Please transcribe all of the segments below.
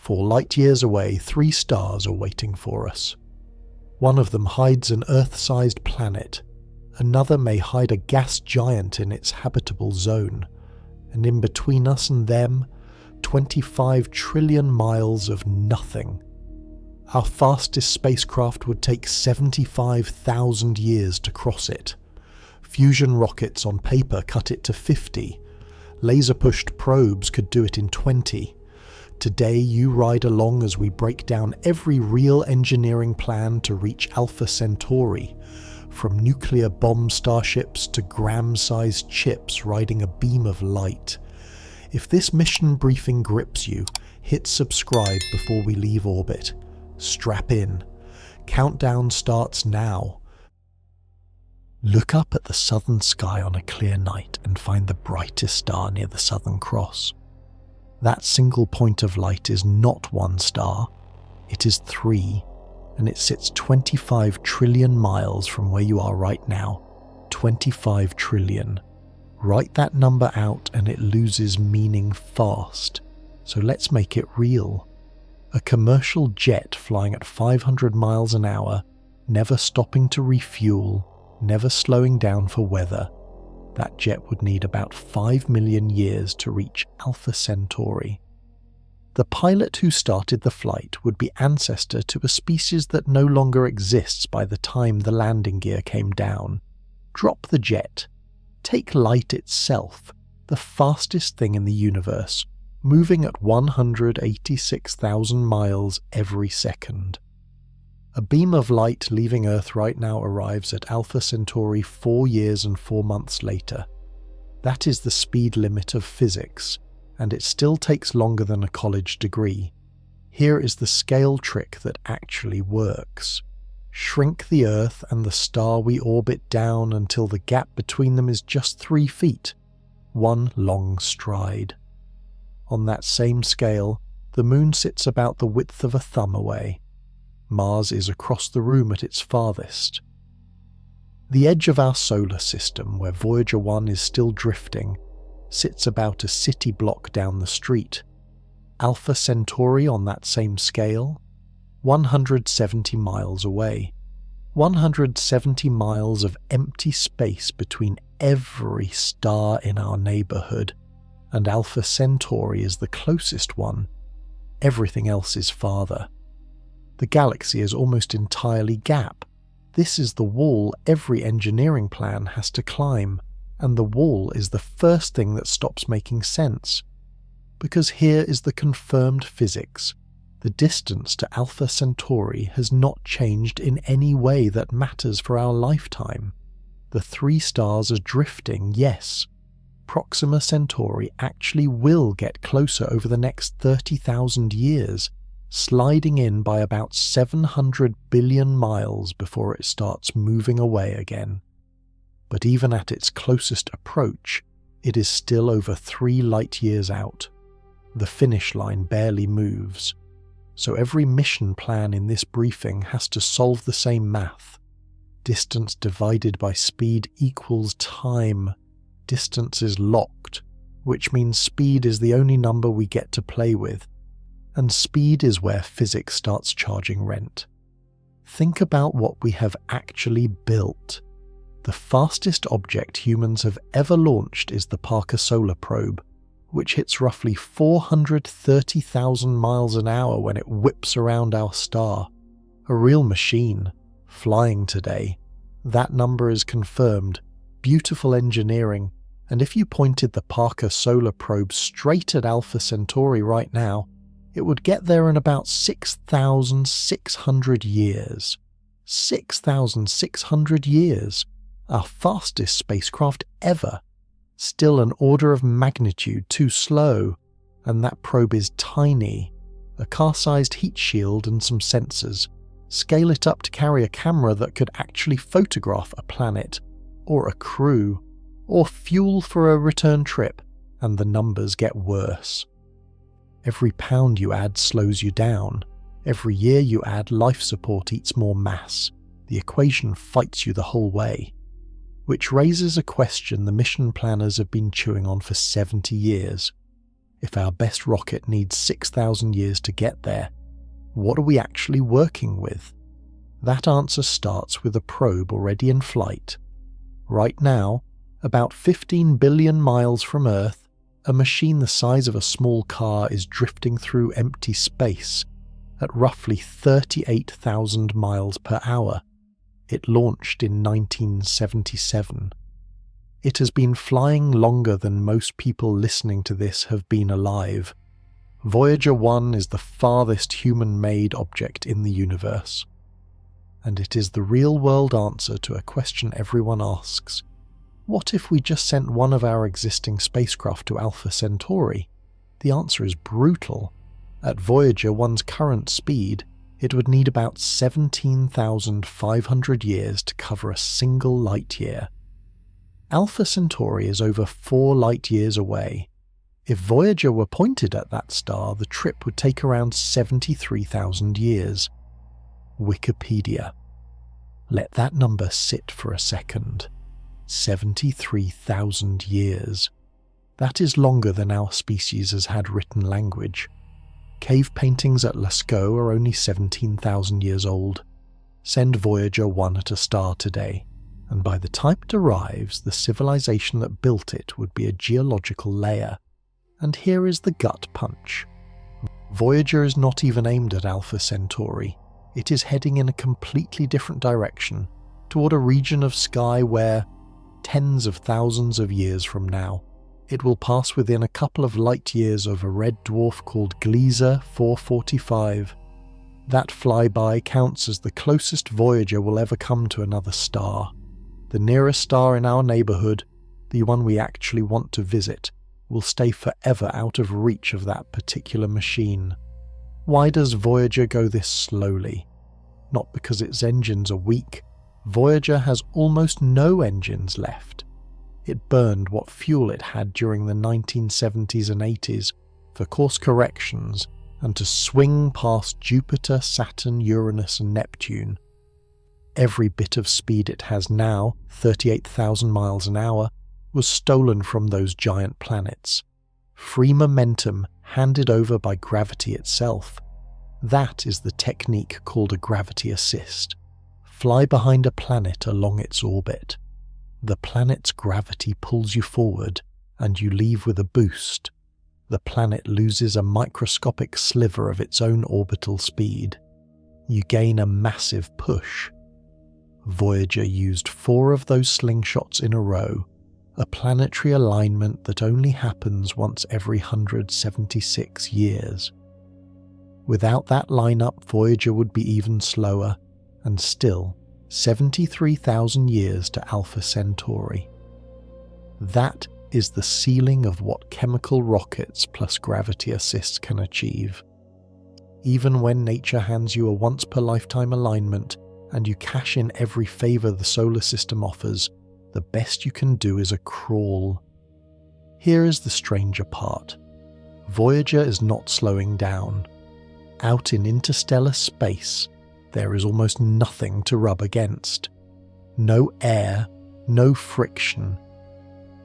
4 light-years away, 3 stars are waiting for us. One of them hides an Earth-sized planet, another may hide a gas giant in its habitable zone, and in between us and them, 25 trillion miles of nothing. Our fastest spacecraft would take 75,000 years to cross it. Fusion rockets on paper cut it to 50. Laser-pushed probes could do it in 20. Today you ride along as we break down every real engineering plan to reach Alpha Centauri, from nuclear bomb starships to gram-sized chips riding a beam of light. If this mission briefing grips you, hit subscribe before we leave orbit. Strap in. Countdown starts now. Look up at the southern sky on a clear night and find the brightest star near the Southern Cross. That single point of light is not one star, it is 3, and it sits 25 trillion miles from where you are right now. 25 trillion. Write that number out and it loses meaning fast, so let's make it real. A commercial jet flying at 500 miles an hour, never stopping to refuel, never slowing down for weather. That jet would need about 5 million years to reach Alpha Centauri. The pilot who started the flight would be ancestor to a species that no longer exists by the time the landing gear came down. Drop the jet. Take light itself, the fastest thing in the universe, moving at 186,000 miles every second. A beam of light leaving Earth right now arrives at Alpha Centauri 4 years and 4 months later. That is the speed limit of physics, and it still takes longer than a college degree. Here is the scale trick that actually works. Shrink the Earth and the star we orbit down until the gap between them is just 3 feet. One long stride. On that same scale, the Moon sits about the width of a thumb away. Mars is across the room at its farthest. The edge of our solar system, where Voyager 1 is still drifting, sits about a city block down the street. Alpha Centauri on that same scale, 170 miles away. 170 miles of empty space between every star in our neighbourhood, and Alpha Centauri is the closest one. Everything else is farther. The galaxy is almost entirely gap. This is the wall every engineering plan has to climb, and the wall is the first thing that stops making sense. Because here is the confirmed physics. The distance to Alpha Centauri has not changed in any way that matters for our lifetime. The 3 stars are drifting, yes. Proxima Centauri actually will get closer over the next 30,000 years, sliding in by about 700 billion miles before it starts moving away again. But even at its closest approach, it is still over 3 light-years out. The finish line barely moves. So every mission plan in this briefing has to solve the same math. Distance divided by speed equals time. Distance is locked, which means speed is the only number we get to play with. And speed is where physics starts charging rent. Think about what we have actually built. The fastest object humans have ever launched is the Parker Solar Probe, which hits roughly 430,000 miles an hour when it whips around our star. A real machine, flying today. That number is confirmed. Beautiful engineering, and if you pointed the Parker Solar Probe straight at Alpha Centauri right now, it would get there in about 6,600 years. 6,600 years. Our fastest spacecraft ever. Still an order of magnitude too slow, and that probe is tiny. A car-sized heat shield and some sensors. Scale it up to carry a camera that could actually photograph a planet, or a crew, or fuel for a return trip, and the numbers get worse. Every pound you add slows you down. Every year you add, life support eats more mass. The equation fights you the whole way. Which raises a question the mission planners have been chewing on for 70 years. If our best rocket needs 6,000 years to get there, what are we actually working with? That answer starts with a probe already in flight. Right now, about 15 billion miles from Earth, a machine the size of a small car is drifting through empty space at roughly 38,000 miles per hour. It launched in 1977. It has been flying longer than most people listening to this have been alive. Voyager 1 is the farthest human-made object in the universe. And it is the real-world answer to a question everyone asks. What if we just sent one of our existing spacecraft to Alpha Centauri? The answer is brutal. At Voyager 1's current speed, it would need about 17,500 years to cover a single light year. Alpha Centauri is over 4 light years away. If Voyager were pointed at that star, the trip would take around 73,000 years. Wikipedia. Let that number sit for a second. 73,000 years. That is longer than our species has had written language. Cave paintings at Lascaux are only 17,000 years old. Send Voyager 1 at a star today, and by the time it arrives, the civilization that built it would be a geological layer. And here is the gut punch. Voyager is not even aimed at Alpha Centauri. It is heading in a completely different direction, toward a region of sky where, tens of thousands of years from now, it will pass within a couple of light years of a red dwarf called Gliese 445. That flyby counts as the closest Voyager will ever come to another star. The nearest star in our neighbourhood, the one we actually want to visit, will stay forever out of reach of that particular machine. Why does Voyager go this slowly? Not because its engines are weak. Voyager has almost no engines left. It burned what fuel it had during the 1970s and 80s for course corrections and to swing past Jupiter, Saturn, Uranus and Neptune. Every bit of speed it has now, 38,000 miles an hour, was stolen from those giant planets. Free momentum handed over by gravity itself. That is the technique called a gravity assist. Fly behind a planet along its orbit. The planet's gravity pulls you forward, and you leave with a boost. The planet loses a microscopic sliver of its own orbital speed. You gain a massive push. Voyager used 4 of those slingshots in a row, a planetary alignment that only happens once every 176 years. Without that lineup, Voyager would be even slower, and still 73,000 years to Alpha Centauri. That is the ceiling of what chemical rockets plus gravity assists can achieve. Even when nature hands you a once-per-lifetime alignment and you cash in every favour the solar system offers, the best you can do is a crawl. Here is the stranger part. Voyager is not slowing down. Out in interstellar space, there is almost nothing to rub against. No air, no friction.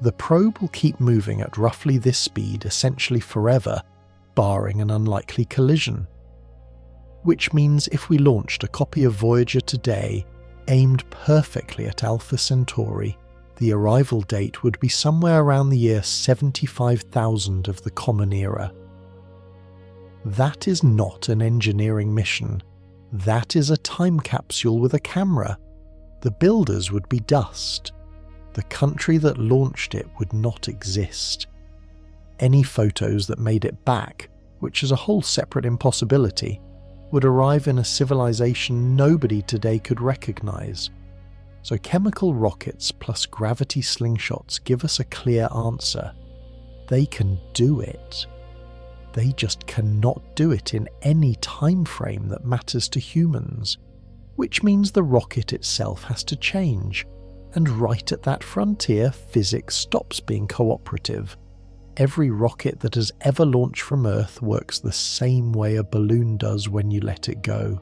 The probe will keep moving at roughly this speed essentially forever, barring an unlikely collision. Which means if we launched a copy of Voyager today, aimed perfectly at Alpha Centauri, the arrival date would be somewhere around the year 75,000 of the Common Era. That is not an engineering mission. That is a time capsule with a camera. The builders would be dust. The country that launched it would not exist. Any photos that made it back, which is a whole separate impossibility, would arrive in a civilization nobody today could recognize. So chemical rockets plus gravity slingshots give us a clear answer. They can do it. They just cannot do it in any time frame that matters to humans, which means the rocket itself has to change. And right at that frontier, physics stops being cooperative. Every rocket that has ever launched from Earth works the same way a balloon does when you let it go.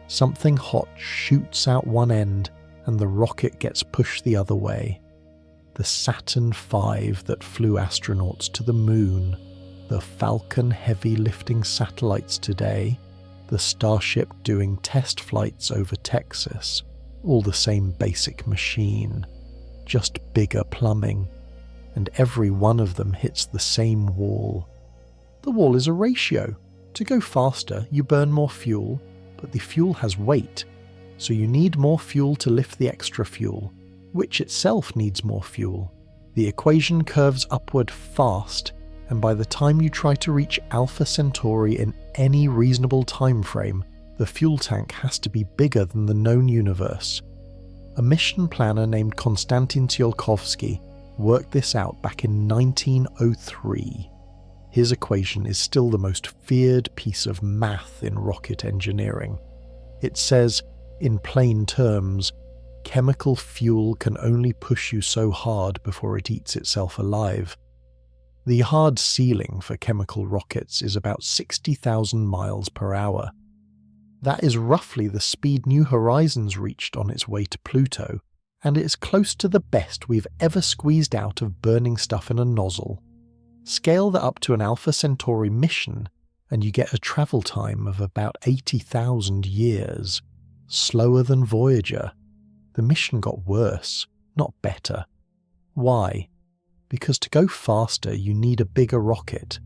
Something hot shoots out one end and the rocket gets pushed the other way. The Saturn V that flew astronauts to the moon. The Falcon heavy lifting satellites today, the Starship doing test flights over Texas, all the same basic machine, just bigger plumbing, and every one of them hits the same wall. The wall is a ratio. To go faster, you burn more fuel, but the fuel has weight, so you need more fuel to lift the extra fuel, which itself needs more fuel. The equation curves upward fast, and by the time you try to reach Alpha Centauri in any reasonable time frame, the fuel tank has to be bigger than the known universe. A mission planner named Konstantin Tsiolkovsky worked this out back in 1903. His equation is still the most feared piece of math in rocket engineering. It says, in plain terms, chemical fuel can only push you so hard before it eats itself alive. The hard ceiling for chemical rockets is about 60,000 miles per hour. That is roughly the speed New Horizons reached on its way to Pluto, and it's close to the best we've ever squeezed out of burning stuff in a nozzle. Scale that up to an Alpha Centauri mission, and you get a travel time of about 80,000 years. Slower than Voyager. The mission got worse, not better. Why? Because to go faster you need a bigger rocket.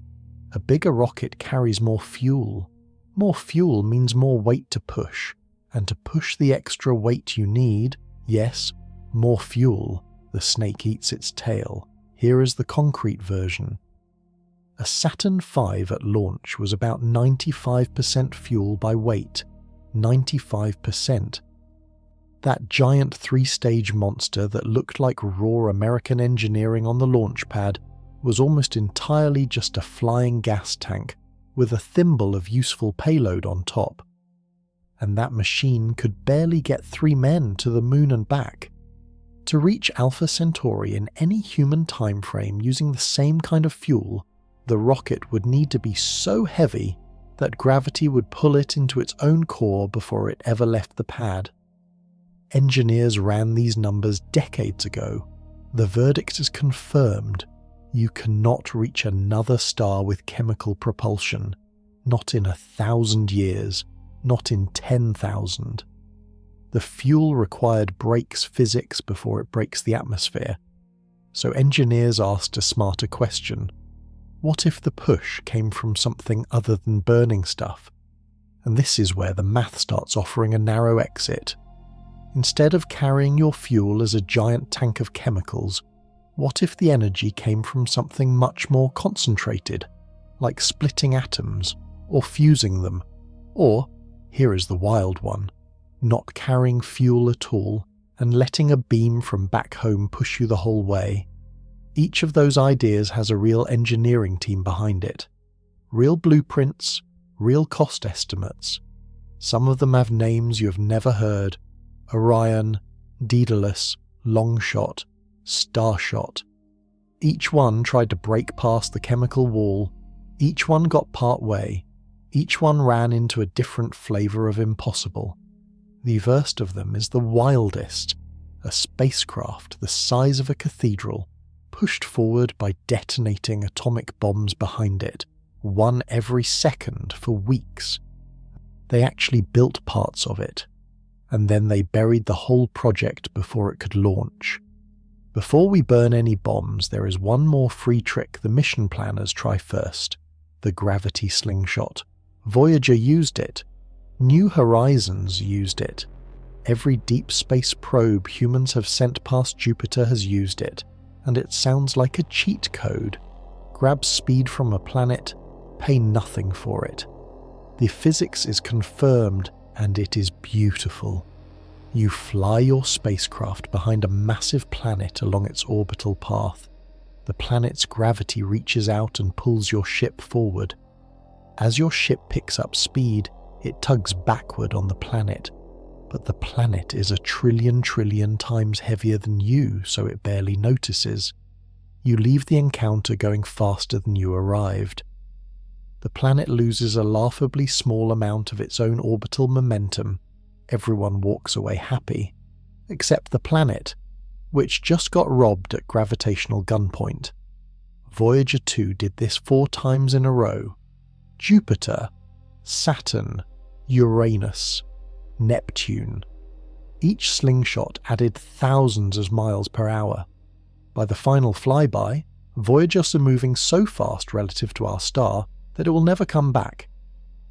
A bigger rocket carries more fuel. More fuel means more weight to push, and to push the extra weight you need, yes, more fuel, the snake eats its tail. Here is the concrete version. A Saturn V at launch was about 95% fuel by weight. 95%. That giant three-stage monster that looked like raw American engineering on the launch pad was almost entirely just a flying gas tank with a thimble of useful payload on top. And that machine could barely get 3 men to the moon and back. To reach Alpha Centauri in any human time frame using the same kind of fuel, the rocket would need to be so heavy that gravity would pull it into its own core before it ever left the pad. Engineers ran these numbers decades ago. The verdict is confirmed. You cannot reach another star with chemical propulsion. Not in 1,000 years. Not in 10,000. The fuel required breaks physics before it breaks the atmosphere. So engineers asked a smarter question. What if the push came from something other than burning stuff? And this is where the math starts offering a narrow exit. Instead of carrying your fuel as a giant tank of chemicals, what if the energy came from something much more concentrated, like splitting atoms, or fusing them, or, here is the wild one, not carrying fuel at all and letting a beam from back home push you the whole way? Each of those ideas has a real engineering team behind it. Real blueprints, real cost estimates. Some of them have names you have never heard. Orion, Daedalus, Longshot, Starshot. Each one tried to break past the chemical wall. Each one got part way. Each one ran into a different flavour of impossible. The worst of them is the wildest. A spacecraft the size of a cathedral, pushed forward by detonating atomic bombs behind it, one every second for weeks. They actually built parts of it, and then they buried the whole project before it could launch. Before we burn any bombs, there is one more free trick the mission planners try first, the gravity slingshot. Voyager used it. New Horizons used it. Every deep space probe humans have sent past Jupiter has used it, and it sounds like a cheat code. Grab speed from a planet, pay nothing for it. The physics is confirmed, and it is beautiful. You fly your spacecraft behind a massive planet along its orbital path. The planet's gravity reaches out and pulls your ship forward. As your ship picks up speed, it tugs backward on the planet, but the planet is 1 trillion times heavier than you, so it barely notices. You leave the encounter going faster than you arrived. The planet loses a laughably small amount of its own orbital momentum. Everyone walks away happy, except the planet, which just got robbed at gravitational gunpoint. Voyager 2 did this 4 times in a row. Jupiter, Saturn, Uranus, Neptune. Each slingshot added thousands of miles per hour. By the final flyby, Voyagers are moving so fast relative to our star that it will never come back.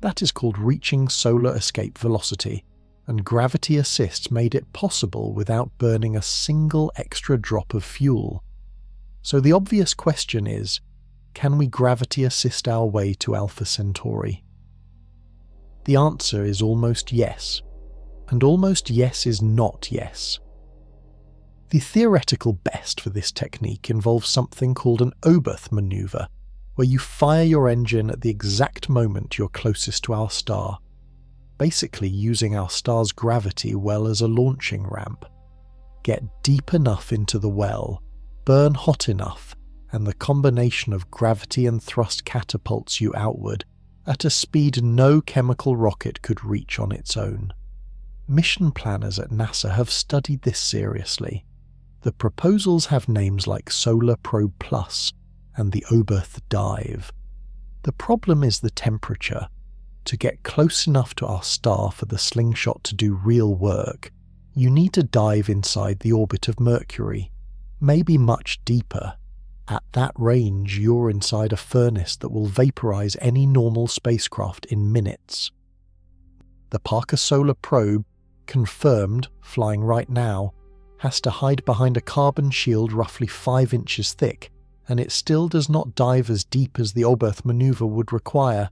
That is called reaching solar escape velocity, and gravity assists made it possible without burning a single extra drop of fuel. So the obvious question is, can we gravity assist our way to Alpha Centauri? The answer is almost yes, and almost yes is not yes. The theoretical best for this technique involves something called an Oberth maneuver, where you fire your engine at the exact moment you're closest to our star, basically using our star's gravity well as a launching ramp. Get deep enough into the well, burn hot enough, and the combination of gravity and thrust catapults you outward at a speed no chemical rocket could reach on its own. Mission planners at NASA have studied this seriously. The proposals have names like Solar Probe Plus and the Oberth Dive. The problem is the temperature. To get close enough to our star for the slingshot to do real work, you need to dive inside the orbit of Mercury, maybe much deeper. At that range, you're inside a furnace that will vaporize any normal spacecraft in minutes. The Parker Solar Probe, confirmed, flying right now, has to hide behind a carbon shield roughly 5 inches thick, and it still does not dive as deep as the Oberth maneuver would require.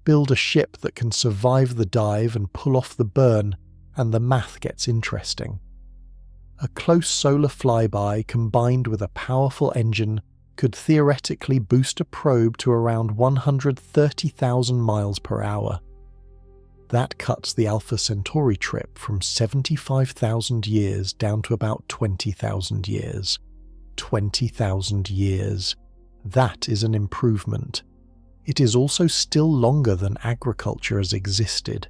Build a ship that can survive the dive and pull off the burn, and the math gets interesting. A close solar flyby combined with a powerful engine could theoretically boost a probe to around 130,000 miles per hour. That cuts the Alpha Centauri trip from 75,000 years down to about 20,000 years. 20,000 years. That is an improvement. It is also still longer than agriculture has existed.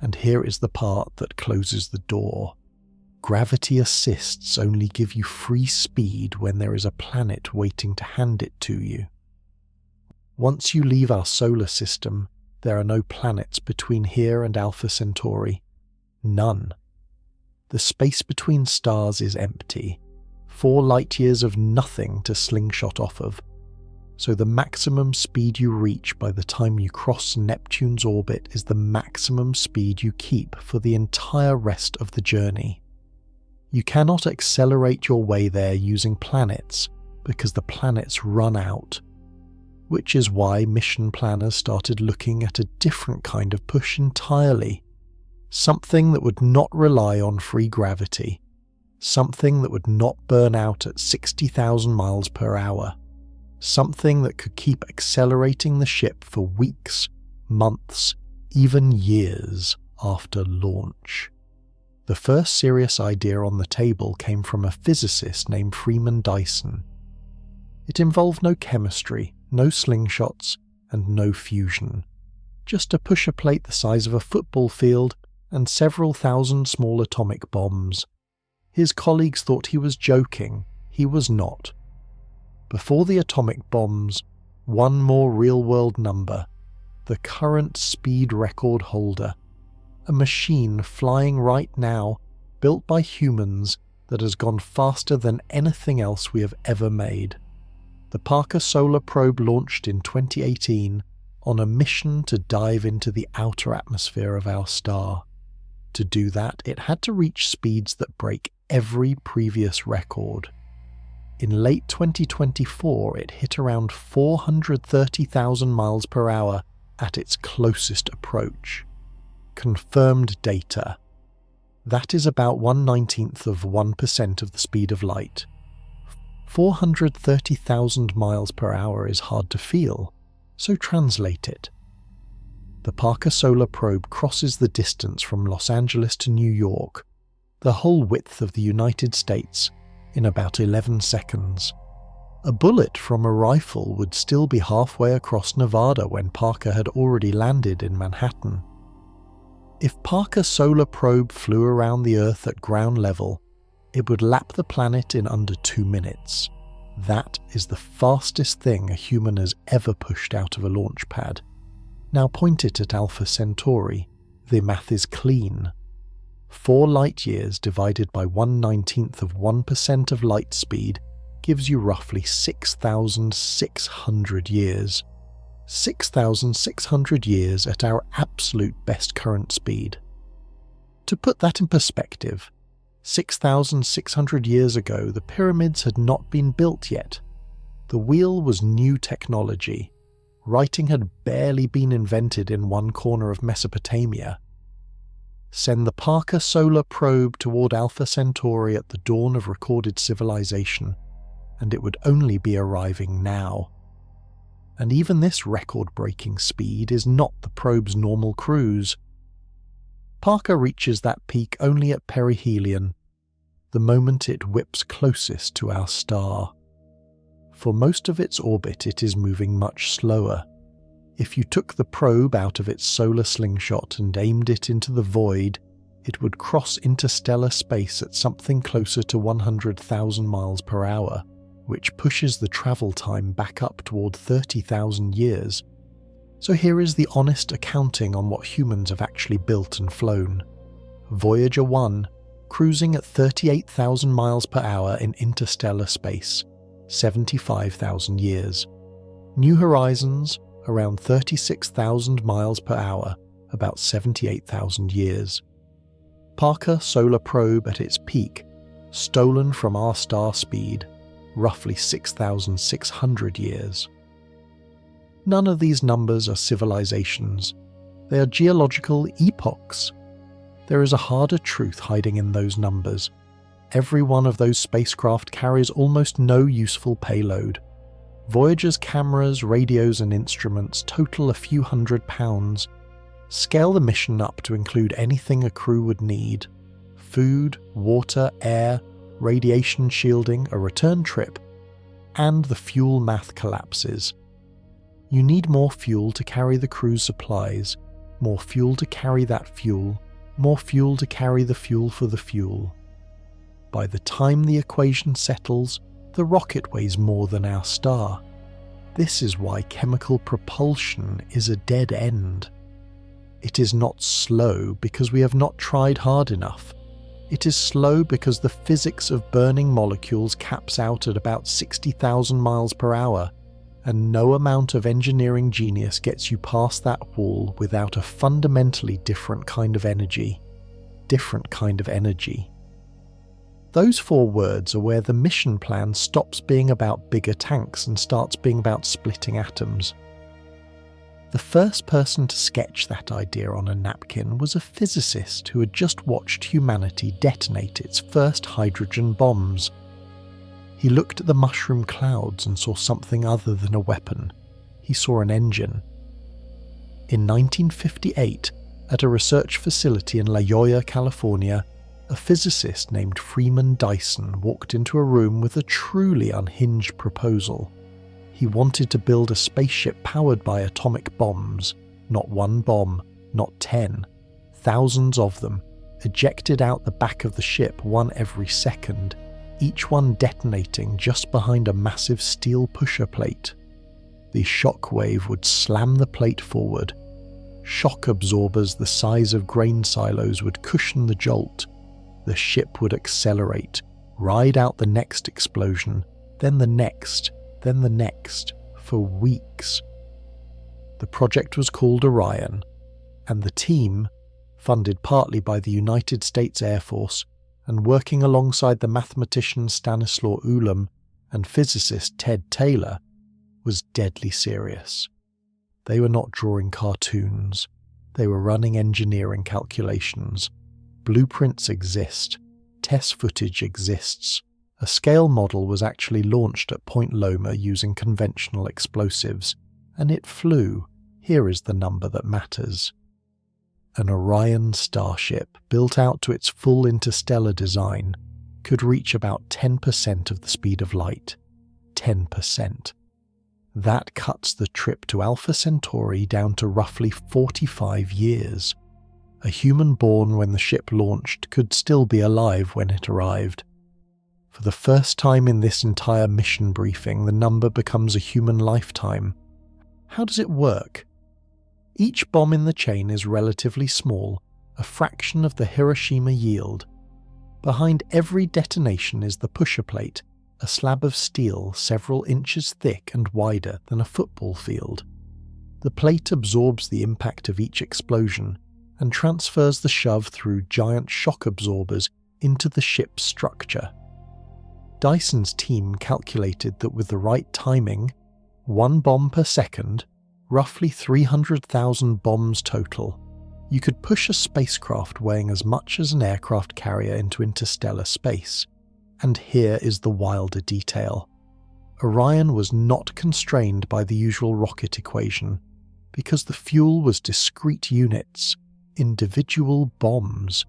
And here is the part that closes the door. Gravity assists only give you free speed when there is a planet waiting to hand it to you. Once you leave our solar system, there are no planets between here and Alpha Centauri. None. The space between stars is empty. 4 light-years of nothing to slingshot off of. So the maximum speed you reach by the time you cross Neptune's orbit is the maximum speed you keep for the entire rest of the journey. You cannot accelerate your way there using planets, because the planets run out. Which is why mission planners started looking at a different kind of push entirely. Something that would not rely on free gravity. Something that would not burn out at 60,000 miles per hour. Something that could keep accelerating the ship for weeks, months, even years after launch. The first serious idea on the table came from a physicist named Freeman Dyson. It involved no chemistry, no slingshots, and no fusion. Just a pusher plate the size of a football field and several thousand small atomic bombs. His colleagues thought he was joking. He was not. Before the atomic bombs, one more real-world number, the current speed record holder, a machine flying right now, built by humans, that has gone faster than anything else we have ever made. The Parker Solar Probe launched in 2018 on a mission to dive into the outer atmosphere of our star. To do that, it had to reach speeds that break every previous record. In late 2024, it hit around 430,000 miles per hour at its closest approach. Confirmed data. That is about 1/19 of 1% of the speed of light. 430,000 miles per hour is hard to feel, so translate it. The Parker Solar Probe crosses the distance from Los Angeles to New York, the whole width of the United States, in about 11 seconds. A bullet from a rifle would still be halfway across Nevada when Parker had already landed in Manhattan. If Parker Solar Probe flew around the Earth at ground level, it would lap the planet in under 2 minutes. That is the fastest thing a human has ever pushed out of a launch pad. Now point it at Alpha Centauri. The math is clean. 4 light years divided by 1/19th of 1% of light speed gives you roughly 6,600 years. 6,600 years at our absolute best current speed. To put that in perspective, 6,600 years ago the pyramids had not been built yet. The wheel was new technology. Writing had barely been invented in one corner of Mesopotamia. Send the Parker Solar Probe toward Alpha Centauri at the dawn of recorded civilization, and it would only be arriving now. And even this record-breaking speed is not the probe's normal cruise. Parker reaches that peak only at perihelion, the moment it whips closest to our star. For most of its orbit it is moving much slower. If you took the probe out of its solar slingshot and aimed it into the void, it would cross interstellar space at something closer to 100,000 miles per hour, which pushes the travel time back up toward 30,000 years. So here is the honest accounting on what humans have actually built and flown. Voyager 1, cruising at 38,000 miles per hour in interstellar space, 75,000 years. New Horizons, around 36,000 miles per hour, about 78,000 years. Parker Solar Probe at its peak, stolen from our star speed, roughly 6,600 years. None of these numbers are civilizations. They are geological epochs. There is a harder truth hiding in those numbers. Every one of those spacecraft carries almost no useful payload. Voyager's cameras, radios and instruments total a few hundred pounds. Scale the mission up to include anything a crew would need: food, water, air, radiation shielding, a return trip, and the fuel math collapses. You need more fuel to carry the crew's supplies, more fuel to carry that fuel, more fuel to carry the fuel for the fuel. By the time the equation settles, the rocket weighs more than our star. This is why chemical propulsion is a dead end. It is not slow because we have not tried hard enough. It is slow because the physics of burning molecules caps out at about 60,000 miles per hour, and no amount of engineering genius gets you past that wall without a fundamentally different kind of energy. Different kind of energy. Those 4 words are where the mission plan stops being about bigger tanks and starts being about splitting atoms. The first person to sketch that idea on a napkin was a physicist who had just watched humanity detonate its first hydrogen bombs. He looked at the mushroom clouds and saw something other than a weapon. He saw an engine. In 1958, at a research facility in La Jolla, California, a physicist named Freeman Dyson walked into a room with a truly unhinged proposal. He wanted to build a spaceship powered by atomic bombs, not one bomb, not 10, thousands of them, ejected out the back of the ship, one every second, each one detonating just behind a massive steel pusher plate. The shock wave would slam the plate forward. Shock absorbers the size of grain silos would cushion the jolt. The ship would accelerate, ride out the next explosion, then the next, for weeks. The project was called Orion, and the team, funded partly by the United States Air Force and working alongside the mathematician Stanislaw Ulam and physicist Ted Taylor, was deadly serious. They were not drawing cartoons. They were running engineering calculations. Blueprints exist. Test footage exists. A scale model was actually launched at Point Loma using conventional explosives, and it flew. Here is the number that matters. An Orion starship, built out to its full interstellar design, could reach about 10% of the speed of light. 10%. That cuts the trip to Alpha Centauri down to roughly 45 years. A human born when the ship launched could still be alive when it arrived. For the first time in this entire mission briefing, the number becomes a human lifetime. How does it work? Each bomb in the chain is relatively small, a fraction of the Hiroshima yield. Behind every detonation is the pusher plate, a slab of steel several inches thick and wider than a football field. The plate absorbs the impact of each explosion and transfers the shove through giant shock absorbers into the ship's structure. Dyson's team calculated that with the right timing, 1 bomb per second, roughly 300,000 bombs total, you could push a spacecraft weighing as much as an aircraft carrier into interstellar space. And here is the wilder detail. Orion was not constrained by the usual rocket equation, because the fuel was discrete units, individual bombs.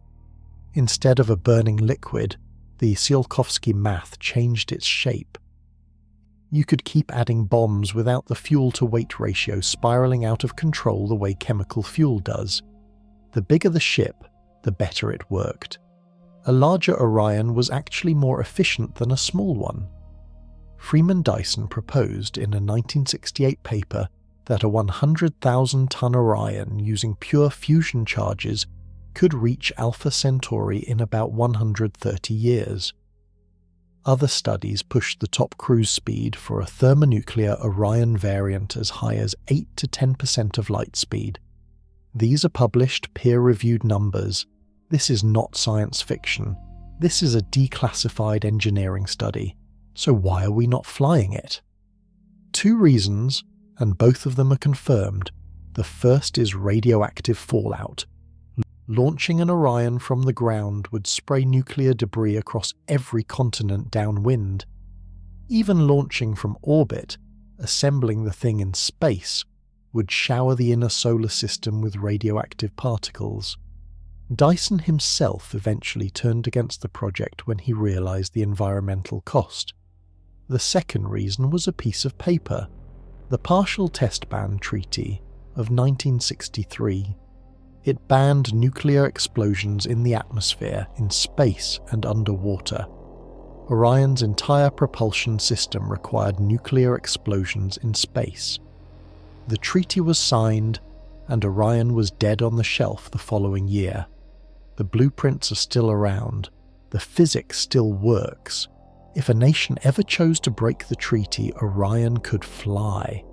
Instead of a burning liquid, the Tsiolkovsky math changed its shape. You could keep adding bombs without the fuel-to-weight ratio spiraling out of control the way chemical fuel does. The bigger the ship, the better it worked. A larger Orion was actually more efficient than a small one. Freeman Dyson proposed in a 1968 paper that a 100,000-ton Orion using pure fusion charges could reach Alpha Centauri in about 130 years. Other studies pushed the top cruise speed for a thermonuclear Orion variant as high as 8 to 10% of light speed. These are published, peer-reviewed numbers. This is not science fiction. This is a declassified engineering study. So why are we not flying it? 2 reasons, and both of them are confirmed. The first is radioactive fallout. Launching an Orion from the ground would spray nuclear debris across every continent downwind. Even launching from orbit, assembling the thing in space, would shower the inner solar system with radioactive particles. Dyson himself eventually turned against the project when he realized the environmental cost. The second reason was a piece of paper, the Partial Test Ban Treaty of 1963. It banned nuclear explosions in the atmosphere, in space and underwater. Orion's entire propulsion system required nuclear explosions in space. The treaty was signed, and Orion was dead on the shelf the following year. The blueprints are still around. The physics still works. If a nation ever chose to break the treaty, Orion could fly.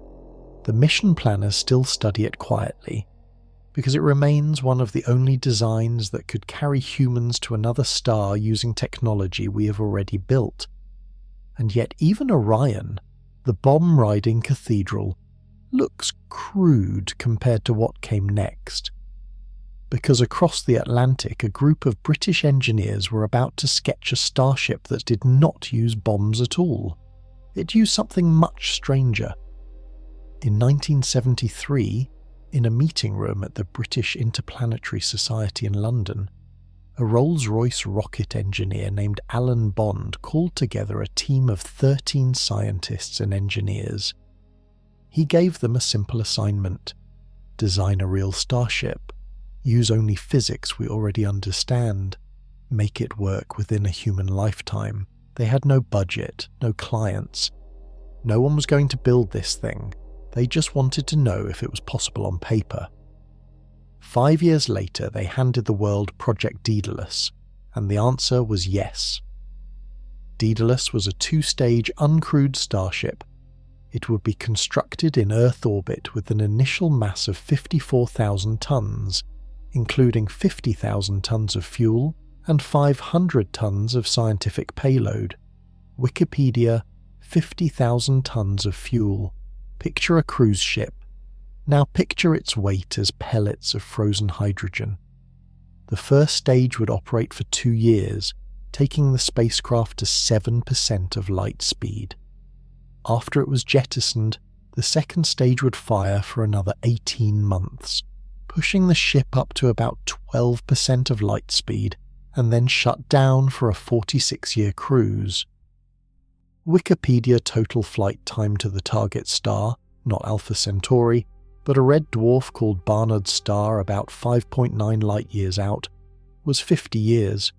The mission planners still study it quietly, because it remains one of the only designs that could carry humans to another star using technology we have already built. And yet even Orion, the bomb-riding cathedral, looks crude compared to what came next. Because across the Atlantic, a group of British engineers were about to sketch a starship that did not use bombs at all. It used something much stranger. In 1973, in a meeting room at the British Interplanetary Society in London, a Rolls-Royce rocket engineer named Alan Bond called together a team of 13 scientists and engineers. He gave them a simple assignment: design a real starship, use only physics we already understand, make it work within a human lifetime. They had no budget, no clients. No one was going to build this thing. They just wanted to know if it was possible on paper. 5 years later, they handed the world Project Daedalus, and the answer was yes. Daedalus was a 2-stage uncrewed starship. It would be constructed in Earth orbit with an initial mass of 54,000 tons, including 50,000 tons of fuel and 500 tons of scientific payload. Wikipedia, 50,000 tons of fuel. Picture a cruise ship. Now picture its weight as pellets of frozen hydrogen. The first stage would operate for 2 years, taking the spacecraft to 7% of light speed. After it was jettisoned, the second stage would fire for another 18 months, pushing the ship up to about 12% of light speed, and then shut down for a 46-year cruise. Wikipedia total flight time to the target star, not Alpha Centauri, but a red dwarf called Barnard's star about 5.9 light-years out, was 50 years,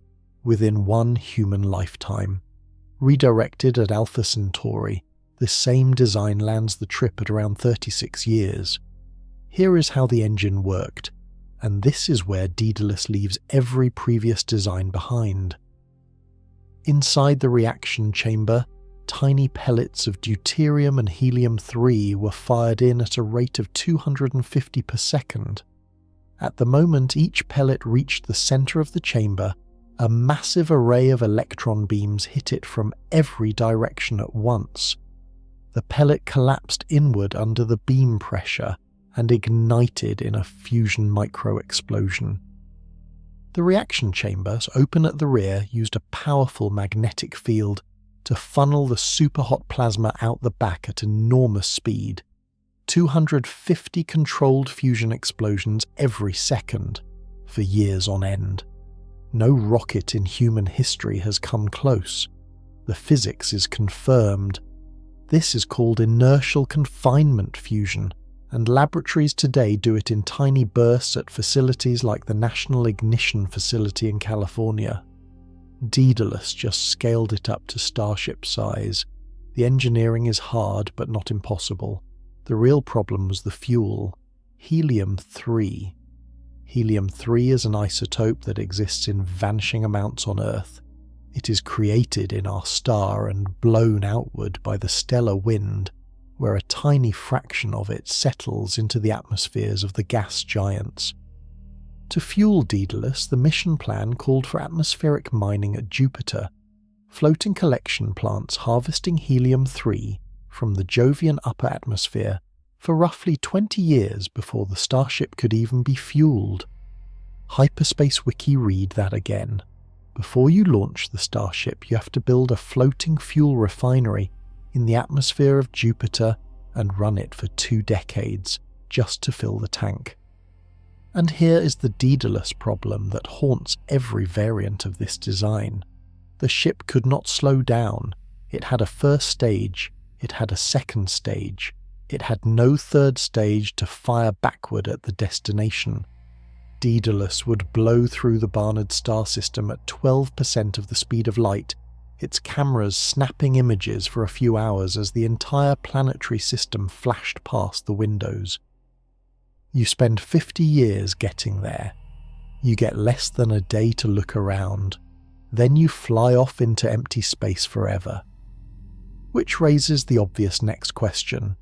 within 1 human lifetime. Redirected at Alpha Centauri, this same design lands the trip at around 36 years. Here is how the engine worked, and this is where Daedalus leaves every previous design behind. Inside the reaction chamber, tiny pellets of deuterium and helium-3 were fired in at a rate of 250 per second. At the moment each pellet reached the center of the chamber, a massive array of electron beams hit it from every direction at once. The pellet collapsed inward under the beam pressure and ignited in a fusion micro-explosion. The reaction chambers, open at the rear, used a powerful magnetic field to funnel the superhot plasma out the back at enormous speed. 250 controlled fusion explosions every second, for years on end. No rocket in human history has come close. The physics is confirmed. This is called inertial confinement fusion, and laboratories today do it in tiny bursts at facilities like the National Ignition Facility in California. Daedalus just scaled it up to Starship size. The engineering is hard but not impossible. The real problem was the fuel, helium-3. Helium-3 is an isotope that exists in vanishing amounts on Earth. It is created in our star and blown outward by the stellar wind, where a tiny fraction of it settles into the atmospheres of the gas giants. To fuel Daedalus, the mission plan called for atmospheric mining at Jupiter, floating collection plants harvesting helium-3 from the Jovian upper atmosphere for roughly 20 years before the Starship could even be fueled. Hyperspace Wiki read that again. Before you launch the Starship, you have to build a floating fuel refinery in the atmosphere of Jupiter and run it for 2 decades just to fill the tank. And here is the Daedalus problem that haunts every variant of this design. The ship could not slow down. It had a first stage, it had a second stage. It had no third stage to fire backward at the destination. Daedalus would blow through the Barnard star system at 12% of the speed of light, its cameras snapping images for a few hours as the entire planetary system flashed past the windows. You spend 50 years getting there. You get less than a day to look around. Then you fly off into empty space forever. Which raises the obvious next question.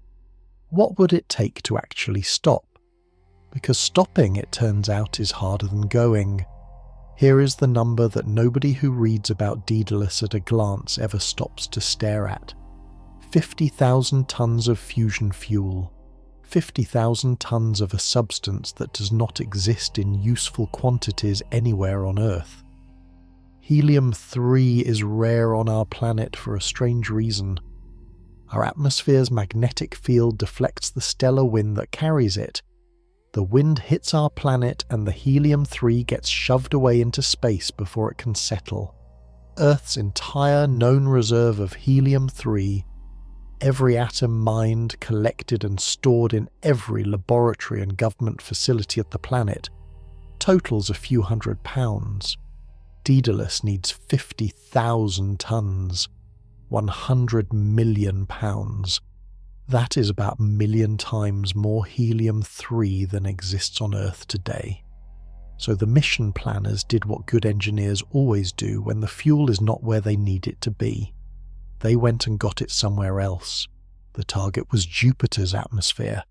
What would it take to actually stop? Because stopping, it turns out, is harder than going. Here is the number that nobody who reads about Daedalus at a glance ever stops to stare at. 50,000 tons of fusion fuel. 50,000 tons of a substance that does not exist in useful quantities anywhere on Earth. Helium-3 is rare on our planet for a strange reason. Our atmosphere's magnetic field deflects the stellar wind that carries it. The wind hits our planet and the helium-3 gets shoved away into space before it can settle. Earth's entire known reserve of helium-3, every atom mined, collected and stored in every laboratory and government facility at the planet, totals a few hundred pounds. Daedalus needs 50,000 tons. 100 million pounds. That is about a million times more helium-3 than exists on Earth today. So the mission planners did what good engineers always do when the fuel is not where they need it to be. They went and got it somewhere else. The target was Jupiter's atmosphere.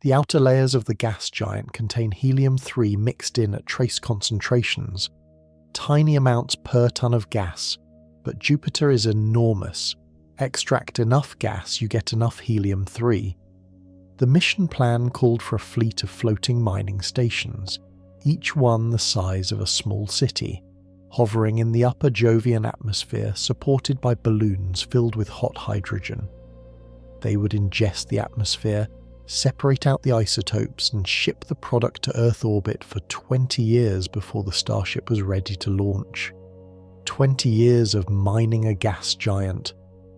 The outer layers of the gas giant contain helium-3 mixed in at trace concentrations, tiny amounts per ton of gas. But Jupiter is enormous. Extract enough gas, you get enough helium-3. The mission plan called for a fleet of floating mining stations, each one the size of a small city, hovering in the upper Jovian atmosphere supported by balloons filled with hot hydrogen. They would ingest the atmosphere, separate out the isotopes and ship the product to Earth orbit for 20 years before the Starship was ready to launch. 20 years of mining a gas giant,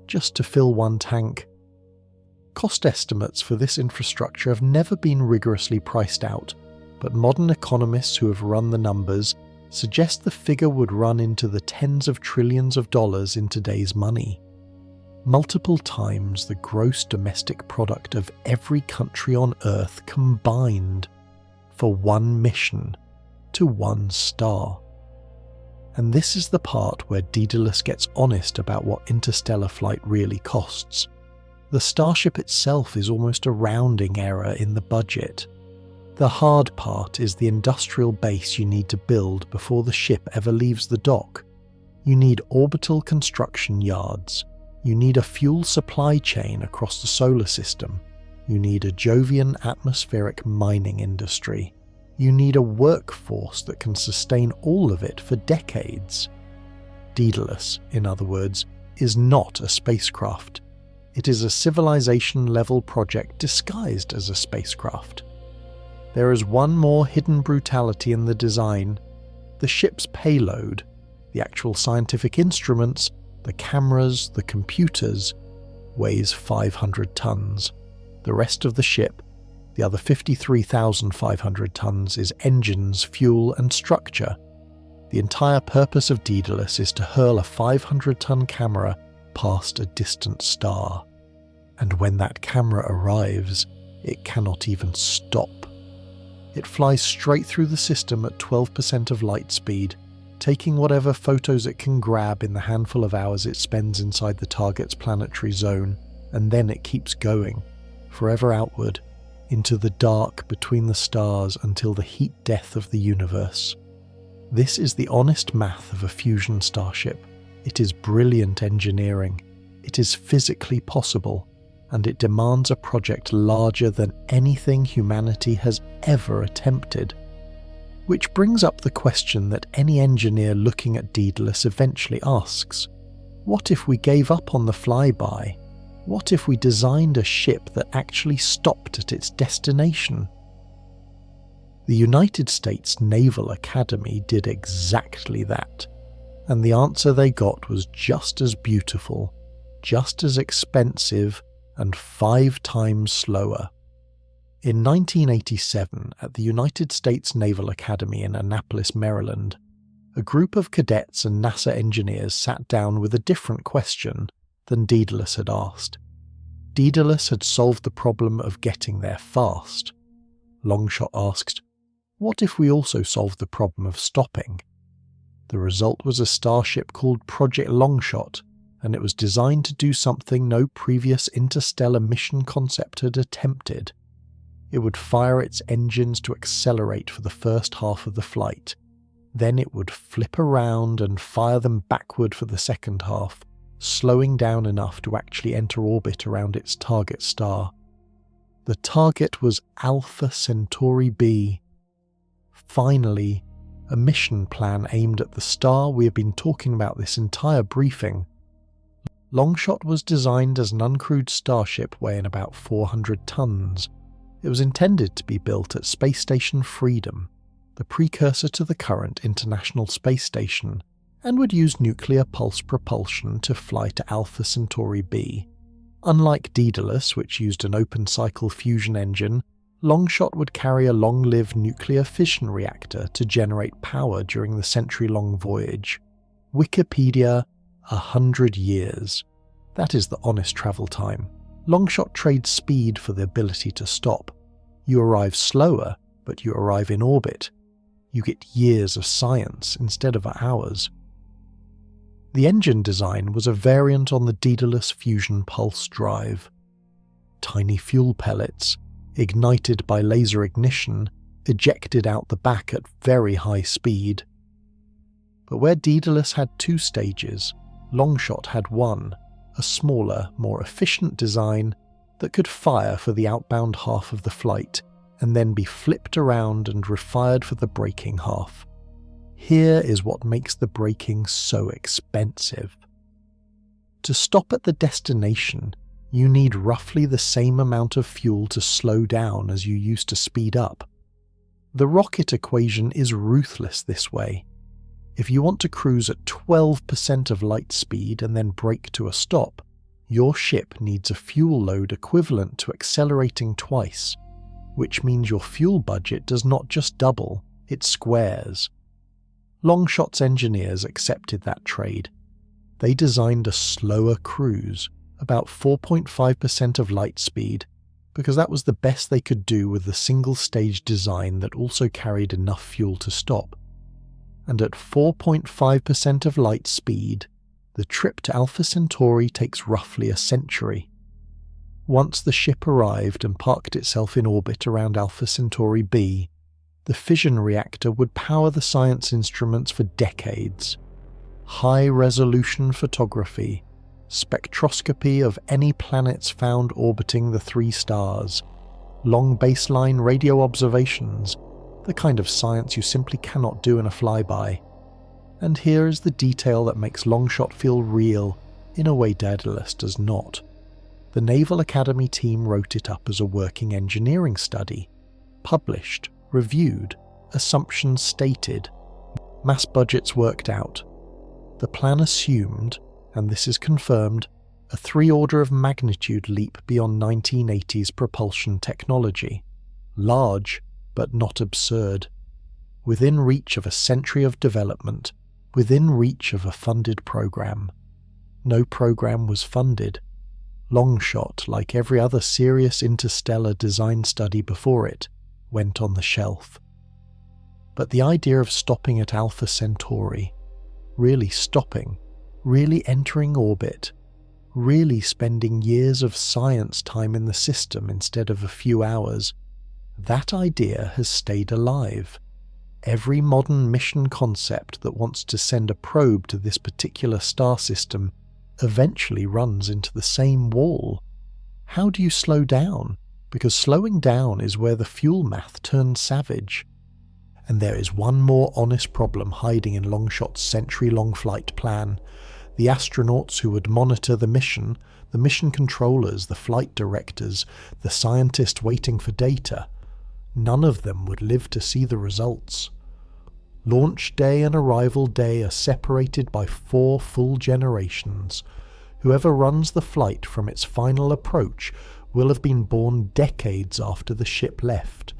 just to fill one tank. Cost estimates for this infrastructure have never been rigorously priced out, but modern economists who have run the numbers suggest the figure would run into the tens of trillions of dollars in today's money. Multiple times the gross domestic product of every country on Earth combined for one mission to one star. And this is the part where Daedalus gets honest about what interstellar flight really costs. The Starship itself is almost a rounding error in the budget. The hard part is the industrial base you need to build before the ship ever leaves the dock. You need orbital construction yards. You need a fuel supply chain across the solar system. You need a Jovian atmospheric mining industry. You need a workforce that can sustain all of it for decades. Daedalus, in other words, is not a spacecraft. It is a civilization-level project disguised as a spacecraft. There is one more hidden brutality in the design. The ship's payload, the actual scientific instruments, the cameras, the computers, weighs 500 tons. The rest of the ship, the other 53,500 tons, is engines, fuel, and structure. The entire purpose of Daedalus is to hurl a 500-ton camera past a distant star. And when that camera arrives, it cannot even stop. It flies straight through the system at 12% of light speed, taking whatever photos it can grab in the handful of hours it spends inside the target's planetary zone, and then it keeps going, forever outward, into the dark between the stars until the heat death of the universe. This is the honest math of a fusion starship. It is brilliant engineering. It is physically possible, and it demands a project larger than anything humanity has ever attempted. Which brings up the question that any engineer looking at Daedalus eventually asks: what if we gave up on the flyby? What if we designed a ship that actually stopped at its destination? The United States Naval Academy did exactly that, and the answer they got was just as beautiful, just as expensive, and 5 times slower. In 1987, at the United States Naval Academy in Annapolis, Maryland, a group of cadets and NASA engineers sat down with a different question than Daedalus had asked. Daedalus had solved the problem of getting there fast. Longshot asked, what if we also solved the problem of stopping? The result was a starship called Project Longshot, and it was designed to do something no previous interstellar mission concept had attempted. It would fire its engines to accelerate for the first half of the flight. Then it would flip around and fire them backward for the second half, slowing down enough to actually enter orbit around its target star. The target was Alpha Centauri b. Finally, a mission plan aimed at the star we have been talking about this entire briefing. Longshot was designed as an uncrewed starship weighing about 400 tons. It was intended to be built at Space Station Freedom, the precursor to the current International Space Station, and would use nuclear pulse propulsion to fly to Alpha Centauri b. Unlike Daedalus, which used an open-cycle fusion engine, Longshot would carry a long-lived nuclear fission reactor to generate power during the century-long voyage. Wikipedia, 100 years. That is the honest travel time. Longshot trades speed for the ability to stop. You arrive slower, but you arrive in orbit. You get years of science instead of hours. The engine design was a variant on the Daedalus fusion pulse drive. Tiny fuel pellets, ignited by laser ignition, ejected out the back at very high speed. But where Daedalus had 2 stages, Longshot had one, a smaller, more efficient design that could fire for the outbound half of the flight and then be flipped around and refired for the braking half. Here is what makes the braking so expensive. To stop at the destination, you need roughly the same amount of fuel to slow down as you used to speed up. The rocket equation is ruthless this way. If you want to cruise at 12% of light speed and then brake to a stop, your ship needs a fuel load equivalent to accelerating twice, which means your fuel budget does not just double, it squares. Longshot's engineers accepted that trade. They designed a slower cruise, about 4.5% of light speed, because that was the best they could do with the single-stage design that also carried enough fuel to stop. And at 4.5% of light speed, the trip to Alpha Centauri takes roughly a century. Once the ship arrived and parked itself in orbit around Alpha Centauri b, the fission reactor would power the science instruments for decades. High-resolution photography, spectroscopy of any planets found orbiting the 3 stars, long baseline radio observations, the kind of science you simply cannot do in a flyby. And here is the detail that makes Longshot feel real in a way Daedalus does not. The Naval Academy team wrote it up as a working engineering study, published, reviewed, assumptions stated, mass budgets worked out. The plan assumed, and this is confirmed, a 3-order of magnitude leap beyond 1980s propulsion technology. Large, but not absurd. Within reach of a century of development, within reach of a funded program. No program was funded. Longshot, like every other serious interstellar design study before it, went on the shelf. But the idea of stopping at Alpha Centauri, really stopping, really entering orbit, really spending years of science time in the system instead of a few hours, that idea has stayed alive. Every modern mission concept that wants to send a probe to this particular star system eventually runs into the same wall. How do you slow down? Because slowing down is where the fuel math turns savage. And there is one more honest problem hiding in Longshot's century-long flight plan. The astronauts who would monitor the mission controllers, the flight directors, the scientists waiting for data, none of them would live to see the results. Launch day and arrival day are separated by 4 full generations. Whoever runs the flight from its final approach will have been born decades after the ship left,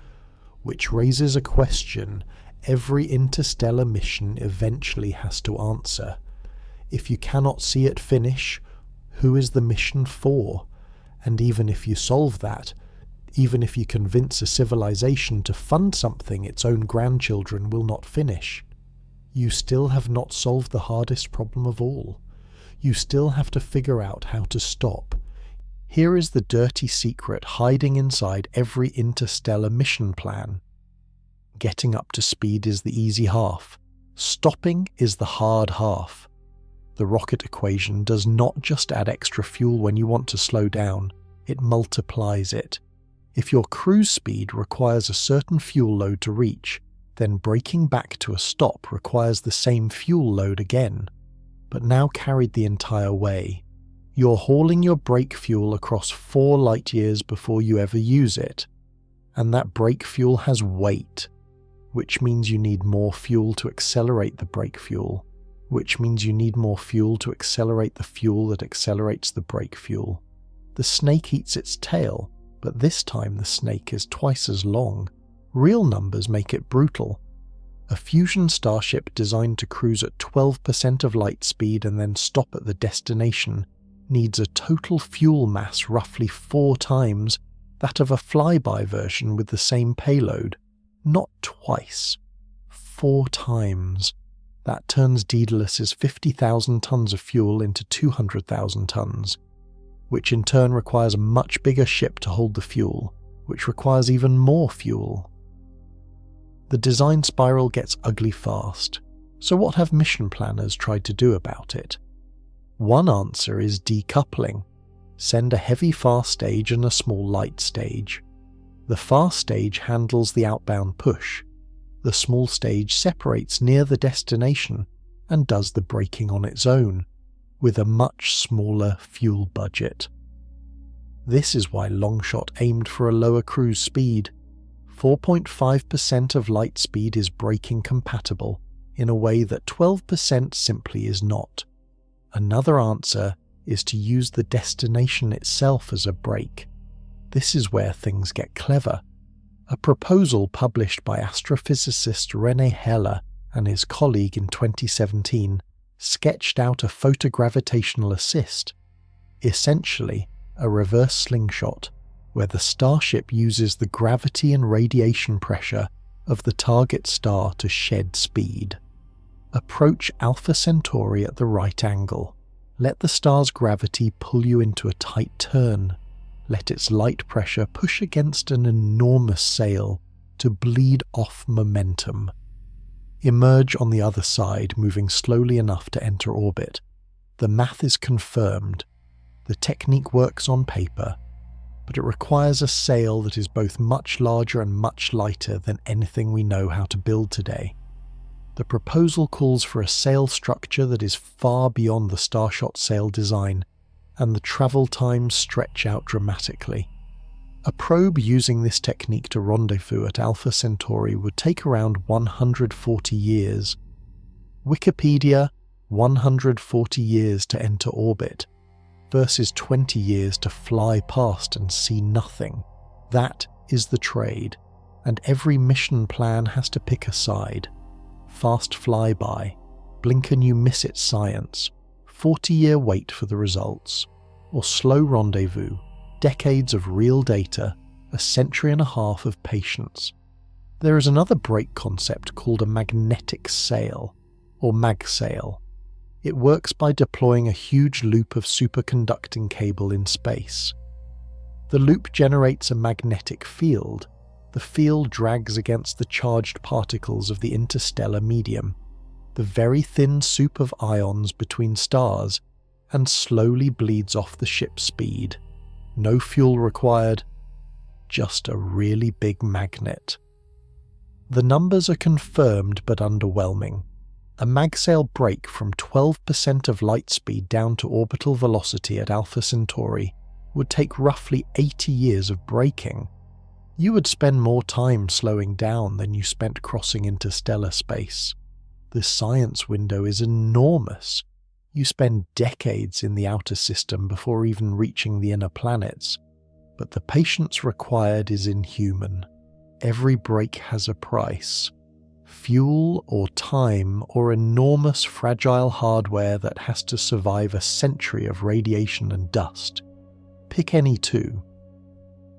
which raises a question every interstellar mission eventually has to answer. If you cannot see it finish, who is the mission for? And even if you solve that, even if you convince a civilization to fund something its own grandchildren will not finish, you still have not solved the hardest problem of all. You still have to figure out how to stop. Here is the dirty secret hiding inside every interstellar mission plan. Getting up to speed is the easy half. Stopping is the hard half. The rocket equation does not just add extra fuel when you want to slow down, it multiplies it. If your cruise speed requires a certain fuel load to reach, then braking back to a stop requires the same fuel load again, but now carried the entire way. You're hauling your brake fuel across 4 light years before you ever use it, and that brake fuel has weight, which means you need more fuel to accelerate the brake fuel, which means you need more fuel to accelerate the fuel that accelerates the brake fuel. The snake eats its tail, but this time the snake is twice as long. Real numbers make it brutal. A fusion starship designed to cruise at 12% of light speed and then stop at the destination needs a total fuel mass roughly 4 times that of a flyby version with the same payload. Not twice. 4 times. That turns Daedalus's 50,000 tons of fuel into 200,000 tons, which in turn requires a much bigger ship to hold the fuel, which requires even more fuel. The design spiral gets ugly fast, so what have mission planners tried to do about it? One answer is decoupling. Send a heavy fast stage and a small light stage. The fast stage handles the outbound push. The small stage separates near the destination and does the braking on its own, with a much smaller fuel budget. This is why Longshot aimed for a lower cruise speed. 4.5% of light speed is braking compatible in a way that 12% simply is not. Another answer is to use the destination itself as a brake. This is where things get clever. A proposal published by astrophysicist René Heller and his colleague in 2017 sketched out a photogravitational assist, essentially a reverse slingshot where the starship uses the gravity and radiation pressure of the target star to shed speed. Approach Alpha Centauri at the right angle. Let the star's gravity pull you into a tight turn. Let its light pressure push against an enormous sail to bleed off momentum. Emerge on the other side, moving slowly enough to enter orbit. The math is confirmed. The technique works on paper, but it requires a sail that is both much larger and much lighter than anything we know how to build today. The proposal calls for a sail structure that is far beyond the Starshot sail design, and the travel times stretch out dramatically. A probe using this technique to rendezvous at Alpha Centauri would take around 140 years. Wikipedia, 140 years to enter orbit, versus 20 years to fly past and see nothing. That is the trade, and every mission plan has to pick a side. Fast flyby, blink and you miss it science, 40-year wait for the results, or slow rendezvous, decades of real data, a century and a half of patience. There is another break concept called a magnetic sail, or magsail. It works by deploying a huge loop of superconducting cable in space. The loop generates a magnetic field. The field drags against the charged particles of the interstellar medium, the very thin soup of ions between stars, and slowly bleeds off the ship's speed. No fuel required, just a really big magnet. The numbers are confirmed but underwhelming. A magsail break from 12% of light speed down to orbital velocity at Alpha Centauri would take roughly 80 years of braking. You would spend more time slowing down than you spent crossing interstellar space. The science window is enormous. You spend decades in the outer system before even reaching the inner planets, but the patience required is inhuman. Every break has a price. Fuel or time or enormous fragile hardware that has to survive a century of radiation and dust. Pick any two.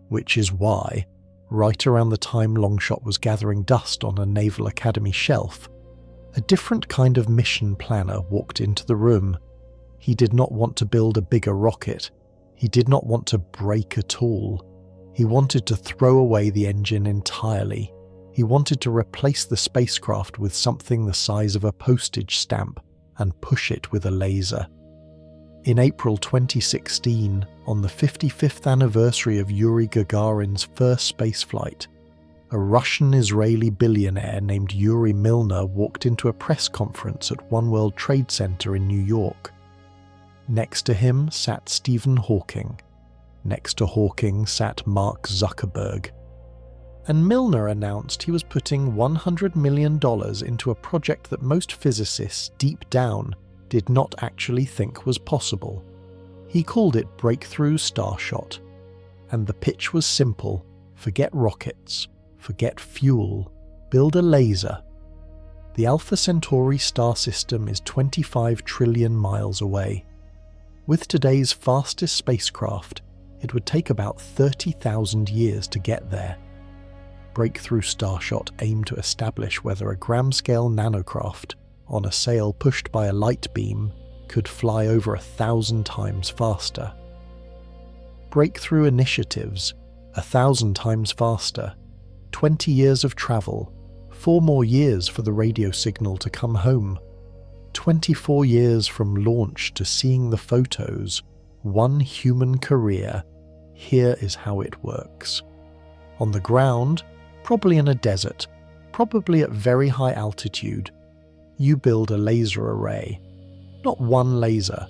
Which is why, right around the time Longshot was gathering dust on a Naval Academy shelf, a different kind of mission planner walked into the room. He did not want to build a bigger rocket. He did not want to break at all. He wanted to throw away the engine entirely. He wanted to replace the spacecraft with something the size of a postage stamp and push it with a laser. In April 2016, on the 55th anniversary of Yuri Gagarin's first spaceflight, a Russian-Israeli billionaire named Yuri Milner walked into a press conference at One World Trade Center in New York. Next to him sat Stephen Hawking. Next to Hawking sat Mark Zuckerberg. And Milner announced he was putting $100 million into a project that most physicists deep down did not actually think was possible. He called it Breakthrough Starshot. And the pitch was simple: forget rockets. Forget fuel, build a laser. The Alpha Centauri star system is 25 trillion miles away. With today's fastest spacecraft, it would take about 30,000 years to get there. Breakthrough Starshot aimed to establish whether a gram-scale nanocraft, on a sail pushed by a light beam, could fly over 1,000 times faster. Breakthrough initiatives, 1,000 times faster. 20 years of travel, 4 more years for the radio signal to come home, 24 years from launch to seeing the photos, 1 human career. Here is how it works. On the ground, probably in a desert, probably at very high altitude, you build a laser array. Not one laser,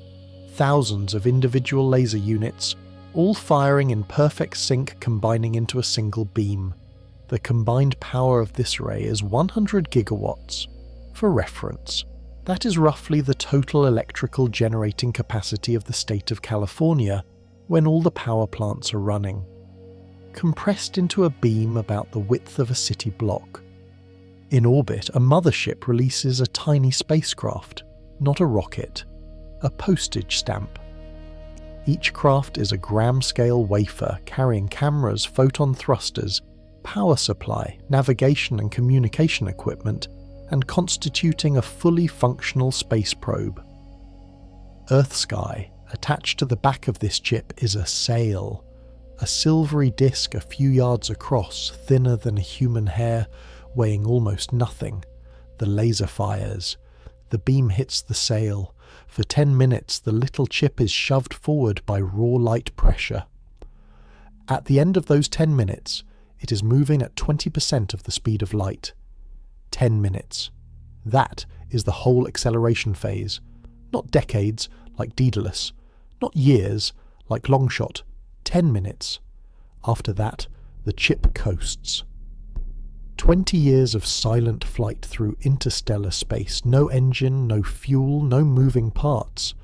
thousands of individual laser units, all firing in perfect sync, combining into a single beam. The combined power of this array is 100 gigawatts. For reference, that is roughly the total electrical generating capacity of the state of California when all the power plants are running. Compressed into a beam about the width of a city block. In orbit, a mothership releases a tiny spacecraft, not a rocket, a postage stamp. Each craft is a gram-scale wafer carrying cameras, photon thrusters, power supply, navigation and communication equipment, and constituting a fully functional space probe. Earth-sky, attached to the back of this chip, is a sail, a silvery disc a few yards across, thinner than a human hair, weighing almost nothing. The laser fires. The beam hits the sail. For 10 minutes, the little chip is shoved forward by raw light pressure. At the end of those 10 minutes, it is moving at 20% of the speed of light. 10 minutes. That is the whole acceleration phase. Not decades, like Daedalus. Not years, like Longshot. 10 minutes. After that, the chip coasts. 20 years of silent flight through interstellar space. No engine, no fuel, no moving parts.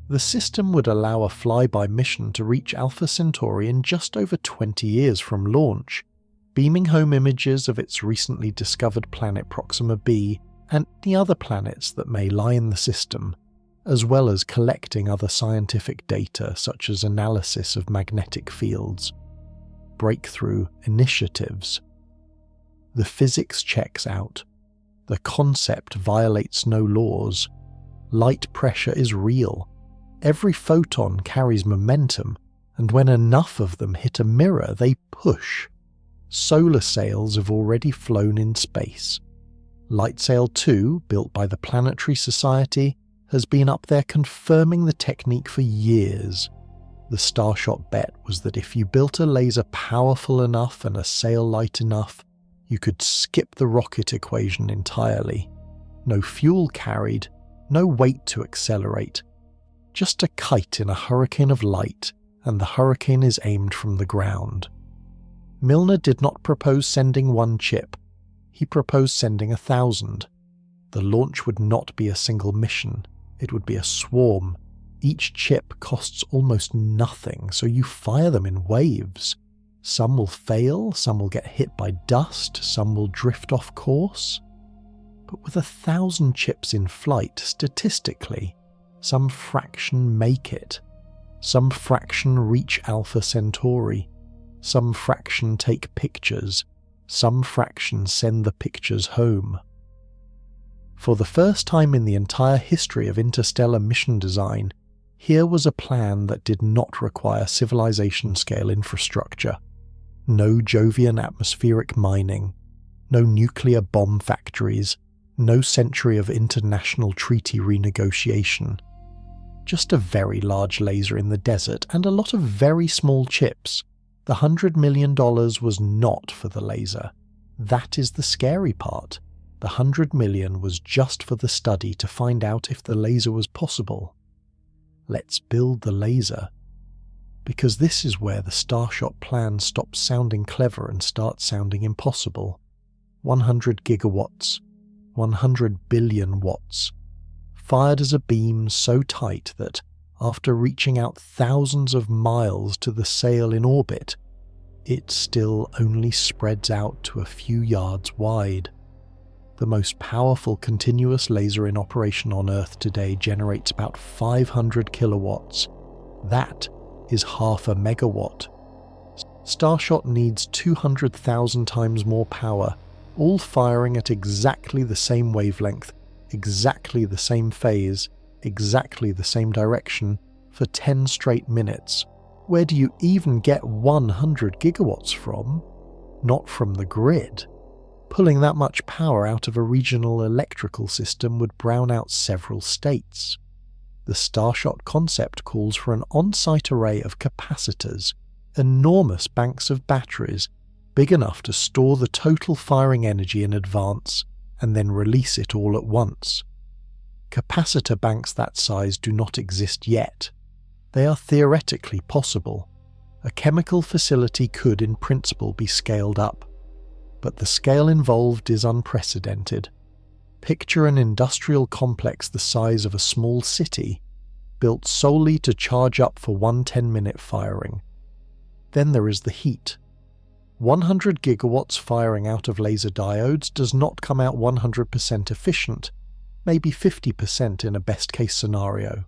The system would allow a flyby mission to reach Alpha Centauri in just over 20 years from launch, beaming home images of its recently discovered planet Proxima b and the other planets that may lie in the system, as well as collecting other scientific data such as analysis of magnetic fields. Breakthrough initiatives. The physics checks out. The concept violates no laws. Light pressure is real. Every photon carries momentum, and when enough of them hit a mirror, they push. Solar sails have already flown in space. Lightsail 2, built by the Planetary Society, has been up there confirming the technique for years. The Starshot bet was that if you built a laser powerful enough and a sail light enough, you could skip the rocket equation entirely. No fuel carried, no weight to accelerate. Just a kite in a hurricane of light, and the hurricane is aimed from the ground. Milner did not propose sending one chip. He proposed sending 1,000. The launch would not be a single mission. It would be a swarm. Each chip costs almost nothing, so you fire them in waves. Some will fail, some will get hit by dust, some will drift off course. But with 1,000 chips in flight, statistically, some fraction make it. Some fraction reach Alpha Centauri. Some fraction take pictures. Some fraction send the pictures home. For the first time in the entire history of interstellar mission design, here was a plan that did not require civilization-scale infrastructure. No Jovian atmospheric mining, no nuclear bomb factories, no century of international treaty renegotiation. Just a very large laser in the desert and a lot of very small chips. The $100 million was not for the laser. That is the scary part. The $100 million was just for the study to find out if the laser was possible. Let's build the laser. Because this is where the Starshot plan stops sounding clever and starts sounding impossible. 100 gigawatts, 100 billion watts, fired as a beam so tight that, after reaching out thousands of miles to the sail in orbit, it still only spreads out to a few yards wide. The most powerful continuous laser in operation on Earth today generates about 500 kilowatts. That is half a megawatt. Starshot needs 200,000 times more power, all firing at exactly the same wavelength, exactly the same phase, exactly the same direction, for 10 straight minutes. Where do you even get 100 gigawatts from? Not from the grid. Pulling that much power out of a regional electrical system would brown out several states. The Starshot concept calls for an on-site array of capacitors, enormous banks of batteries, big enough to store the total firing energy in advance and then release it all at once. Capacitor banks that size do not exist yet. They are theoretically possible. A chemical facility could in principle be scaled up. But the scale involved is unprecedented. Picture an industrial complex the size of a small city, built solely to charge up for one 10-minute firing. Then there is the heat. 100 gigawatts firing out of laser diodes does not come out 100% efficient, maybe 50% in a best-case scenario.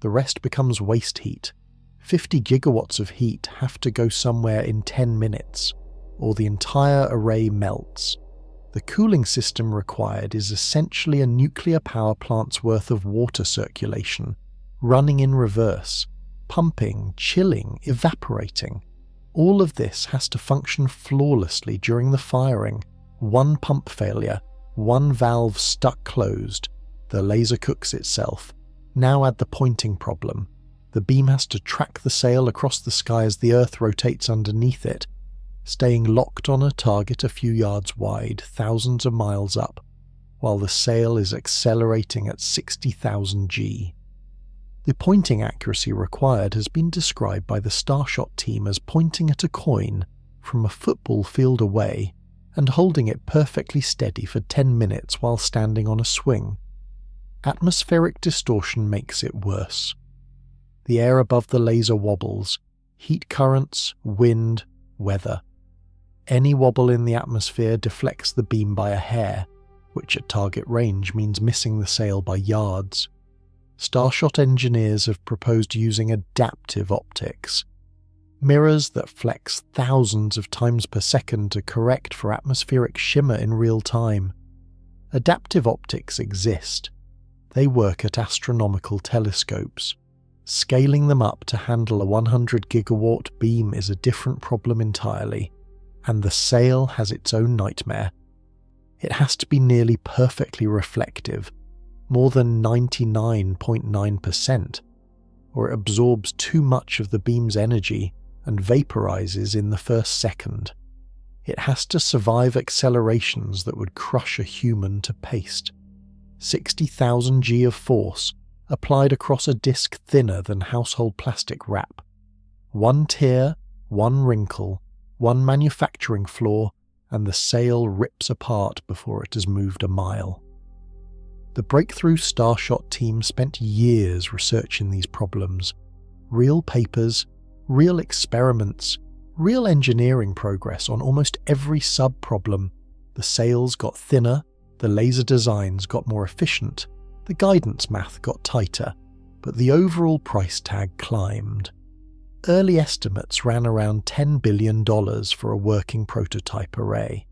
The rest becomes waste heat. 50 gigawatts of heat have to go somewhere in 10 minutes, or the entire array melts. The cooling system required is essentially a nuclear power plant's worth of water circulation, running in reverse, pumping, chilling, evaporating. All of this has to function flawlessly during the firing. One pump failure, one valve stuck closed, the laser cooks itself. Now add the pointing problem. The beam has to track the sail across the sky as the Earth rotates underneath it, staying locked on a target a few yards wide, thousands of miles up, while the sail is accelerating at 60,000 G. The pointing accuracy required has been described by the Starshot team as pointing at a coin from a football field away and holding it perfectly steady for 10 minutes while standing on a swing. Atmospheric distortion makes it worse. The air above the laser wobbles, heat currents, wind, weather. Any wobble in the atmosphere deflects the beam by a hair, which at target range means missing the sail by yards. Starshot engineers have proposed using adaptive optics, mirrors that flex thousands of times per second to correct for atmospheric shimmer in real time. Adaptive optics exist. They work at astronomical telescopes. Scaling them up to handle a 100 gigawatt beam is a different problem entirely, and the sail has its own nightmare. It has to be nearly perfectly reflective, more than 99.9%, or it absorbs too much of the beam's energy and vaporizes in the first second. It has to survive accelerations that would crush a human to paste. 60,000 G of force applied across a disc thinner than household plastic wrap. One tear, one wrinkle, one manufacturing flaw, and the sail rips apart before it has moved a mile. The breakthrough Starshot team spent years researching these problems. Real papers, real experiments, real engineering progress on almost every sub-problem. The sails got thinner, the laser designs got more efficient, the guidance math got tighter, but the overall price tag climbed. Early estimates ran around $10 billion for a working prototype array.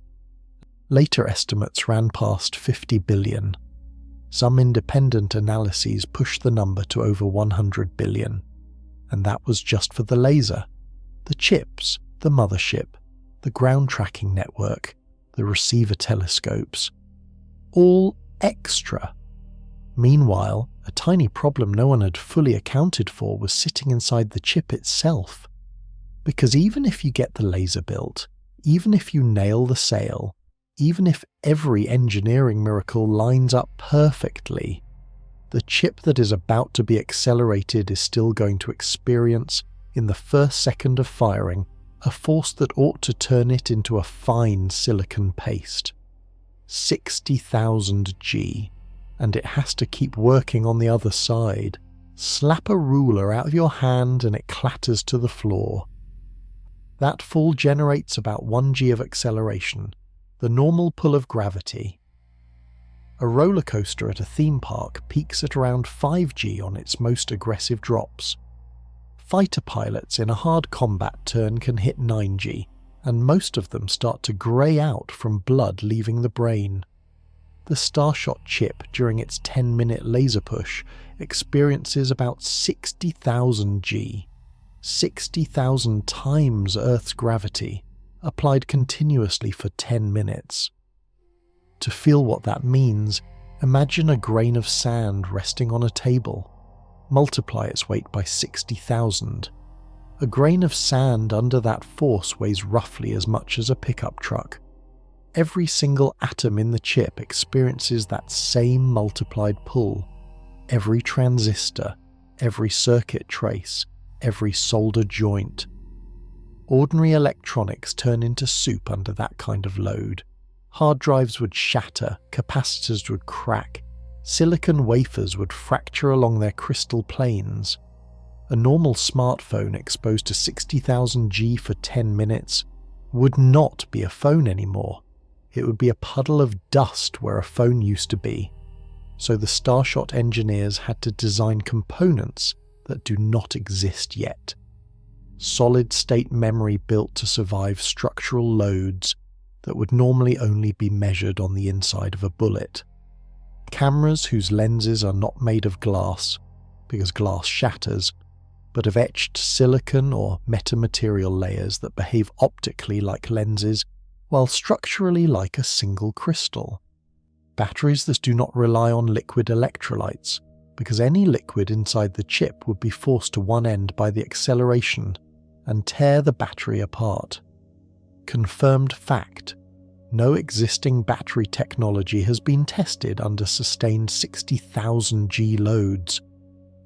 Later estimates ran past $50 billion. Some independent analyses pushed the number to over $100 billion. And that was just for the laser. The chips, the mothership, the ground tracking network, the receiver telescopes. All extra. Meanwhile, a tiny problem no one had fully accounted for was sitting inside the chip itself. Because even if you get the laser built, even if you nail the sail, even if every engineering miracle lines up perfectly, the chip that is about to be accelerated is still going to experience, in the first second of firing, a force that ought to turn it into a fine silicon paste. 60,000 G. And it has to keep working on the other side. Slap a ruler out of your hand and it clatters to the floor. That fall generates about 1 G of acceleration, the normal pull of gravity. A roller coaster at a theme park peaks at around 5 G on its most aggressive drops. Fighter pilots in a hard combat turn can hit 9 G, and most of them start to grey out from blood leaving the brain. The Starshot chip, during its 10-minute laser push, experiences about 60,000 G, 60,000 times Earth's gravity, applied continuously for 10 minutes. To feel what that means, imagine a grain of sand resting on a table. Multiply its weight by 60,000. A grain of sand under that force weighs roughly as much as a pickup truck. Every single atom in the chip experiences that same multiplied pull. Every transistor, every circuit trace, every solder joint. Ordinary electronics turn into soup under that kind of load. Hard drives would shatter, capacitors would crack, silicon wafers would fracture along their crystal planes. A normal smartphone exposed to 60,000 G for 10 minutes would not be a phone anymore. It would be a puddle of dust where a phone used to be. So the Starshot engineers had to design components that do not exist yet. Solid-state memory built to survive structural loads that would normally only be measured on the inside of a bullet. Cameras whose lenses are not made of glass, because glass shatters, but of etched silicon or metamaterial layers that behave optically like lenses while structurally like a single crystal. Batteries that do not rely on liquid electrolytes, because any liquid inside the chip would be forced to one end by the acceleration and tear the battery apart. Confirmed fact: no existing battery technology has been tested under sustained 60,000 G loads.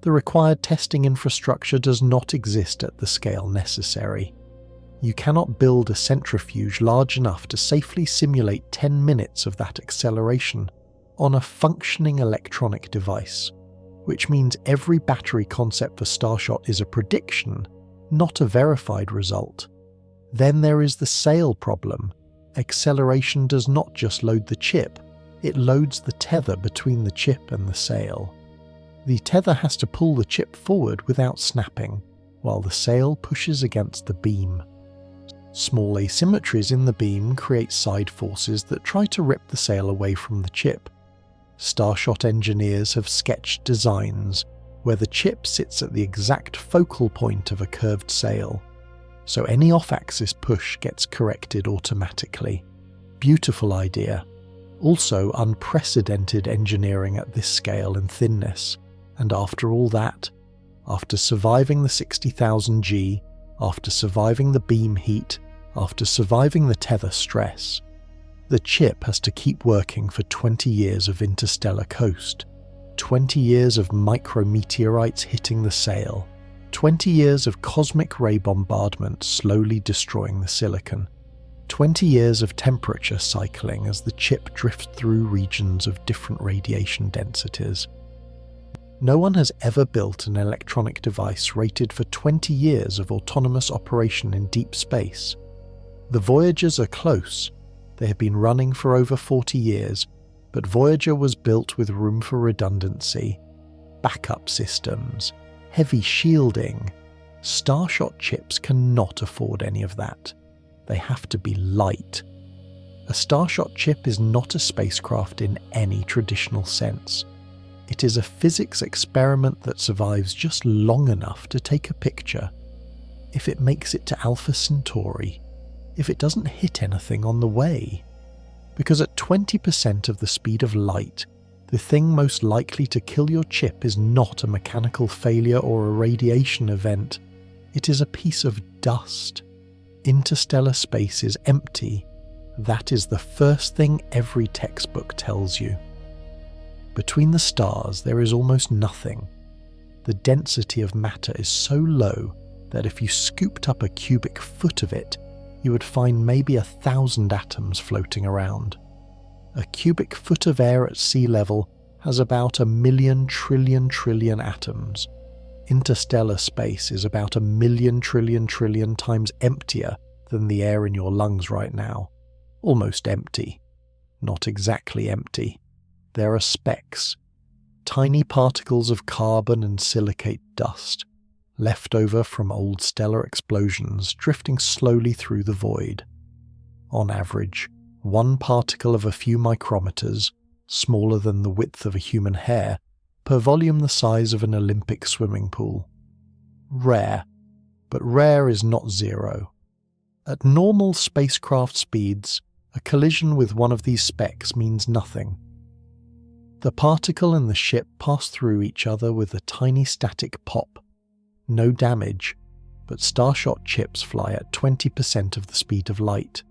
The required testing infrastructure does not exist at the scale necessary. You cannot build a centrifuge large enough to safely simulate 10 minutes of that acceleration on a functioning electronic device, which means every battery concept for Starshot is a prediction, not a verified result. Then there is the sail problem. Acceleration does not just load the chip, it loads the tether between the chip and the sail. The tether has to pull the chip forward without snapping, while the sail pushes against the beam. Small asymmetries in the beam create side forces that try to rip the sail away from the chip. Starshot engineers have sketched designs where the chip sits at the exact focal point of a curved sail, so any off-axis push gets corrected automatically. Beautiful idea. Also unprecedented engineering at this scale and thinness. And after all that, after surviving the 60,000 G, after surviving the beam heat, after surviving the tether stress, the chip has to keep working for 20 years of interstellar coast, 20 years of micrometeorites hitting the sail, 20 years of cosmic ray bombardment slowly destroying the silicon, 20 years of temperature cycling as the chip drifts through regions of different radiation densities. No one has ever built an electronic device rated for 20 years of autonomous operation in deep space. The Voyagers are close. They have been running for over 40 years, but Voyager was built with room for redundancy, backup systems, heavy shielding. Starshot chips cannot afford any of that. They have to be light. A Starshot chip is not a spacecraft in any traditional sense. It is a physics experiment that survives just long enough to take a picture. If it makes it to Alpha Centauri, if it doesn't hit anything on the way. Because at 20% of the speed of light, the thing most likely to kill your chip is not a mechanical failure or a radiation event. It is a piece of dust. Interstellar space is empty. That is the first thing every textbook tells you. Between the stars there is almost nothing. The density of matter is so low that if you scooped up a cubic foot of it, you would find maybe 1,000 atoms floating around. A cubic foot of air at sea level has about 1,000,000 trillion atoms. Interstellar space is about 1,000,000 trillion times emptier than the air in your lungs right now. Almost empty. Not exactly empty. There are specks, tiny particles of carbon and silicate dust, left over from old stellar explosions drifting slowly through the void. On average, one particle of a few micrometers, smaller than the width of a human hair, per volume the size of an Olympic swimming pool. Rare, but rare is not zero. At normal spacecraft speeds, a collision with one of these specks means nothing. The particle and the ship pass through each other with a tiny static pop. No damage, but Starshot chips fly at 20% of the speed of light,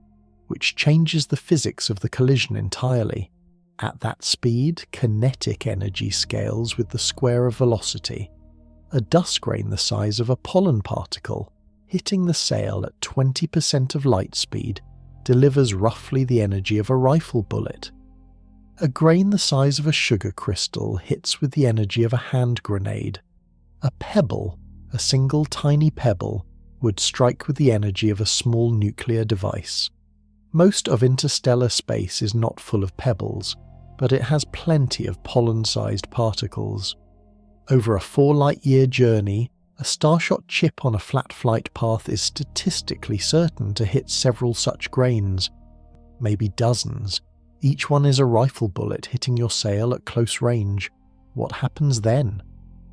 which changes the physics of the collision entirely. At that speed, kinetic energy scales with the square of velocity. A dust grain the size of a pollen particle, hitting the sail at 20% of light speed, delivers roughly the energy of a rifle bullet. A grain the size of a sugar crystal hits with the energy of a hand grenade. A pebble, a single tiny pebble, would strike with the energy of a small nuclear device. Most of interstellar space is not full of pebbles, but it has plenty of pollen-sized particles. Over a 4-light-year journey, a starshot chip on a flat flight path is statistically certain to hit several such grains, maybe dozens. Each one is a rifle bullet hitting your sail at close range. What happens then?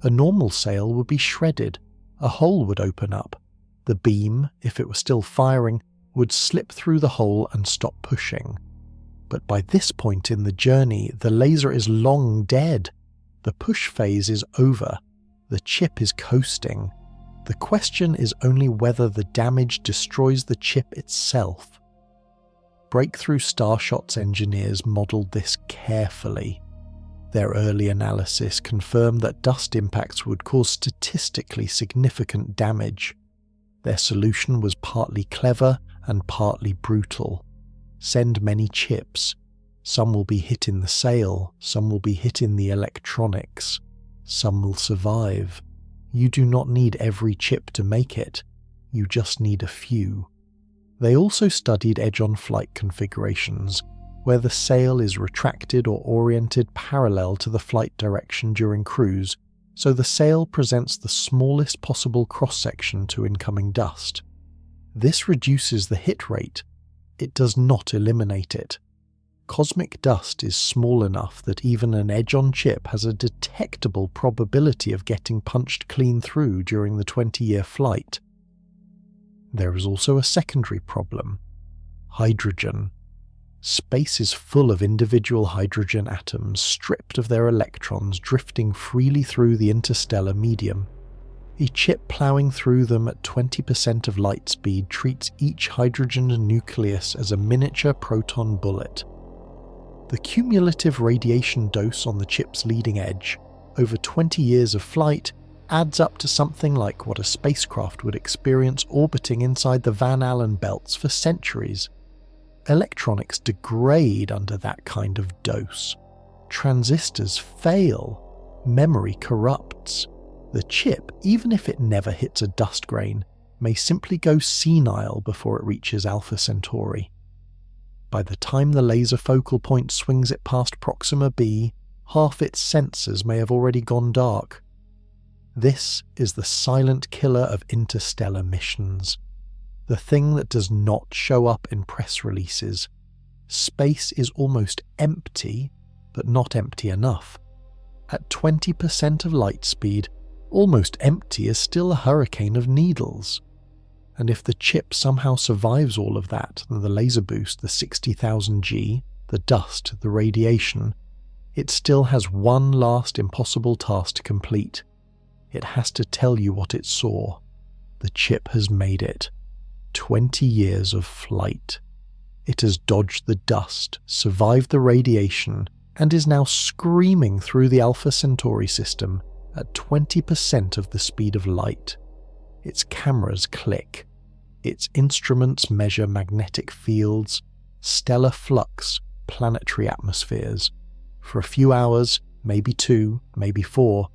A normal sail would be shredded. A hole would open up. The beam, if it were still firing, would slip through the hole and stop pushing. But by this point in the journey, the laser is long dead. The push phase is over. The chip is coasting. The question is only whether the damage destroys the chip itself. Breakthrough Starshot's engineers modelled this carefully. Their early analysis confirmed that dust impacts would cause statistically significant damage. Their solution was partly clever and partly brutal. Send many chips. Some will be hit in the sail, some will be hit in the electronics. Some will survive. You do not need every chip to make it. You just need a few. They also studied edge-on-flight configurations, where the sail is retracted or oriented parallel to the flight direction during cruise, so the sail presents the smallest possible cross-section to incoming dust. This reduces the hit rate. It does not eliminate it. Cosmic dust is small enough that even an edge-on-chip has a detectable probability of getting punched clean through during the 20-year flight. There is also a secondary problem: hydrogen. Space is full of individual hydrogen atoms stripped of their electrons drifting freely through the interstellar medium. A chip ploughing through them at 20% of light speed treats each hydrogen nucleus as a miniature proton bullet. The cumulative radiation dose on the chip's leading edge, over 20 years of flight, adds up to something like what a spacecraft would experience orbiting inside the Van Allen belts for centuries. Electronics degrade under that kind of dose. Transistors fail. Memory corrupts. The chip, even if it never hits a dust grain, may simply go senile before it reaches Alpha Centauri. By the time the laser focal point swings it past Proxima b, half its sensors may have already gone dark. This is the silent killer of interstellar missions. The thing that does not show up in press releases. Space is almost empty, but not empty enough. At 20% of light speed, almost empty is still a hurricane of needles. And if the chip somehow survives all of that, the laser boost, the 60,000 G, the dust, the radiation, it still has one last impossible task to complete. It has to tell you what it saw. The chip has made it. 20 years of flight. It has dodged the dust, survived the radiation, and is now screaming through the Alpha Centauri system at 20% of the speed of light. Its cameras click. Its instruments measure magnetic fields, stellar flux, planetary atmospheres. For a few hours, maybe 2, maybe 4,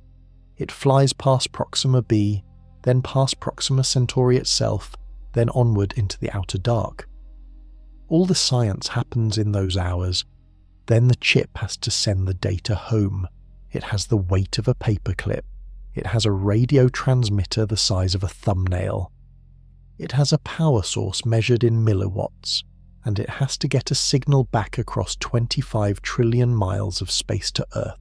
it flies past Proxima b, then past Proxima Centauri itself, then onward into the outer dark. All the science happens in those hours. Then the chip has to send the data home. It has the weight of a paperclip. It has a radio transmitter the size of a thumbnail. It has a power source measured in milliwatts, and it has to get a signal back across 25 trillion miles of space to Earth.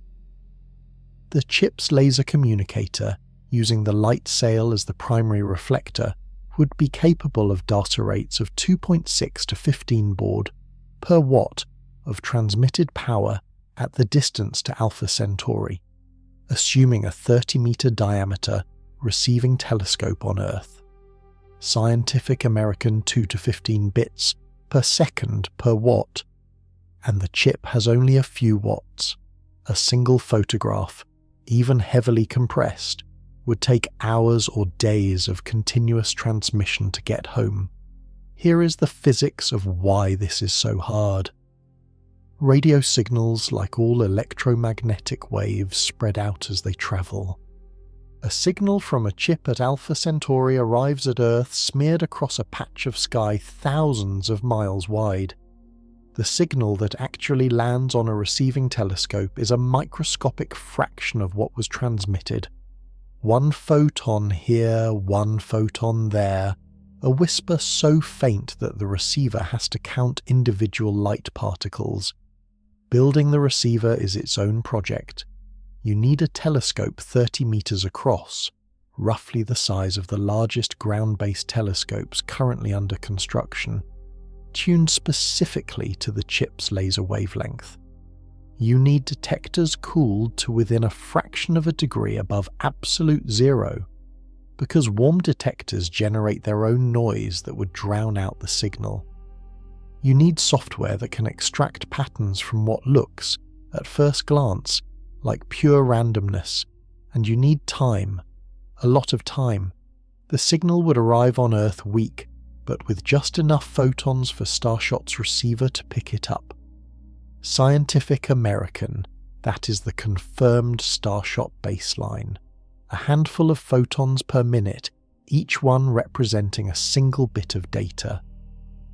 The chip's laser communicator, using the light sail as the primary reflector, would be capable of data rates of 2.6 to 15 baud per watt of transmitted power at the distance to Alpha Centauri, assuming a 30-meter diameter receiving telescope on Earth. Scientific American 2 to 15 bits per second per watt, and the chip has only a few watts. A single photograph, even heavily compressed, would take hours or days of continuous transmission to get home. Here is the physics of why this is so hard. Radio signals, like all electromagnetic waves, spread out as they travel. A signal from a chip at Alpha Centauri arrives at Earth smeared across a patch of sky thousands of miles wide. The signal that actually lands on a receiving telescope is a microscopic fraction of what was transmitted. One photon here, one photon there, a whisper so faint that the receiver has to count individual light particles. Building the receiver is its own project. You need a telescope 30 meters across, roughly the size of the largest ground-based telescopes currently under construction, tuned specifically to the chip's laser wavelength. You need detectors cooled to within a fraction of a degree above absolute zero, because warm detectors generate their own noise that would drown out the signal. You need software that can extract patterns from what looks, at first glance, like pure randomness, and you need time, a lot of time. The signal would arrive on Earth weak, but with just enough photons for Starshot's receiver to pick it up. Scientific American, that is the confirmed Starshot baseline. A handful of photons per minute, each one representing a single bit of data.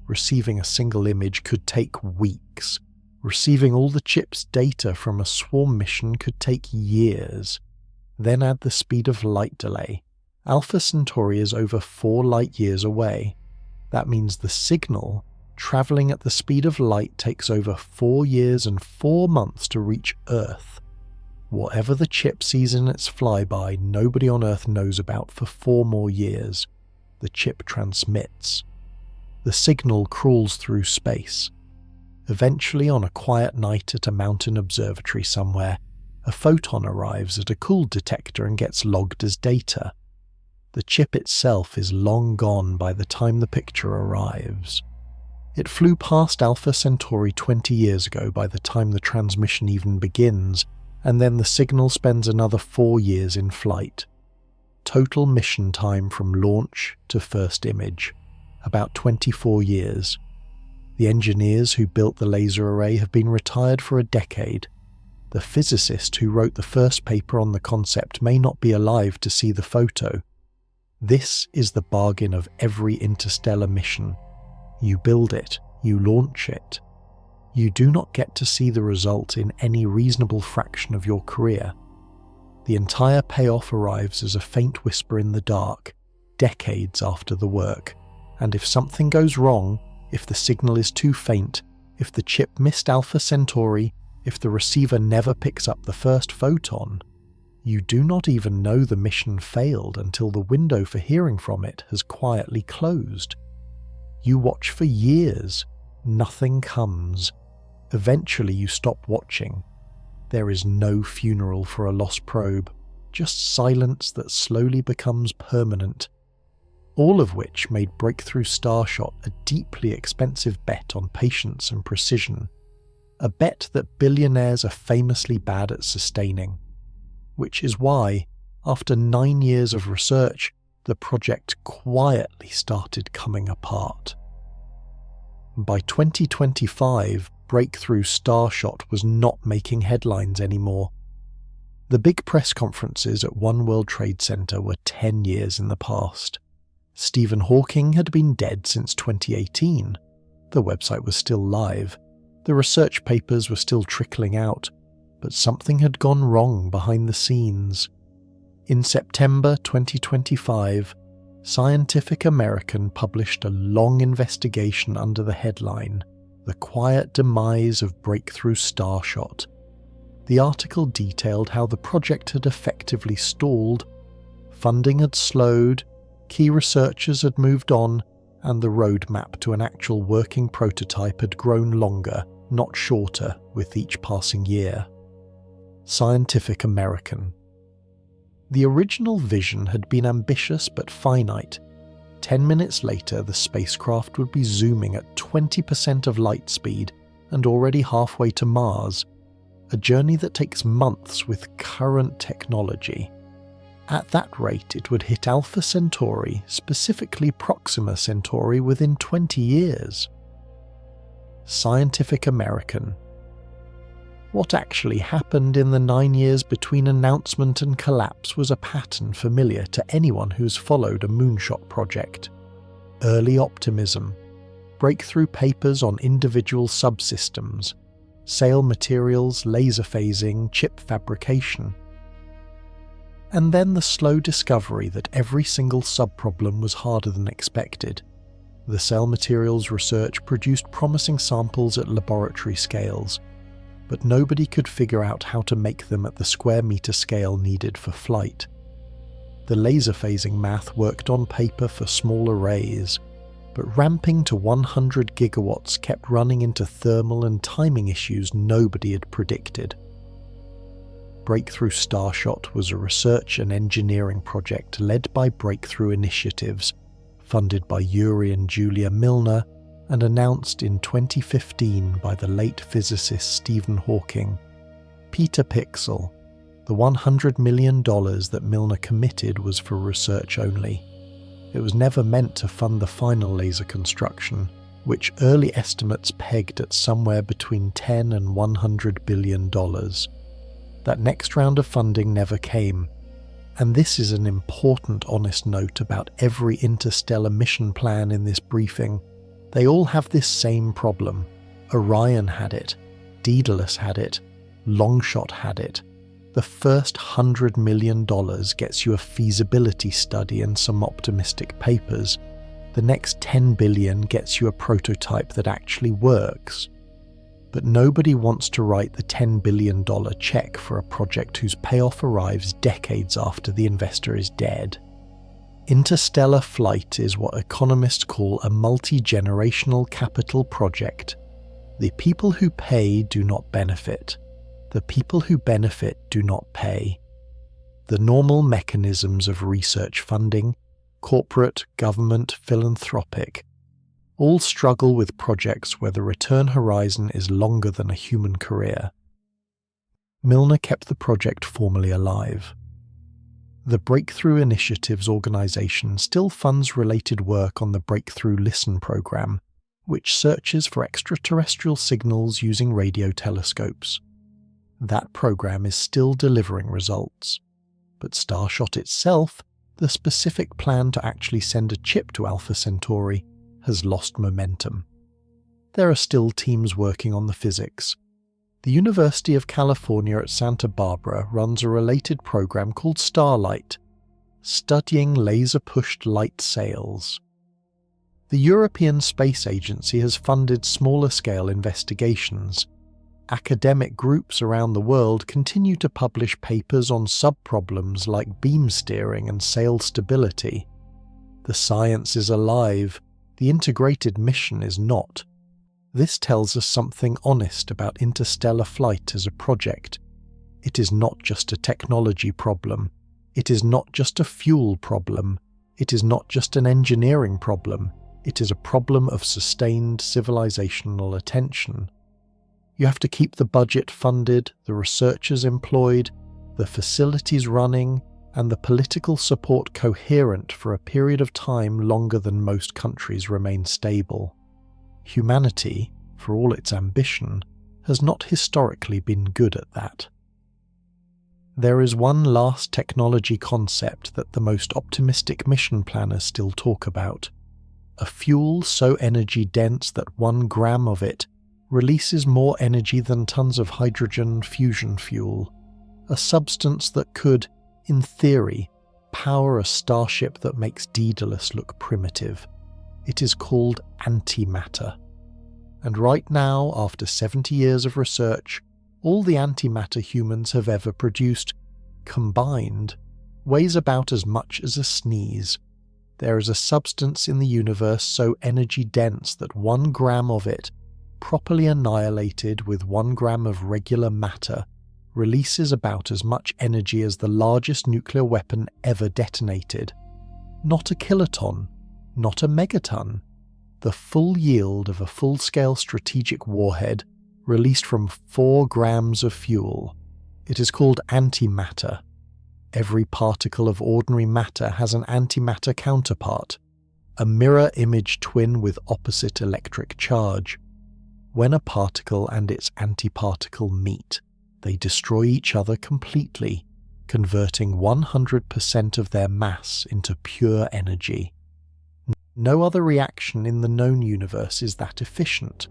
Receiving a single image could take weeks. Receiving all the chip's data from a swarm mission could take years. Then add the speed of light delay. Alpha Centauri is over 4 light-years away. That means the signal, travelling at the speed of light, takes over 4 years and 4 months to reach Earth. Whatever the chip sees in its flyby, nobody on Earth knows about for 4 more years. The chip transmits. The signal crawls through space. Eventually, on a quiet night at a mountain observatory somewhere, a photon arrives at a cooled detector and gets logged as data. The chip itself is long gone by the time the picture arrives. It flew past Alpha Centauri 20 years ago by the time the transmission even begins, and then the signal spends another 4 years in flight. Total mission time from launch to first image, about 24 years. The engineers who built the laser array have been retired for a decade. The physicist who wrote the first paper on the concept may not be alive to see the photo. This is the bargain of every interstellar mission. You build it, you launch it. You do not get to see the result in any reasonable fraction of your career. The entire payoff arrives as a faint whisper in the dark, decades after the work, and if something goes wrong, if the signal is too faint, if the chip missed Alpha Centauri, if the receiver never picks up the first photon, you do not even know the mission failed until the window for hearing from it has quietly closed. You watch for years. Nothing comes. Eventually you stop watching. There is no funeral for a lost probe, just silence that slowly becomes permanent. All of which made Breakthrough Starshot a deeply expensive bet on patience and precision. A bet that billionaires are famously bad at sustaining. Which is why, after 9 years of research, the project quietly started coming apart. By 2025, Breakthrough Starshot was not making headlines anymore. The big press conferences at One World Trade Center were 10 years in the past. Stephen Hawking had been dead since 2018. The website was still live. The research papers were still trickling out, but something had gone wrong behind the scenes. In September 2025, Scientific American published a long investigation under the headline, "The Quiet Demise of Breakthrough Starshot." The article detailed how the project had effectively stalled, funding had slowed, key researchers had moved on, and the roadmap to an actual working prototype had grown longer, not shorter, with each passing year. Scientific American. The original vision had been ambitious but finite. 10 minutes later, the spacecraft would be zooming at 20% of light speed and already halfway to Mars, a journey that takes months with current technology. At that rate, it would hit Alpha Centauri, specifically Proxima Centauri, within 20 years. Scientific American. What actually happened in the 9 years between announcement and collapse was a pattern familiar to anyone who's followed a moonshot project. Early optimism, breakthrough papers on individual subsystems, sail materials, laser phasing, chip fabrication. And then the slow discovery that every single subproblem was harder than expected. The cell materials research produced promising samples at laboratory scales, but nobody could figure out how to make them at the square meter scale needed for flight. The laser phasing math worked on paper for small arrays, but ramping to 100 gigawatts kept running into thermal and timing issues nobody had predicted. Breakthrough Starshot was a research and engineering project led by Breakthrough Initiatives, funded by Yuri and Julia Milner, and announced in 2015 by the late physicist Stephen Hawking. Peter Pixel, the $100 million that Milner committed was for research only. It was never meant to fund the final laser construction, which early estimates pegged at somewhere between $10 and $100 billion. That next round of funding never came, and this is an important honest note about every interstellar mission plan in this briefing. They all have this same problem. Orion had it, Daedalus had it, Longshot had it. The first $100 million gets you a feasibility study and some optimistic papers. The next $10 billion gets you a prototype that actually works. But nobody wants to write the $10 billion check for a project whose payoff arrives decades after the investor is dead. Interstellar flight is what economists call a multi-generational capital project. The people who pay do not benefit. The people who benefit do not pay. The normal mechanisms of research funding, corporate, government, philanthropic, all struggle with projects where the return horizon is longer than a human career. Milner kept the project formally alive. The Breakthrough Initiatives organization still funds related work on the Breakthrough Listen program, which searches for extraterrestrial signals using radio telescopes. That program is still delivering results. But Starshot itself, the specific plan to actually send a chip to Alpha Centauri, has lost momentum. There are still teams working on the physics. The University of California at Santa Barbara runs a related program called Starlight, studying laser-pushed light sails. The European Space Agency has funded smaller-scale investigations. Academic groups around the world continue to publish papers on subproblems like beam steering and sail stability. The science is alive, the integrated mission is not. This tells us something honest about interstellar flight as a project. It is not just a technology problem. It is not just a fuel problem. It is not just an engineering problem. It is a problem of sustained civilizational attention. You have to keep the budget funded, the researchers employed, the facilities running, and the political support coherent for a period of time longer than most countries remain stable. Humanity, for all its ambition, has not historically been good at that. There is one last technology concept that the most optimistic mission planners still talk about. A fuel so energy-dense that 1 gram of it releases more energy than tons of hydrogen fusion fuel. A substance that could, in theory, power a starship that makes Daedalus look primitive. It is called Antimatter. And right now, after 70 years of research, all the antimatter humans have ever produced, combined, weighs about as much as a sneeze. There is a substance in the universe so energy-dense that 1 gram of it, properly annihilated with 1 gram of regular matter, releases about as much energy as the largest nuclear weapon ever detonated. Not a kiloton, not a megaton. The full yield of a full-scale strategic warhead released from 4 grams of fuel. It is called antimatter. Every particle of ordinary matter has an antimatter counterpart, a mirror image twin with opposite electric charge. When a particle and its antiparticle meet, they destroy each other completely, converting 100% of their mass into pure energy. No other reaction in the known universe is that efficient.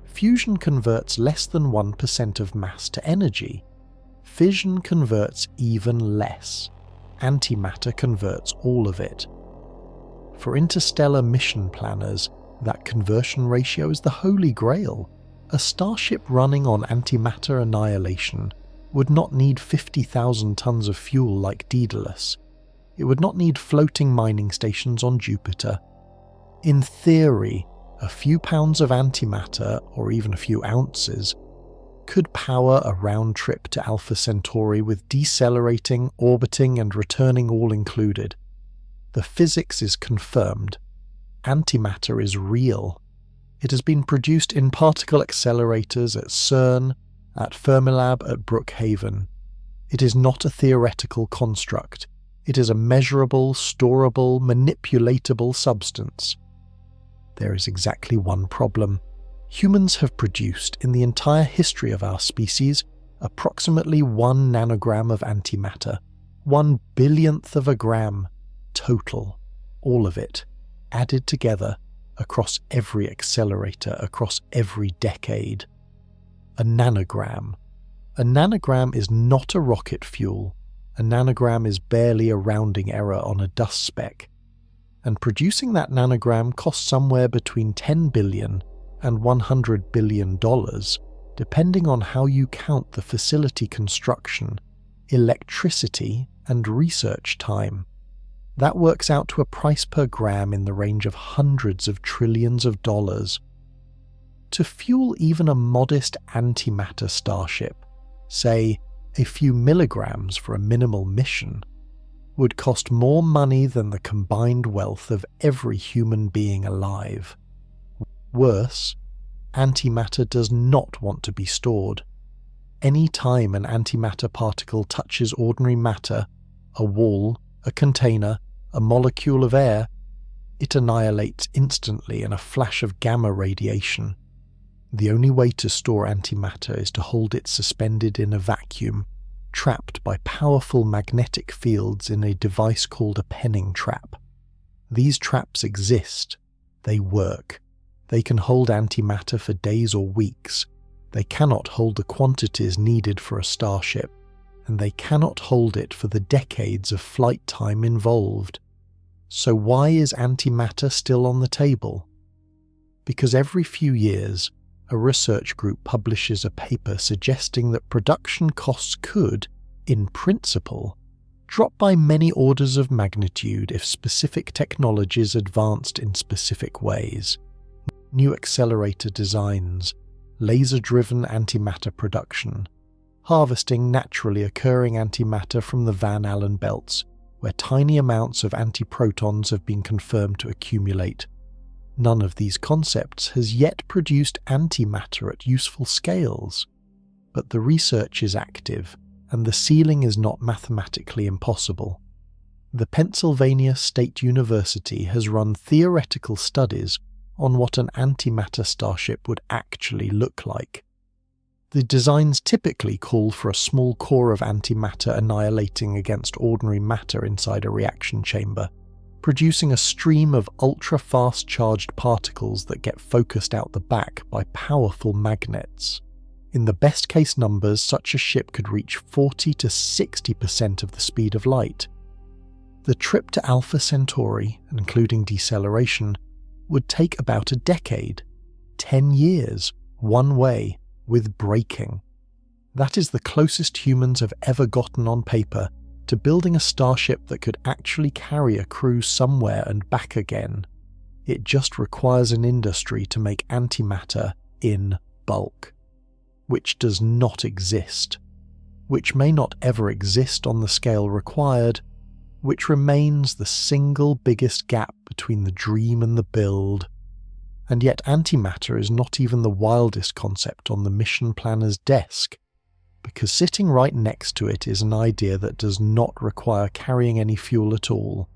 Fusion converts less than 1% of mass to energy. Fission converts even less. Antimatter converts all of it. For interstellar mission planners, that conversion ratio is the holy grail. A starship running on antimatter annihilation would not need 50,000 tons of fuel like Daedalus. It would not need floating mining stations on Jupiter. In theory, a few pounds of antimatter, or even a few ounces, could power a round trip to Alpha Centauri with decelerating, orbiting and returning all included. The physics is confirmed. Antimatter is real. It has been produced in particle accelerators at CERN, at Fermilab at Brookhaven. It is not a theoretical construct. It is a measurable, storable, manipulatable substance. There is exactly one problem. Humans have produced, in the entire history of our species, approximately 1 nanogram of antimatter, 1 billionth of a gram, total, all of it, added together across every accelerator, across every decade. A nanogram. A nanogram is not a rocket fuel. A nanogram is barely a rounding error on a dust speck. And producing that nanogram costs somewhere between $10 billion and $100 billion, depending on how you count the facility construction, electricity, and research time. That works out to a price per gram in the range of hundreds of trillions of dollars. To fuel even a modest antimatter starship, say a few milligrams for a minimal mission, would cost more money than the combined wealth of every human being alive. Worse, antimatter does not want to be stored. Any time an antimatter particle touches ordinary matter, a wall, a container, a molecule of air, it annihilates instantly in a flash of gamma radiation. The only way to store antimatter is to hold it suspended in a vacuum, trapped by powerful magnetic fields in a device called a penning trap. These traps exist. They work. They can hold antimatter for days or weeks. They cannot hold the quantities needed for a starship, and they cannot hold it for the decades of flight time involved. So why is antimatter still on the table? Because every few years, a research group publishes a paper suggesting that production costs could, in principle, drop by many orders of magnitude if specific technologies advanced in specific ways. New accelerator designs, laser-driven antimatter production, harvesting naturally occurring antimatter from the Van Allen belts, where tiny amounts of antiprotons have been confirmed to accumulate. None of these concepts has yet produced antimatter at useful scales, but the research is active, and the ceiling is not mathematically impossible. The Pennsylvania State University has run theoretical studies on what an antimatter starship would actually look like. The designs typically call for a small core of antimatter annihilating against ordinary matter inside a reaction chamber, producing a stream of ultra-fast charged particles that get focused out the back by powerful magnets. In the best case numbers, such a ship could reach 40 to 60% of the speed of light. The trip to Alpha Centauri, including deceleration, would take about a decade, 10 years, one way, with braking. That is the closest humans have ever gotten on paper to building a starship that could actually carry a crew somewhere and back again. It just requires an industry to make antimatter in bulk, which does not exist, which may not ever exist on the scale required, which remains the single biggest gap between the dream and the build. And yet antimatter is not even the wildest concept on the mission planner's desk, because sitting right next to it is an idea that does not require carrying any fuel at all.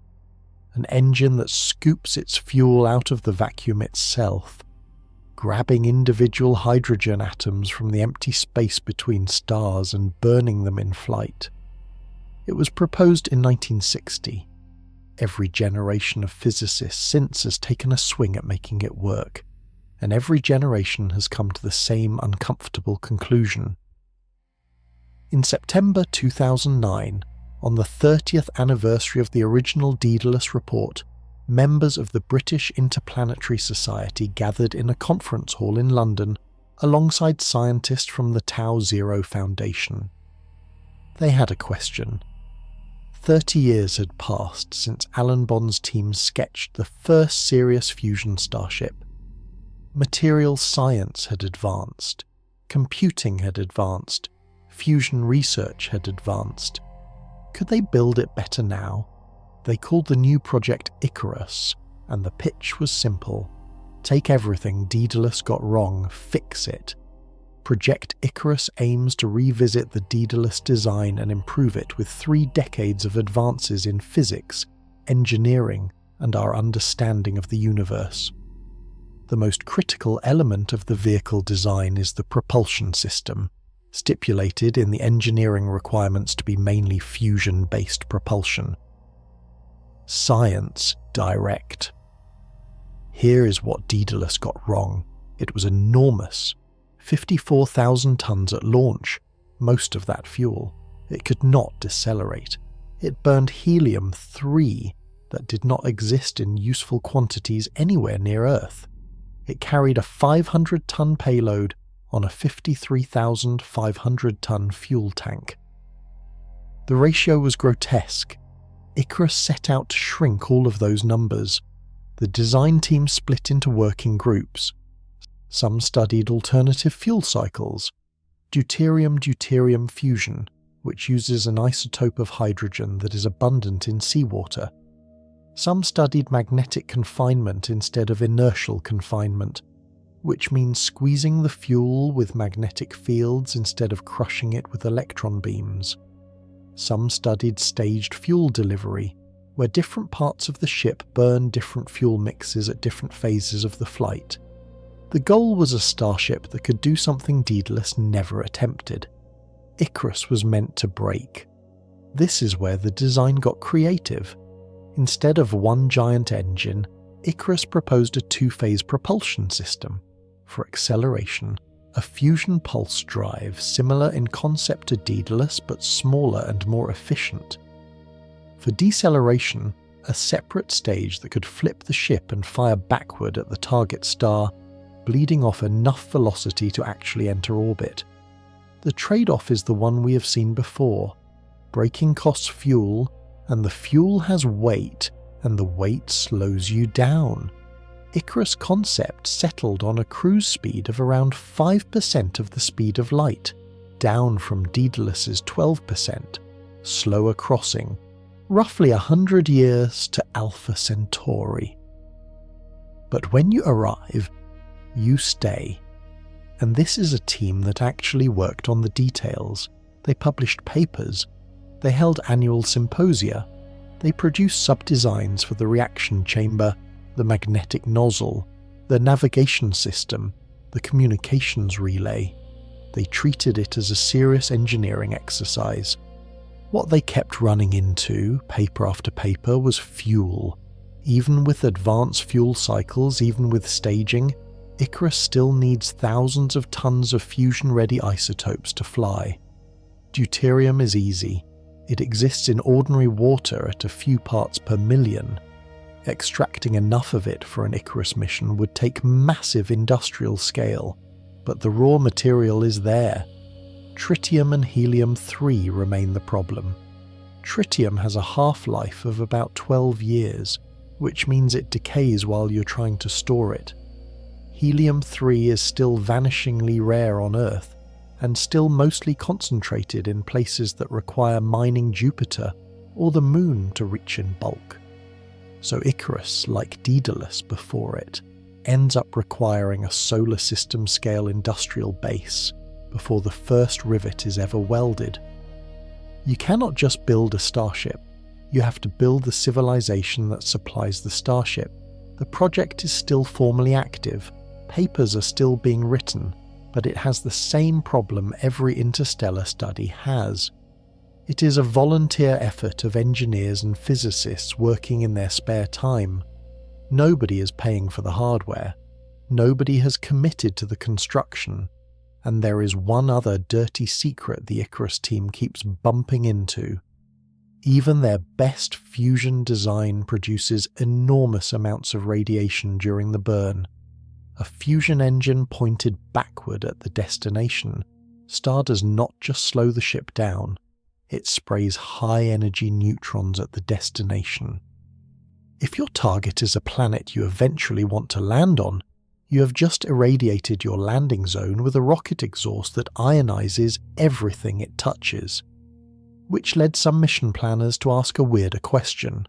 An engine that scoops its fuel out of the vacuum itself, grabbing individual hydrogen atoms from the empty space between stars and burning them in flight. It was proposed in 1960. Every generation of physicists since has taken a swing at making it work, and every generation has come to the same uncomfortable conclusion. In September 2009, on the 30th anniversary of the original Daedalus report, members of the British Interplanetary Society gathered in a conference hall in London alongside scientists from the Tau Zero Foundation. They had a question. 30 years had passed since Alan Bond's team sketched the first serious fusion starship. Material science had advanced, computing had advanced, fusion research had advanced. Could they build it better now? They called the new project Icarus, and the pitch was simple. Take everything Daedalus got wrong, fix it. Project Icarus aims to revisit the Daedalus design and improve it with 3 decades of advances in physics, engineering, and our understanding of the universe. The most critical element of the vehicle design is the propulsion system, stipulated in the engineering requirements to be mainly fusion-based propulsion. Science direct. Here is what Daedalus got wrong. It was enormous. 54,000 tons at launch, most of that fuel. It could not decelerate. It burned helium-3 that did not exist in useful quantities anywhere near Earth. It carried a 500-ton payload on a 53,500-ton fuel tank. The ratio was grotesque. Icarus set out to shrink all of those numbers. The design team split into working groups. Some studied alternative fuel cycles, deuterium-deuterium fusion, which uses an isotope of hydrogen that is abundant in seawater. Some studied magnetic confinement instead of inertial confinement, which means squeezing the fuel with magnetic fields instead of crushing it with electron beams. Some studied staged fuel delivery, where different parts of the ship burn different fuel mixes at different phases of the flight. The goal was a starship that could do something Daedalus never attempted. Icarus was meant to break. This is where the design got creative. Instead of one giant engine, Icarus proposed a 2-phase propulsion system. For acceleration, a fusion pulse drive similar in concept to Daedalus but smaller and more efficient. For deceleration, a separate stage that could flip the ship and fire backward at the target star, bleeding off enough velocity to actually enter orbit. The trade-off is the one we have seen before. Braking costs fuel, and the fuel has weight, and the weight slows you down. Icarus concept settled on a cruise speed of around 5% of the speed of light, down from Daedalus's 12%, slower crossing, roughly 100 years to Alpha Centauri. But when you arrive, you stay. And this is a team that actually worked on the details. They published papers. They held annual symposia. They produced sub-designs for the reaction chamber, the magnetic nozzle, the navigation system, the communications relay. They treated it as a serious engineering exercise. What they kept running into, paper after paper, was fuel. Even with advanced fuel cycles, even with staging, Icarus still needs thousands of tons of fusion-ready isotopes to fly. Deuterium is easy. It exists in ordinary water at a few parts per million. Extracting enough of it for an Icarus mission would take massive industrial scale, but the raw material is there. Tritium and helium-3 remain the problem. Tritium has a half-life of about 12 years, which means it decays while you're trying to store it. Helium-3 is still vanishingly rare on Earth, and still mostly concentrated in places that require mining Jupiter or the Moon to reach in bulk. So Icarus, like Daedalus before it, ends up requiring a solar system-scale industrial base before the first rivet is ever welded. You cannot just build a starship. You have to build the civilization that supplies the starship. The project is still formally active. Papers are still being written, but it has the same problem every interstellar study has. It is a volunteer effort of engineers and physicists working in their spare time. Nobody is paying for the hardware. Nobody has committed to the construction. And there is one other dirty secret the Icarus team keeps bumping into. Even their best fusion design produces enormous amounts of radiation during the burn. A fusion engine pointed backward at the destination, STAR does not just slow the ship down, it sprays high-energy neutrons at the destination. If your target is a planet you eventually want to land on, you have just irradiated your landing zone with a rocket exhaust that ionizes everything it touches. Which led some mission planners to ask a weirder question.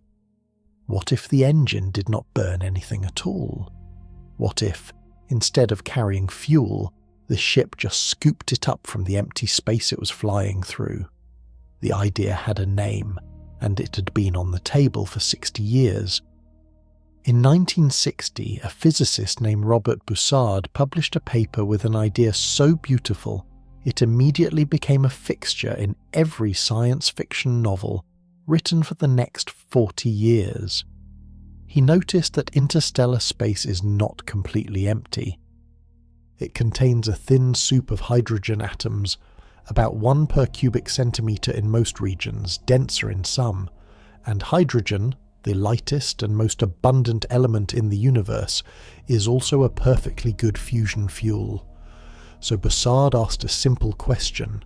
What if the engine did not burn anything at all? What if, instead of carrying fuel, the ship just scooped it up from the empty space it was flying through? The idea had a name, and it had been on the table for 60 years. In 1960, a physicist named Robert Bussard published a paper with an idea so beautiful it immediately became a fixture in every science fiction novel written for the next 40 years. He noticed that interstellar space is not completely empty. It contains a thin soup of hydrogen atoms, about 1 per cubic centimetre in most regions, denser in some, and hydrogen, the lightest and most abundant element in the universe, is also a perfectly good fusion fuel. So Bussard asked a simple question.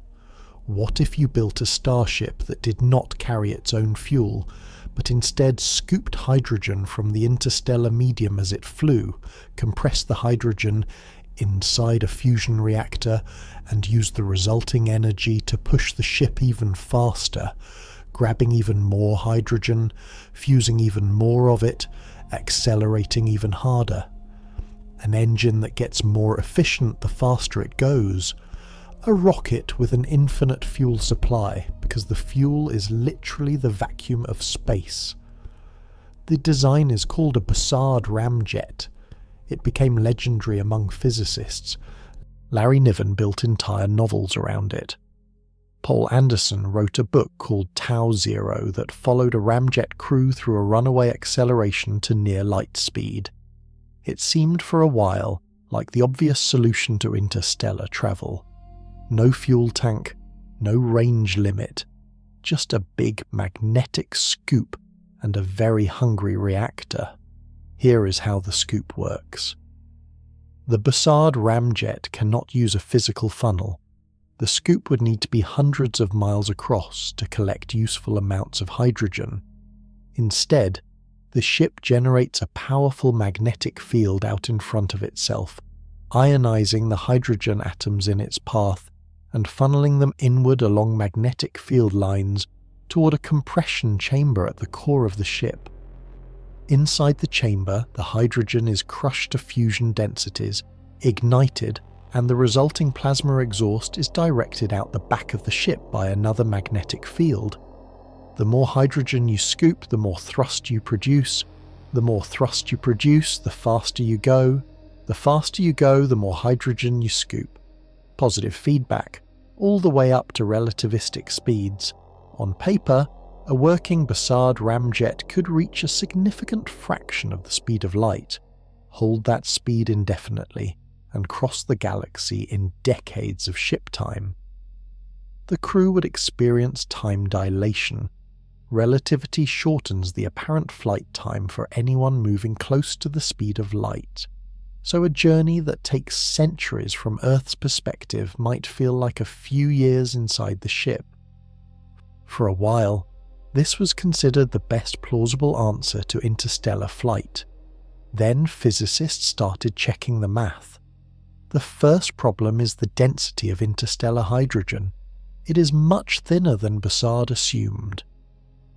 What if you built a starship that did not carry its own fuel, but instead scooped hydrogen from the interstellar medium as it flew, compressed the hydrogen inside a fusion reactor, and used the resulting energy to push the ship even faster, grabbing even more hydrogen, fusing even more of it, accelerating even harder? An engine that gets more efficient the faster it goes. A rocket with an infinite fuel supply, because the fuel is literally the vacuum of space. The design is called a Bussard ramjet. It became legendary among physicists. Larry Niven built entire novels around it. Paul Anderson wrote a book called Tau Zero that followed a ramjet crew through a runaway acceleration to near light speed. It seemed for a while like the obvious solution to interstellar travel. No fuel tank, no range limit, just a big magnetic scoop and a very hungry reactor. Here is how the scoop works. The Bussard ramjet cannot use a physical funnel. The scoop would need to be hundreds of miles across to collect useful amounts of hydrogen. Instead, the ship generates a powerful magnetic field out in front of itself, ionizing the hydrogen atoms in its path and funneling them inward along magnetic field lines toward a compression chamber at the core of the ship. Inside the chamber, the hydrogen is crushed to fusion densities, ignited, and the resulting plasma exhaust is directed out the back of the ship by another magnetic field. The more hydrogen you scoop, the more thrust you produce. The more thrust you produce, the faster you go. The faster you go, the more hydrogen you scoop. Positive feedback, all the way up to relativistic speeds. On paper, a working Bussard ramjet could reach a significant fraction of the speed of light, hold that speed indefinitely, and cross the galaxy in decades of ship time. The crew would experience time dilation. Relativity shortens the apparent flight time for anyone moving close to the speed of light, so a journey that takes centuries from Earth's perspective might feel like a few years inside the ship. For a while, this was considered the best plausible answer to interstellar flight. Then physicists started checking the math. The first problem is the density of interstellar hydrogen. It is much thinner than Bussard assumed.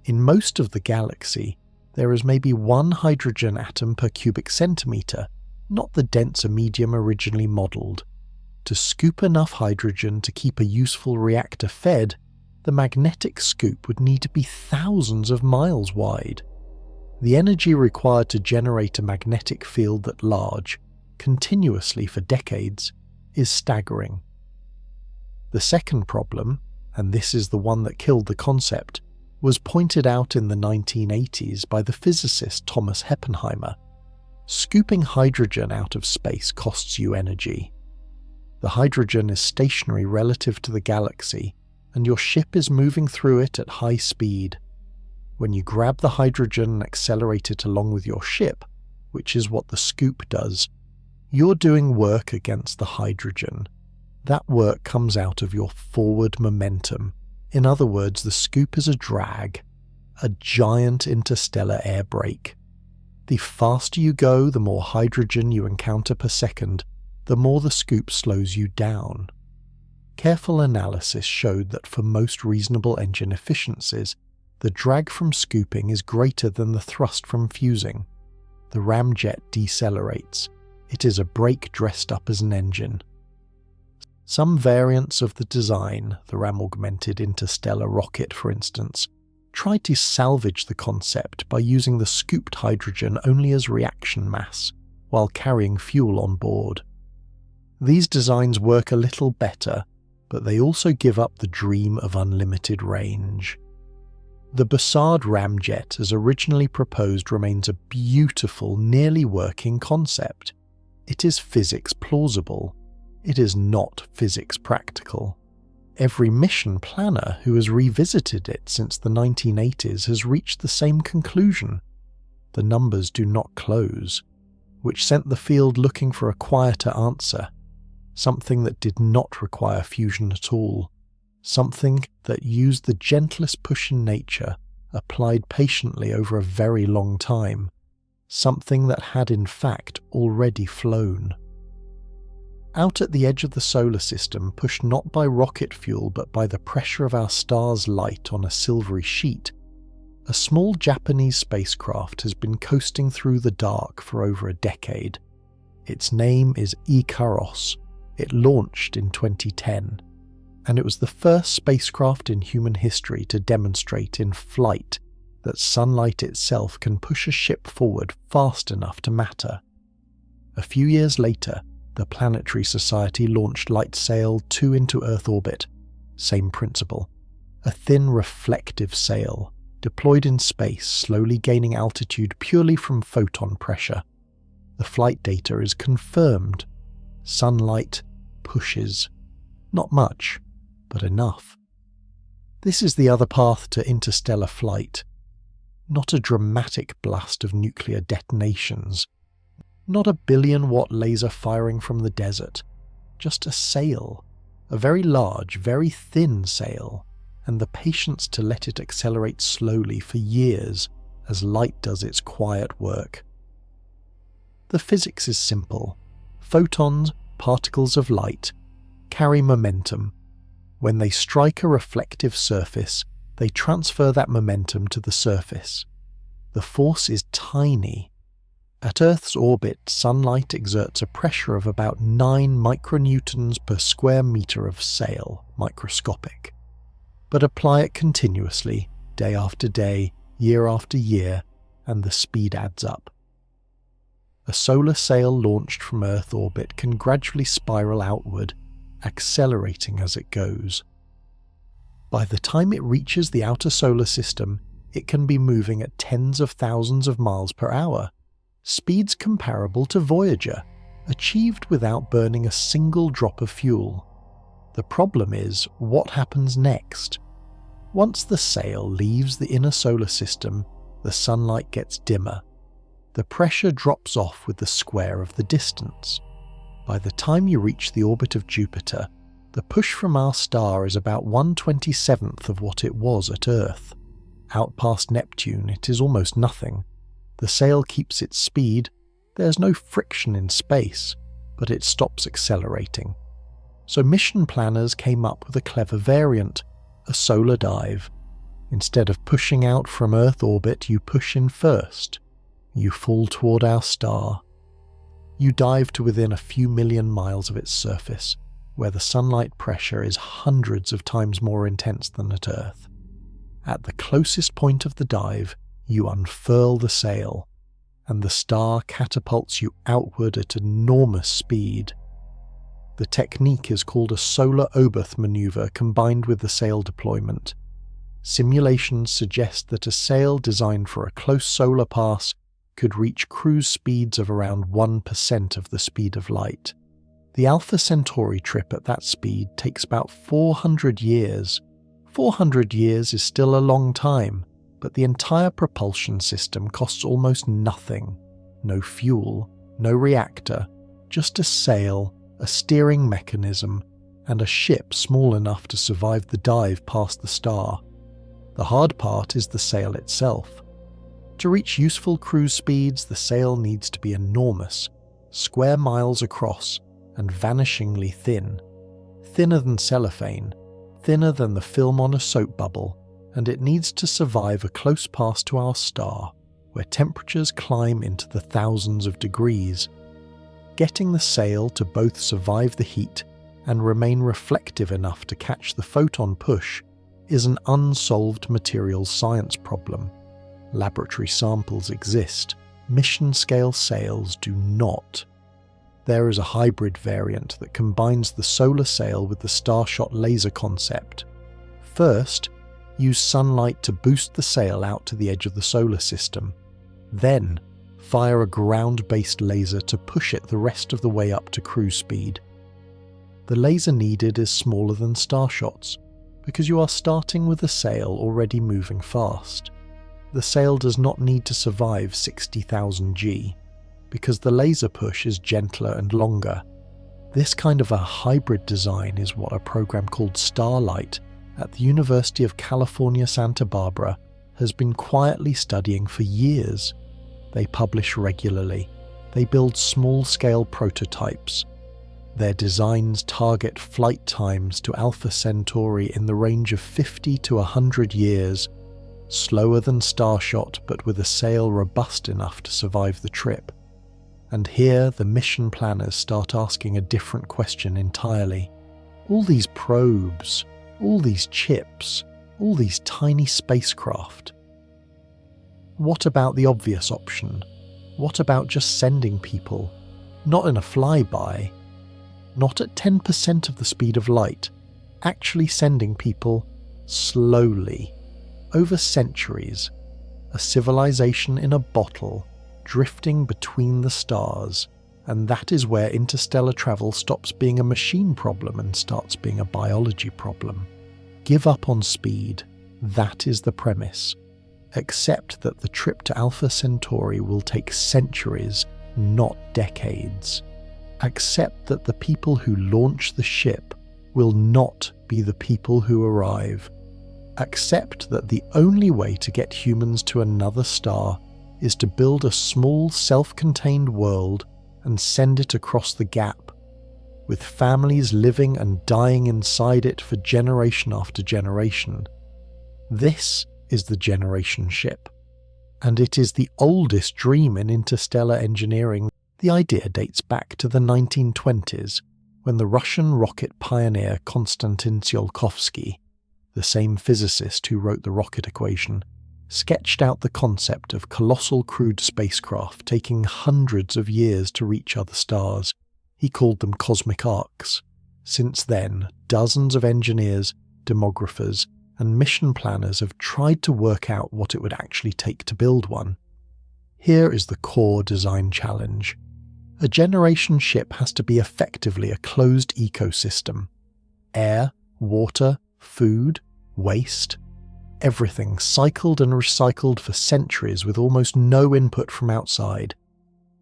In most of the galaxy, there is maybe 1 hydrogen atom per cubic centimetre, not the denser medium originally modelled. To scoop enough hydrogen to keep a useful reactor fed, the magnetic scoop would need to be thousands of miles wide. The energy required to generate a magnetic field that large, continuously for decades, is staggering. The second problem, and this is the one that killed the concept, was pointed out in the 1980s by the physicist Thomas Oppenheimer. Scooping hydrogen out of space costs you energy. The hydrogen is stationary relative to the galaxy, and your ship is moving through it at high speed. When you grab the hydrogen and accelerate it along with your ship, which is what the scoop does, you're doing work against the hydrogen. That work comes out of your forward momentum. In other words, the scoop is a drag, a giant interstellar air brake. The faster you go, the more hydrogen you encounter per second, the more the scoop slows you down. Careful analysis showed that for most reasonable engine efficiencies, the drag from scooping is greater than the thrust from fusing. The ramjet decelerates. It is a brake dressed up as an engine. Some variants of the design, the ram-augmented interstellar rocket for instance, tried to salvage the concept by using the scooped hydrogen only as reaction mass, while carrying fuel on board. These designs work a little better, but they also give up the dream of unlimited range. The Bussard ramjet as originally proposed remains a beautiful, nearly working concept. It is physics plausible. It is not physics practical. Every mission planner who has revisited it since the 1980s has reached the same conclusion. The numbers do not close, which sent the field looking for a quieter answer, something that did not require fusion at all, something that used the gentlest push in nature, applied patiently over a very long time, something that had in fact already flown. Out at the edge of the solar system, pushed not by rocket fuel but by the pressure of our star's light on a silvery sheet, a small Japanese spacecraft has been coasting through the dark for over a decade. Its name is Icarus. It launched in 2010, and it was the first spacecraft in human history to demonstrate in flight that sunlight itself can push a ship forward fast enough to matter. A few years later, the Planetary Society launched LightSail 2 into Earth orbit. Same principle. A thin reflective sail, deployed in space, slowly gaining altitude purely from photon pressure. The flight data is confirmed. Sunlight pushes. Not much, but enough. This is the other path to interstellar flight. Not a dramatic blast of nuclear detonations. Not a billion-watt laser firing from the desert. Just a sail. A very large, very thin sail, and the patience to let it accelerate slowly for years as light does its quiet work. The physics is simple. Photons, particles of light, carry momentum. When they strike a reflective surface, they transfer that momentum to the surface. The force is tiny. At Earth's orbit, sunlight exerts a pressure of about 9 micronewtons per square meter of sail, microscopic. But apply it continuously, day after day, year after year, and the speed adds up. A solar sail launched from Earth orbit can gradually spiral outward, accelerating as it goes. By the time it reaches the outer solar system, it can be moving at tens of thousands of miles per hour, speeds comparable to Voyager, achieved without burning a single drop of fuel. The problem is, what happens next? Once the sail leaves the inner solar system, the sunlight gets dimmer. The pressure drops off with the square of the distance. By the time you reach the orbit of Jupiter, the push from our star is about 1/27th of what it was at Earth. Out past Neptune, it is almost nothing. The sail keeps its speed, there's no friction in space, but it stops accelerating. So mission planners came up with a clever variant, a solar dive. Instead of pushing out from Earth orbit, you push in first. You fall toward our star. You dive to within a few million miles of its surface, where the sunlight pressure is hundreds of times more intense than at Earth. At the closest point of the dive, you unfurl the sail, and the star catapults you outward at enormous speed. The technique is called a solar Oberth maneuver combined with the sail deployment. Simulations suggest that a sail designed for a close solar pass could reach cruise speeds of around 1% of the speed of light. The Alpha Centauri trip at that speed takes about 400 years. 400 years is still a long time, but the entire propulsion system costs almost nothing. No fuel, no reactor, just a sail, a steering mechanism, and a ship small enough to survive the dive past the star. The hard part is the sail itself. To reach useful cruise speeds, the sail needs to be enormous, square miles across, and vanishingly thin. Thinner than cellophane, thinner than the film on a soap bubble, and it needs to survive a close pass to our star, where temperatures climb into the thousands of degrees. Getting the sail to both survive the heat and remain reflective enough to catch the photon push is an unsolved materials science problem. Laboratory samples exist, mission-scale sails do not. There is a hybrid variant that combines the solar sail with the starshot laser concept. First, use sunlight to boost the sail out to the edge of the solar system. Then, fire a ground-based laser to push it the rest of the way up to cruise speed. The laser needed is smaller than starshots, because you are starting with a sail already moving fast. The sail does not need to survive 60,000 G, because the laser push is gentler and longer. This kind of a hybrid design is what a program called Starlight at the University of California, Santa Barbara has been quietly studying for years. They publish regularly. They build small-scale prototypes. Their designs target flight times to Alpha Centauri in the range of 50 to 100 years, slower than Starshot but with a sail robust enough to survive the trip. And here the mission planners start asking a different question entirely. All these probes, all these chips, all these tiny spacecraft. What about the obvious option? What about just sending people? Not in a flyby, not at 10% of the speed of light, actually sending people slowly, over centuries, a civilization in a bottle, drifting between the stars, and that is where interstellar travel stops being a machine problem and starts being a biology problem. Give up on speed, that is the premise. Accept that the trip to Alpha Centauri will take centuries, not decades. Accept that the people who launch the ship will not be the people who arrive. Accept that the only way to get humans to another star is to build a small self-contained world and send it across the gap, with families living and dying inside it for generation after generation. This is the generation ship, and it is the oldest dream in interstellar engineering. The idea dates back to the 1920s, when the Russian rocket pioneer Konstantin Tsiolkovsky, the same physicist who wrote the rocket equation, sketched out the concept of colossal crewed spacecraft taking hundreds of years to reach other stars. He called them cosmic arcs. Since then, dozens of engineers, demographers, and mission planners have tried to work out what it would actually take to build one. Here is the core design challenge. A generation ship has to be effectively a closed ecosystem. Air, water, food, waste, everything cycled and recycled for centuries with almost no input from outside.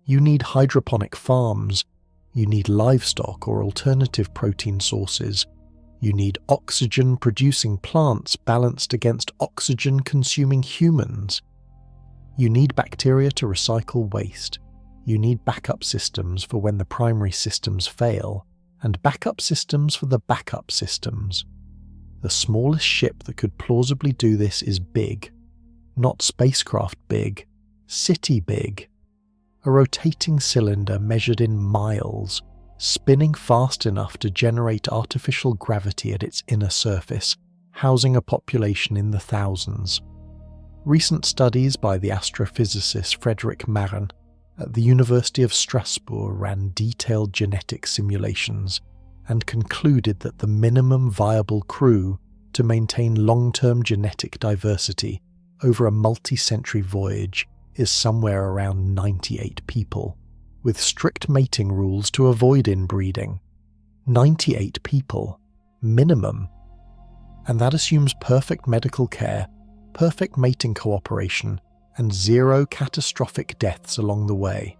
You need hydroponic farms. You need livestock or alternative protein sources. You need oxygen-producing plants balanced against oxygen-consuming humans. You need bacteria to recycle waste. You need backup systems for when the primary systems fail, and backup systems for the backup systems. The smallest ship that could plausibly do this is big. Not spacecraft big, city big. A rotating cylinder measured in miles, spinning fast enough to generate artificial gravity at its inner surface, housing a population in the thousands. Recent studies by the astrophysicist Frederick Marren at the University of Strasbourg ran detailed genetic simulations and concluded that the minimum viable crew to maintain long-term genetic diversity over a multi-century voyage is somewhere around 98 people, with strict mating rules to avoid inbreeding. 98 people, minimum. And that assumes perfect medical care, perfect mating cooperation, and 0 catastrophic deaths along the way.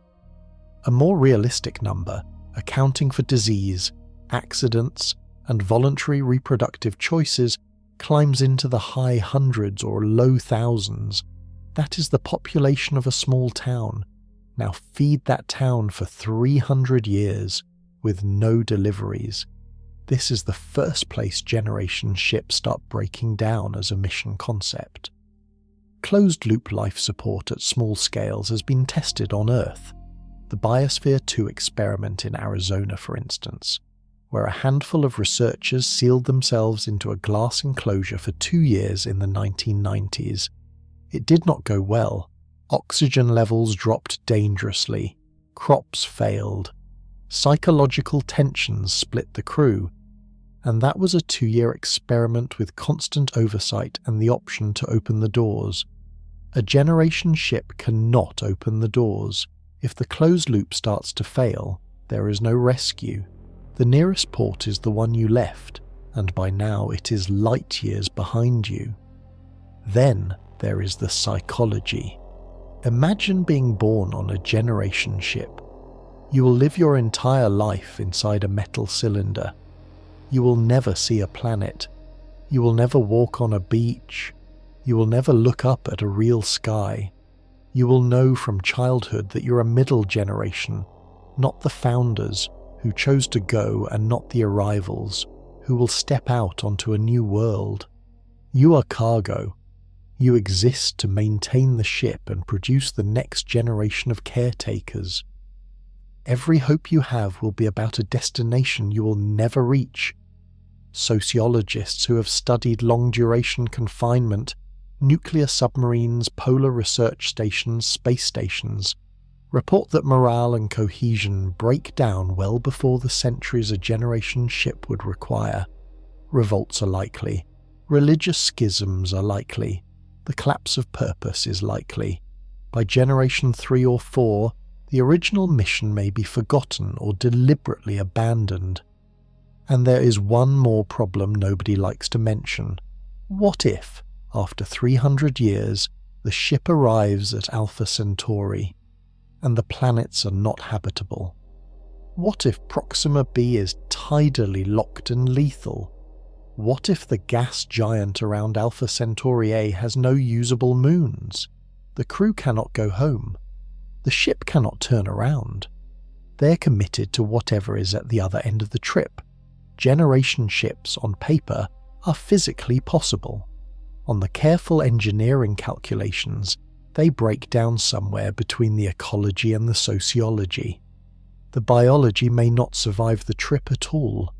A more realistic number, accounting for disease, accidents, and voluntary reproductive choices, climbs into the high hundreds or low thousands. That is the population of a small town. Now feed that town for 300 years with no deliveries. This is the first place generation ships start breaking down as a mission concept. Closed-loop life support at small scales has been tested on Earth. The Biosphere 2 experiment in Arizona, for instance, where a handful of researchers sealed themselves into a glass enclosure for 2 years in the 1990s. It did not go well. Oxygen levels dropped dangerously. Crops failed. Psychological tensions split the crew. And that was a 2-year experiment with constant oversight and the option to open the doors. A generation ship cannot open the doors. If the closed loop starts to fail, there is no rescue. The nearest port is the one you left, and by now it is light years behind you. Then there is the psychology. Imagine being born on a generation ship. You will live your entire life inside a metal cylinder. You will never see a planet. You will never walk on a beach. You will never look up at a real sky. You will know from childhood that you're a middle generation, not the founders who chose to go and not the arrivals who will step out onto a new world. You are cargo. You exist to maintain the ship and produce the next generation of caretakers. Every hope you have will be about a destination you will never reach. Sociologists who have studied long-duration confinement, nuclear submarines, polar research stations, space stations, report that morale and cohesion break down well before the centuries a generation ship would require. Revolts are likely. Religious schisms are likely. The collapse of purpose is likely. By generation 3 or 4, the original mission may be forgotten or deliberately abandoned. And there is one more problem nobody likes to mention. What if, after 300 years, the ship arrives at Alpha Centauri, and the planets are not habitable? What if Proxima b is tidally locked and lethal? What if the gas giant around Alpha Centauri A has no usable moons? The crew cannot go home. The ship cannot turn around. They're committed to whatever is at the other end of the trip. Generation ships, on paper, are physically possible. On the careful engineering calculations, they break down somewhere between the ecology and the sociology. The biology may not survive the trip at all,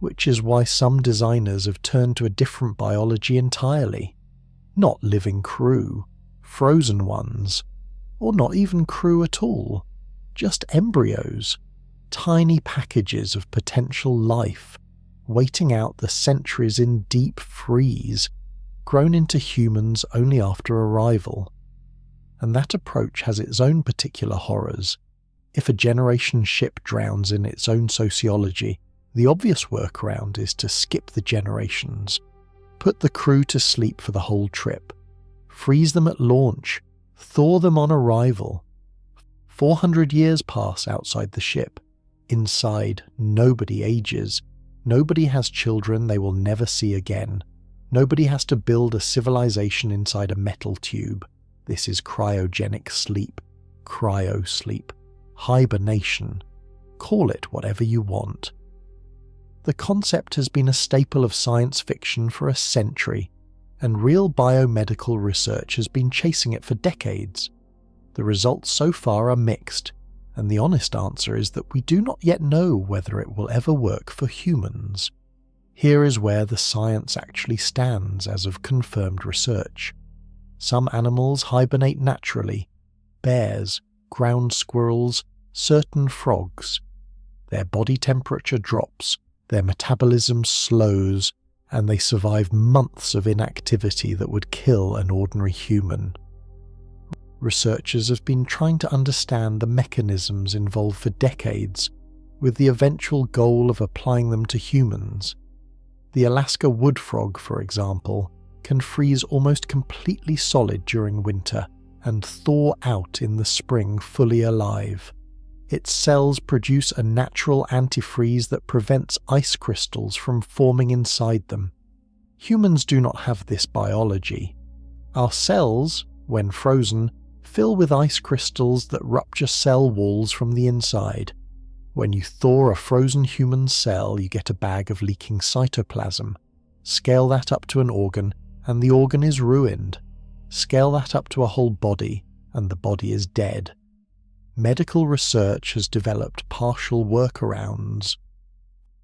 which is why some designers have turned to a different biology entirely. Not living crew, frozen ones, or not even crew at all, just embryos, tiny packages of potential life, waiting out the centuries in deep freeze, grown into humans only after arrival. And that approach has its own particular horrors. If a generation ship drowns in its own sociology, the obvious workaround is to skip the generations, put the crew to sleep for the whole trip, freeze them at launch, thaw them on arrival. 400 years pass outside the ship. Inside, nobody ages. Nobody has children they will never see again. Nobody has to build a civilization inside a metal tube. This is cryogenic sleep, cryo-sleep, hibernation. Call it whatever you want. The concept has been a staple of science fiction for a century, and real biomedical research has been chasing it for decades. The results so far are mixed, and the honest answer is that we do not yet know whether it will ever work for humans. Here is where the science actually stands as of confirmed research. Some animals hibernate naturally. Bears, ground squirrels, certain frogs. Their body temperature drops, their metabolism slows, and they survive months of inactivity that would kill an ordinary human. Researchers have been trying to understand the mechanisms involved for decades, with the eventual goal of applying them to humans. The Alaska wood frog, for example, can freeze almost completely solid during winter and thaw out in the spring fully alive. Its cells produce a natural antifreeze that prevents ice crystals from forming inside them. Humans do not have this biology. Our cells, when frozen, fill with ice crystals that rupture cell walls from the inside. When you thaw a frozen human cell, you get a bag of leaking cytoplasm. Scale that up to an organ, and the organ is ruined. Scale that up to a whole body, and the body is dead. Medical research has developed partial workarounds.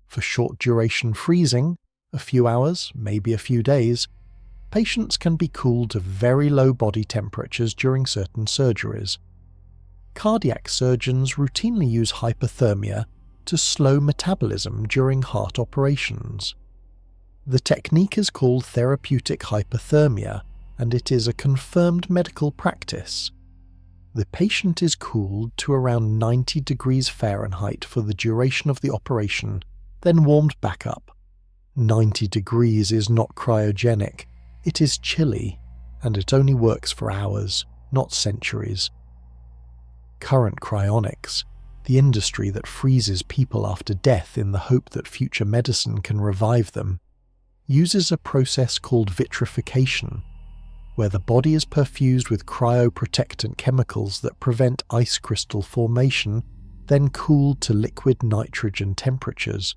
For short-duration freezing, a few hours, maybe a few days, patients can be cooled to very low body temperatures during certain surgeries. Cardiac surgeons routinely use hypothermia to slow metabolism during heart operations. The technique is called therapeutic hypothermia, and it is a confirmed medical practice. The patient is cooled to around 90 degrees Fahrenheit for the duration of the operation, then warmed back up. 90 degrees is not cryogenic, it is chilly, and it only works for hours, not centuries. Current cryonics, the industry that freezes people after death in the hope that future medicine can revive them, uses a process called vitrification, where the body is perfused with cryoprotectant chemicals that prevent ice crystal formation, then cooled to liquid nitrogen temperatures.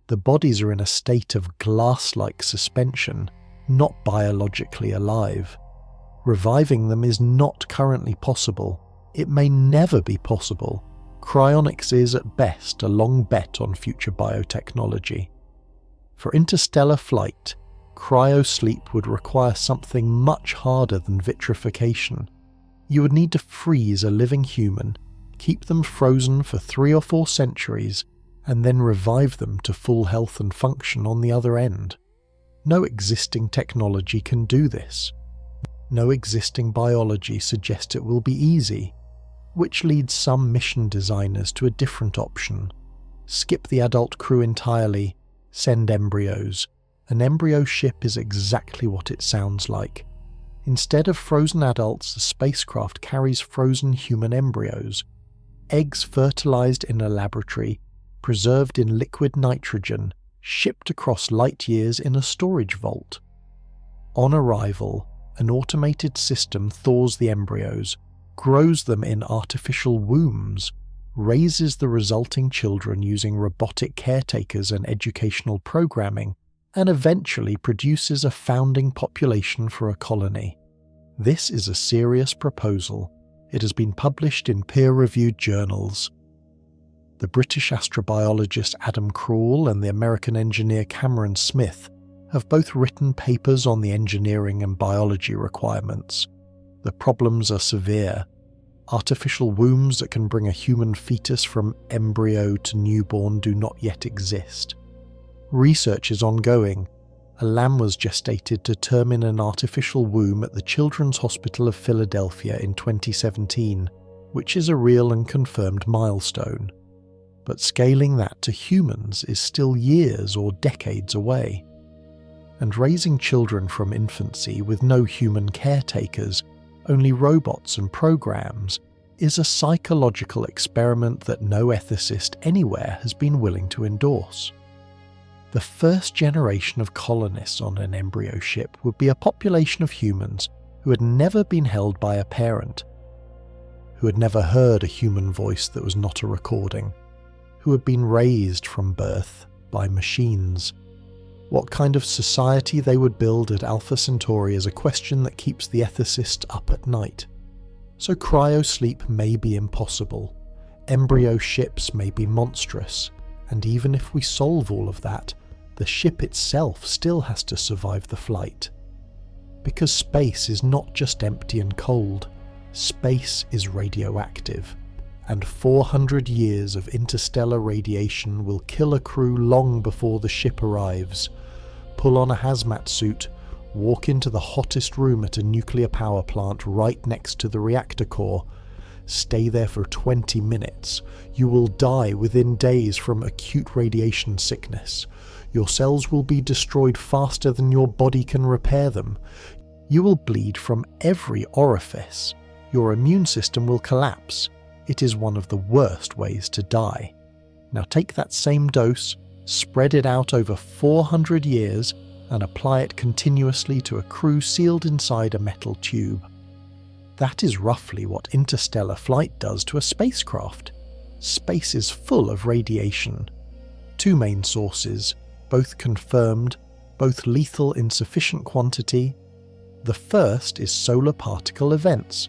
The bodies are in a state of glass-like suspension, not biologically alive. Reviving them is not currently possible. It may never be possible. Cryonics is at best a long bet on future biotechnology. For interstellar flight, cryosleep would require something much harder than vitrification. You would need to freeze a living human, keep them frozen for 3 or 4 centuries, and then revive them to full health and function on the other end. No existing technology can do this. No existing biology suggests it will be easy, which leads some mission designers to a different option. Skip the adult crew entirely, send embryos. An embryo ship is exactly what it sounds like. Instead of frozen adults, the spacecraft carries frozen human embryos. Eggs fertilized in a laboratory, preserved in liquid nitrogen, shipped across light years in a storage vault. On arrival, an automated system thaws the embryos, grows them in artificial wombs, raises the resulting children using robotic caretakers and educational programming, and eventually produces a founding population for a colony. This is a serious proposal. It has been published in peer-reviewed journals. The British astrobiologist Adam Crowell and the American engineer Cameron Smith have both written papers on the engineering and biology requirements. The problems are severe. Artificial wombs that can bring a human fetus from embryo to newborn do not yet exist. Research is ongoing. A lamb was gestated to term in an artificial womb at the Children's Hospital of Philadelphia in 2017, which is a real and confirmed milestone. But scaling that to humans is still years or decades away. And raising children from infancy with no human caretakers, only robots and programs, is a psychological experiment that no ethicist anywhere has been willing to endorse. The first generation of colonists on an embryo ship would be a population of humans who had never been held by a parent, who had never heard a human voice that was not a recording, who had been raised from birth by machines. What kind of society they would build at Alpha Centauri is a question that keeps the ethicist up at night. So cryosleep may be impossible, embryo ships may be monstrous, and even if we solve all of that, the ship itself still has to survive the flight. Because space is not just empty and cold, Space is radioactive, and 400 years of interstellar radiation will kill a crew long before the ship arrives. Pull on a hazmat suit, walk into the hottest room at a nuclear power plant right next to the reactor core. Stay there for 20 minutes. You will die within days from acute radiation sickness. Your cells will be destroyed faster than your body can repair them. You will bleed from every orifice. Your immune system will collapse. It is one of the worst ways to die. Now take that same dose, spread it out over 400 years, and apply it continuously to a crew sealed inside a metal tube. That is roughly what interstellar flight does to a spacecraft. Space is full of radiation. Two main sources, both confirmed, both lethal in sufficient quantity. The first is solar particle events,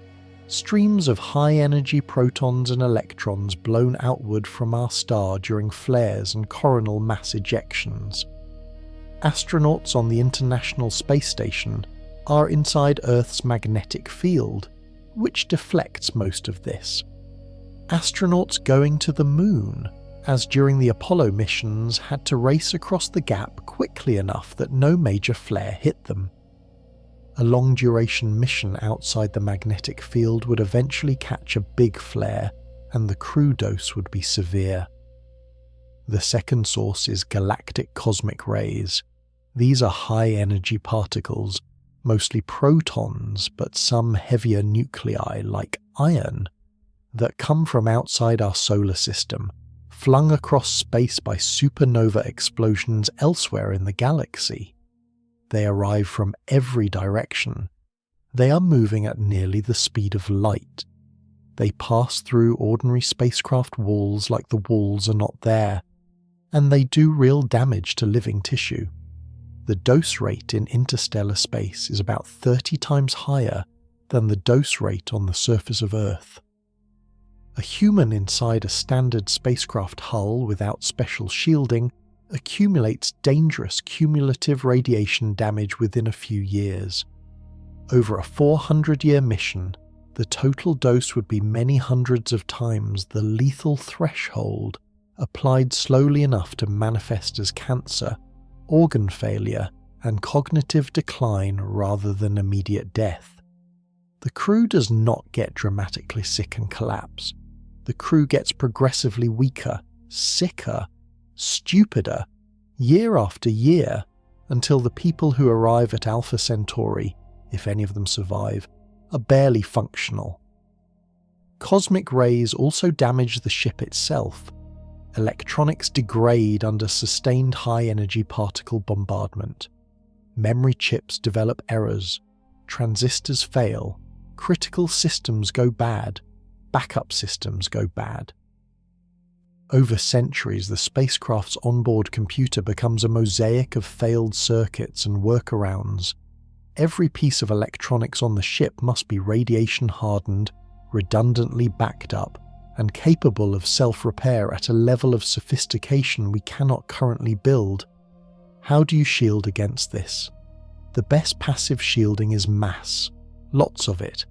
streams of high-energy protons and electrons blown outward from our star during flares and coronal mass ejections. Astronauts on the International Space Station are inside Earth's magnetic field, which deflects most of this. Astronauts going to the Moon, as during the Apollo missions, had to race across the gap quickly enough that no major flare hit them. A long-duration mission outside the magnetic field would eventually catch a big flare, and the crew dose would be severe. The second source is galactic cosmic rays. These are high-energy particles, mostly protons, but some heavier nuclei like iron, that come from outside our solar system, flung across space by supernova explosions elsewhere in the galaxy. They arrive from every direction. They are moving at nearly the speed of light. They pass through ordinary spacecraft walls like the walls are not there, and they do real damage to living tissue. The dose rate in interstellar space is about 30 times higher than the dose rate on the surface of Earth. A human inside a standard spacecraft hull without special shielding accumulates dangerous cumulative radiation damage within a few years. Over a 400-year mission, the total dose would be many hundreds of times the lethal threshold, applied slowly enough to manifest as cancer, organ failure, and cognitive decline rather than immediate death. The crew does not get dramatically sick and collapse. The crew gets progressively weaker, sicker, stupider, year after year, until the people who arrive at Alpha Centauri, if any of them survive, are barely functional. Cosmic rays also damage the ship itself. Electronics degrade under sustained high-energy particle bombardment. Memory chips develop errors. Transistors fail. Critical systems go bad. Backup systems go bad. Over centuries, the spacecraft's onboard computer becomes a mosaic of failed circuits and workarounds. Every piece of electronics on the ship must be radiation-hardened, redundantly backed up, and capable of self-repair at a level of sophistication we cannot currently build. How do you shield against this? The best passive shielding is mass, lots of it.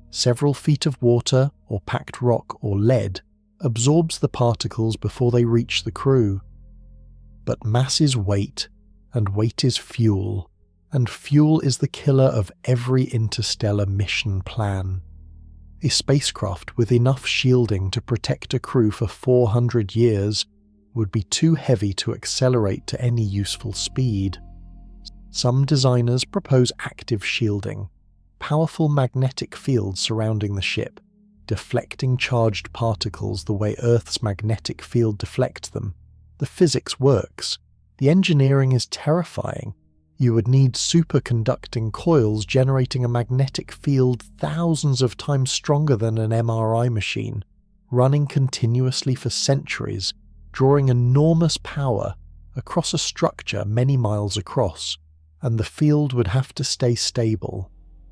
Several feet of water, or packed rock, or lead absorbs the particles before they reach the crew. But mass is weight, and weight is fuel, and fuel is the killer of every interstellar mission plan. A spacecraft with enough shielding to protect a crew for 400 years would be too heavy to accelerate to any useful speed. Some designers propose active shielding, powerful magnetic fields surrounding the ship, deflecting charged particles the way Earth's magnetic field deflects them. The physics works. The engineering is terrifying. You would need superconducting coils generating a magnetic field thousands of times stronger than an MRI machine, running continuously for centuries, drawing enormous power across a structure many miles across, and the field would have to stay stable.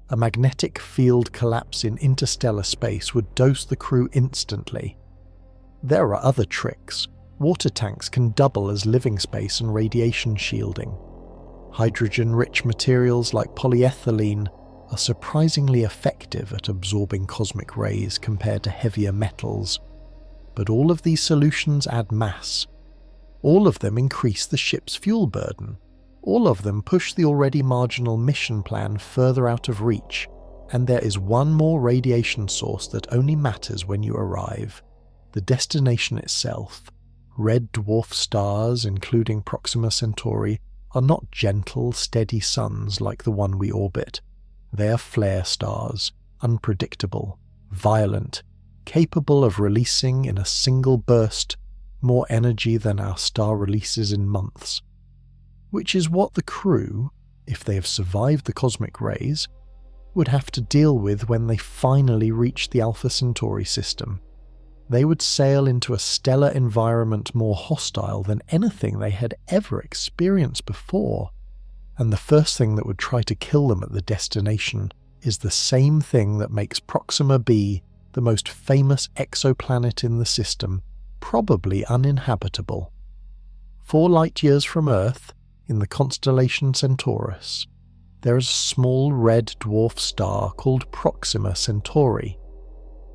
A magnetic field collapse in interstellar space would dose the crew instantly. There are other tricks. Water tanks can double as living space and radiation shielding. Hydrogen-rich materials like polyethylene are surprisingly effective at absorbing cosmic rays compared to heavier metals, but all of these solutions add mass. All of them increase the ship's fuel burden. All of them push the already marginal mission plan further out of reach, and there is one more radiation source that only matters when you arrive: the destination itself. Red dwarf stars, including Proxima Centauri, are not gentle, steady suns like the one we orbit. They are flare stars, unpredictable, violent, capable of releasing in a single burst more energy than our star releases in months. Which is what the crew, if they have survived the cosmic rays, would have to deal with when they finally reach the Alpha Centauri system. They would sail into a stellar environment more hostile than anything they had ever experienced before, and the first thing that would try to kill them at the destination is the same thing that makes Proxima b the most famous exoplanet in the system, probably uninhabitable. 4 light-years from Earth, in the constellation Centaurus, there is a small red dwarf star called Proxima Centauri.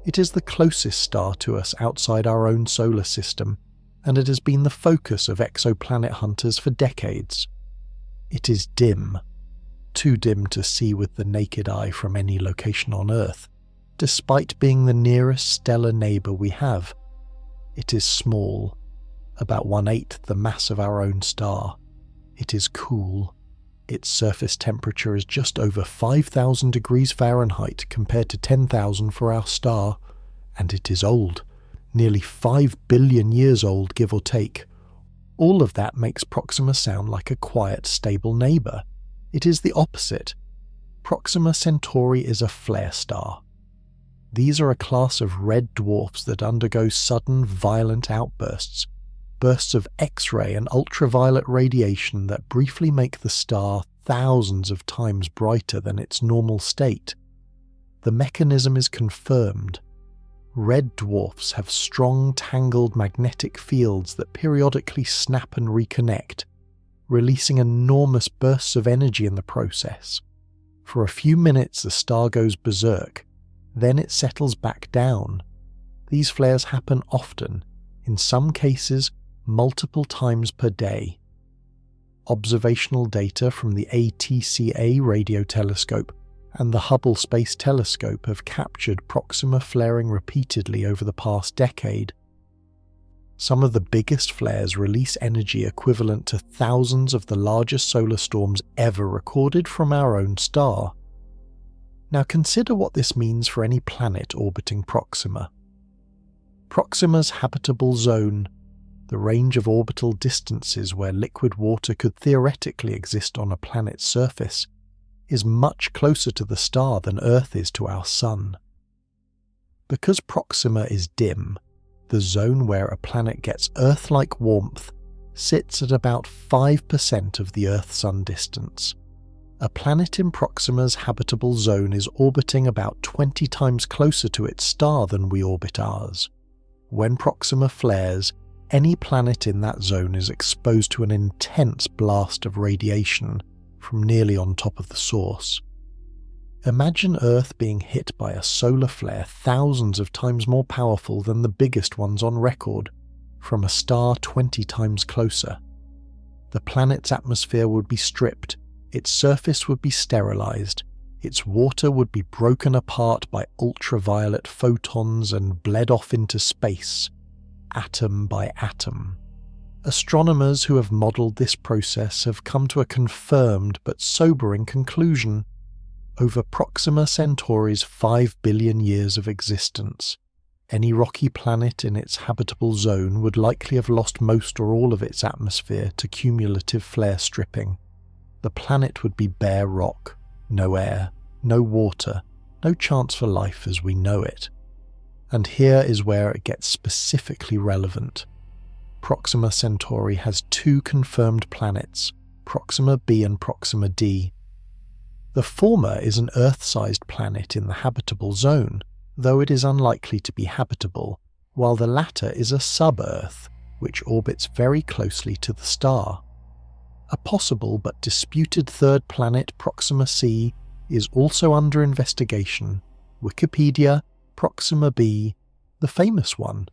It is the closest star to us outside our own solar system, and it has been the focus of exoplanet hunters for decades. It is dim, too dim to see with the naked eye from any location on Earth, despite being the nearest stellar neighbour we have. It is small, about 1/8 the mass of our own star. It is cool. Its surface temperature is just over 5,000 degrees Fahrenheit compared to 10,000 for our star, and it is old, nearly 5 billion years old, give or take. All of that makes Proxima sound like a quiet, stable neighbour. It is the opposite. Proxima Centauri is a flare star. These are a class of red dwarfs that undergo sudden, violent outbursts, bursts of X-ray and ultraviolet radiation that briefly make the star thousands of times brighter than its normal state. The mechanism is confirmed. Red dwarfs have strong, tangled magnetic fields that periodically snap and reconnect, releasing enormous bursts of energy in the process. For a few minutes the star goes berserk, then it settles back down. These flares happen often, in some cases multiple times per day. Observational data from the ATCA radio telescope and the Hubble Space Telescope have captured Proxima flaring repeatedly over the past decade. Some of the biggest flares release energy equivalent to thousands of the largest solar storms ever recorded from our own star. Now consider what this means for any planet orbiting Proxima. Proxima's habitable zone, the range of orbital distances where liquid water could theoretically exist on a planet's surface, is much closer to the star than Earth is to our Sun. Because Proxima is dim, the zone where a planet gets Earth-like warmth sits at about 5% of the Earth-Sun distance. A planet in Proxima's habitable zone is orbiting about 20 times closer to its star than we orbit ours. When Proxima flares, any planet in that zone is exposed to an intense blast of radiation from nearly on top of the source. Imagine Earth being hit by a solar flare thousands of times more powerful than the biggest ones on record, from a star 20 times closer. The planet's atmosphere would be stripped, its surface would be sterilized, its water would be broken apart by ultraviolet photons and bled off into space, atom by atom. Astronomers who have modelled this process have come to a confirmed but sobering conclusion. Over Proxima Centauri's 5 billion years of existence, any rocky planet in its habitable zone would likely have lost most or all of its atmosphere to cumulative flare stripping. The planet would be bare rock, no air, no water, no chance for life as we know it. And here is where it gets specifically relevant. Proxima Centauri has 2 confirmed planets, Proxima b and Proxima d. The former is an Earth-sized planet in the habitable zone, though it is unlikely to be habitable, while the latter is a sub-Earth, which orbits very closely to the star. A possible but disputed third planet, Proxima c, is also under investigation. Wikipedia, Proxima b, the famous one,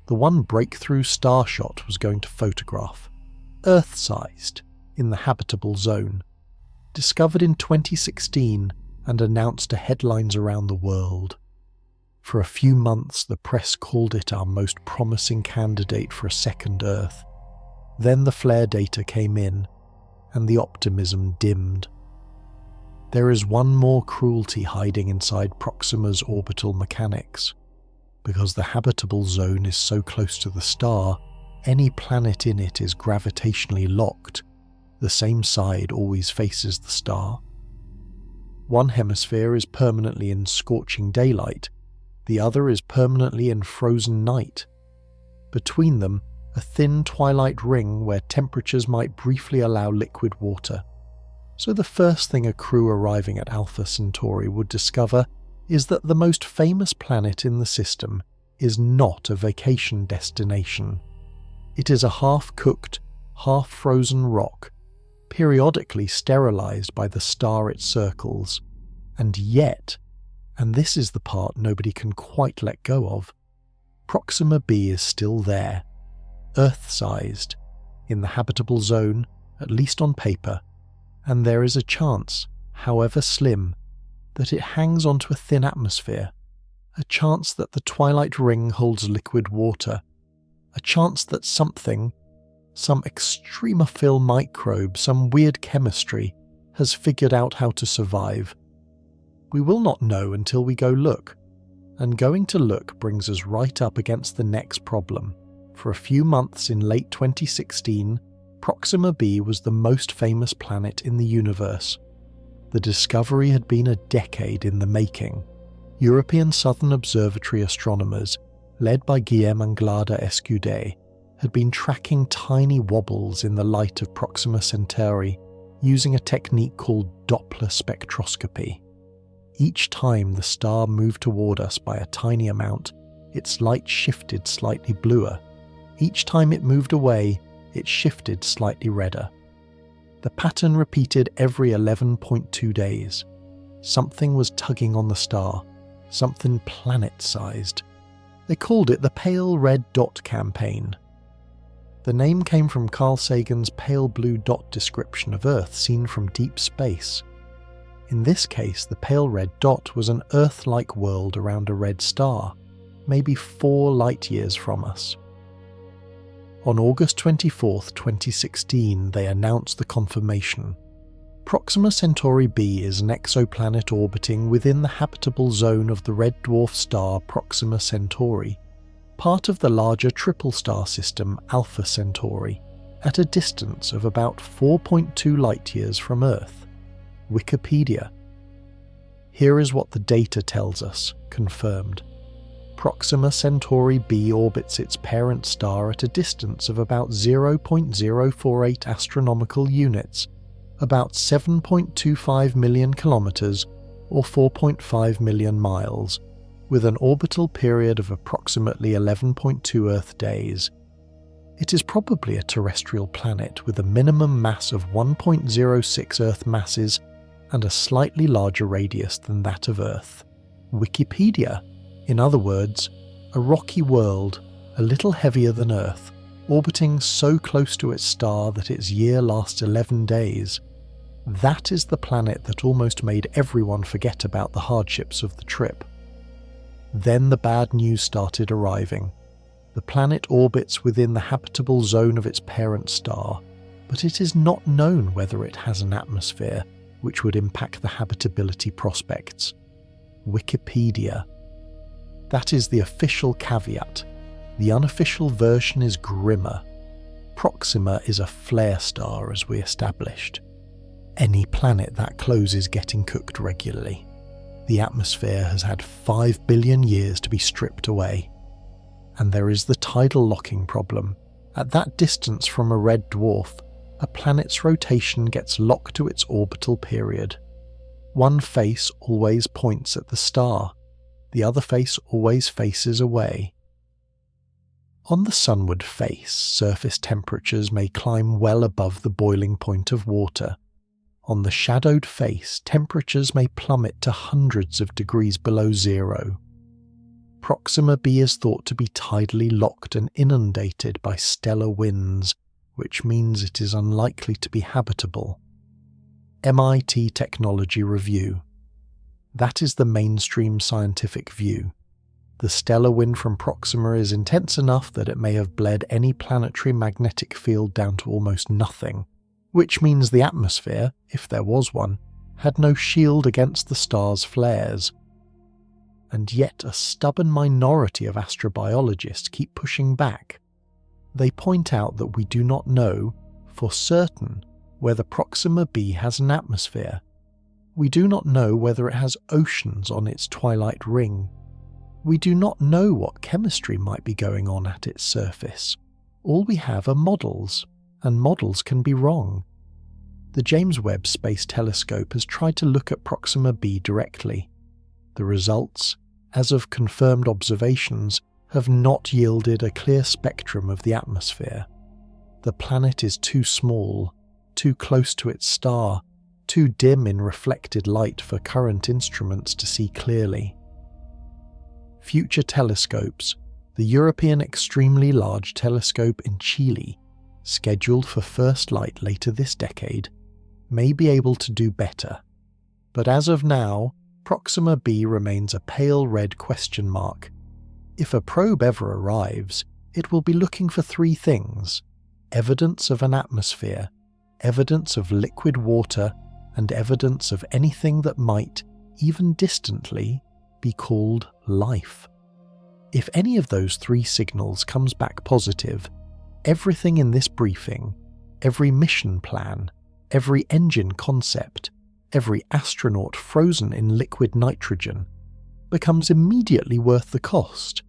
the one breakthrough starshot was going to photograph, Earth-sized, in the habitable zone, discovered in 2016 and announced to headlines around the world. For a few months, the press called it our most promising candidate for a second Earth. Then the flare data came in, and the optimism dimmed. There is one more cruelty hiding inside Proxima's orbital mechanics. Because the habitable zone is so close to the star, any planet in it is gravitationally locked. The same side always faces the star. One hemisphere is permanently in scorching daylight, the other is permanently in frozen night. Between them, a thin twilight ring where temperatures might briefly allow liquid water. So the first thing a crew arriving at Alpha Centauri would discover is that the most famous planet in the system is not a vacation destination. It is a half-cooked, half-frozen rock, periodically sterilized by the star it circles. And yet, and this is the part nobody can quite let go of, Proxima b is still there, Earth-sized, in the habitable zone, at least on paper, and there is a chance, however slim, that it hangs onto a thin atmosphere, a chance that the twilight ring holds liquid water, a chance that something, some extremophile microbe, some weird chemistry, has figured out how to survive. We will not know until we go look, and going to look brings us right up against the next problem. For a few months in late 2016, Proxima b was the most famous planet in the universe. The discovery had been a decade in the making. European Southern Observatory astronomers, led by Guillaume Anglada Escudé, had been tracking tiny wobbles in the light of Proxima Centauri using a technique called Doppler spectroscopy. Each time the star moved toward us by a tiny amount, its light shifted slightly bluer. Each time it moved away, it shifted slightly redder. The pattern repeated every 11.2 days. Something was tugging on the star, something planet-sized. They called it the Pale Red Dot Campaign. The name came from Carl Sagan's pale blue dot description of Earth seen from deep space. In this case, the pale red dot was an Earth-like world around a red star, maybe 4 light-years from us. On August 24, 2016, they announced the confirmation. Proxima Centauri b is an exoplanet orbiting within the habitable zone of the red dwarf star Proxima Centauri, part of the larger triple star system Alpha Centauri, at a distance of about 4.2 light-years from Earth. Wikipedia. Here is what the data tells us, confirmed. Proxima Centauri b orbits its parent star at a distance of about 0.048 astronomical units, about 7.25 million kilometers or 4.5 million miles, with an orbital period of approximately 11.2 Earth days. It is probably a terrestrial planet with a minimum mass of 1.06 Earth masses and a slightly larger radius than that of Earth. Wikipedia. In other words, a rocky world, a little heavier than Earth, orbiting so close to its star that its year lasts 11 days. That is the planet that almost made everyone forget about the hardships of the trip. Then the bad news started arriving. The planet orbits within the habitable zone of its parent star, but it is not known whether it has an atmosphere, which would impact the habitability prospects. Wikipedia. That is the official caveat. The unofficial version is grimmer. Proxima is a flare star, as we established. Any planet that close is getting cooked regularly. The atmosphere has had 5 billion years to be stripped away. And there is the tidal locking problem. At that distance from a red dwarf, a planet's rotation gets locked to its orbital period. One face always points at the star. The other face always faces away. On the sunward face, surface temperatures may climb well above the boiling point of water. On the shadowed face, temperatures may plummet to hundreds of degrees below zero. Proxima b is thought to be tidally locked and inundated by stellar winds, which means it is unlikely to be habitable. MIT Technology Review. That is the mainstream scientific view. The stellar wind from Proxima is intense enough that it may have bled any planetary magnetic field down to almost nothing, which means the atmosphere, if there was one, had no shield against the star's flares. And yet a stubborn minority of astrobiologists keep pushing back. They point out that we do not know, for certain, whether Proxima b has an atmosphere. We do not know whether it has oceans on its twilight ring. We do not know what chemistry might be going on at its surface. All we have are models, and models can be wrong. The James Webb Space Telescope has tried to look at Proxima b directly. The results, as of confirmed observations, have not yielded a clear spectrum of the atmosphere. The planet is too small, too close to its star, too dim in reflected light for current instruments to see clearly. Future telescopes, the European Extremely Large Telescope in Chile, scheduled for first light later this decade, may be able to do better. But as of now, Proxima b remains a pale red question mark. If a probe ever arrives, it will be looking for three things: evidence of an atmosphere, evidence of liquid water, and evidence of anything that might, even distantly, be called life. If any of those three signals comes back positive, everything in this briefing, every mission plan, every engine concept, every astronaut frozen in liquid nitrogen, becomes immediately worth the cost.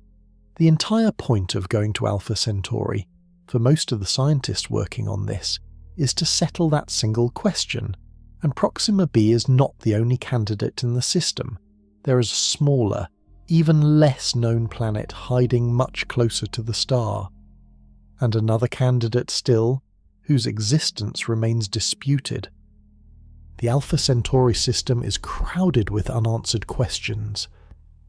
The entire point of going to Alpha Centauri, for most of the scientists working on this, is to settle that single question, and Proxima b is not the only candidate in the system. There is a smaller, even less known planet hiding much closer to the star. And another candidate still, whose existence remains disputed. The Alpha Centauri system is crowded with unanswered questions.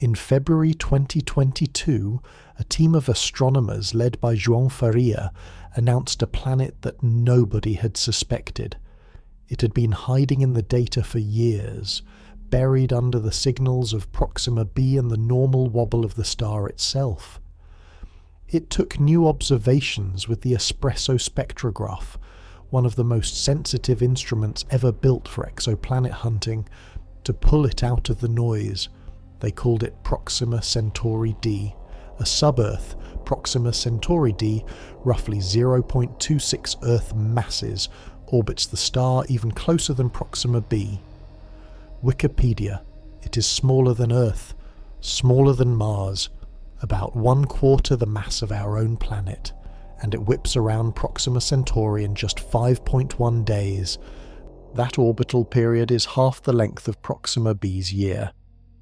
In February 2022, a team of astronomers led by João Faria announced a planet that nobody had suspected. It had been hiding in the data for years, buried under the signals of Proxima b and the normal wobble of the star itself. It took new observations with the espresso spectrograph, one of the most sensitive instruments ever built for exoplanet hunting, to pull it out of the noise. They called it Proxima Centauri d. A sub-Earth, Proxima Centauri d, roughly 0.26 Earth masses, orbits the star even closer than Proxima b. Wikipedia: it is smaller than Earth, smaller than Mars, about 1/4 the mass of our own planet, and it whips around Proxima Centauri in just 5.1 days. That orbital period is half the length of Proxima b's year,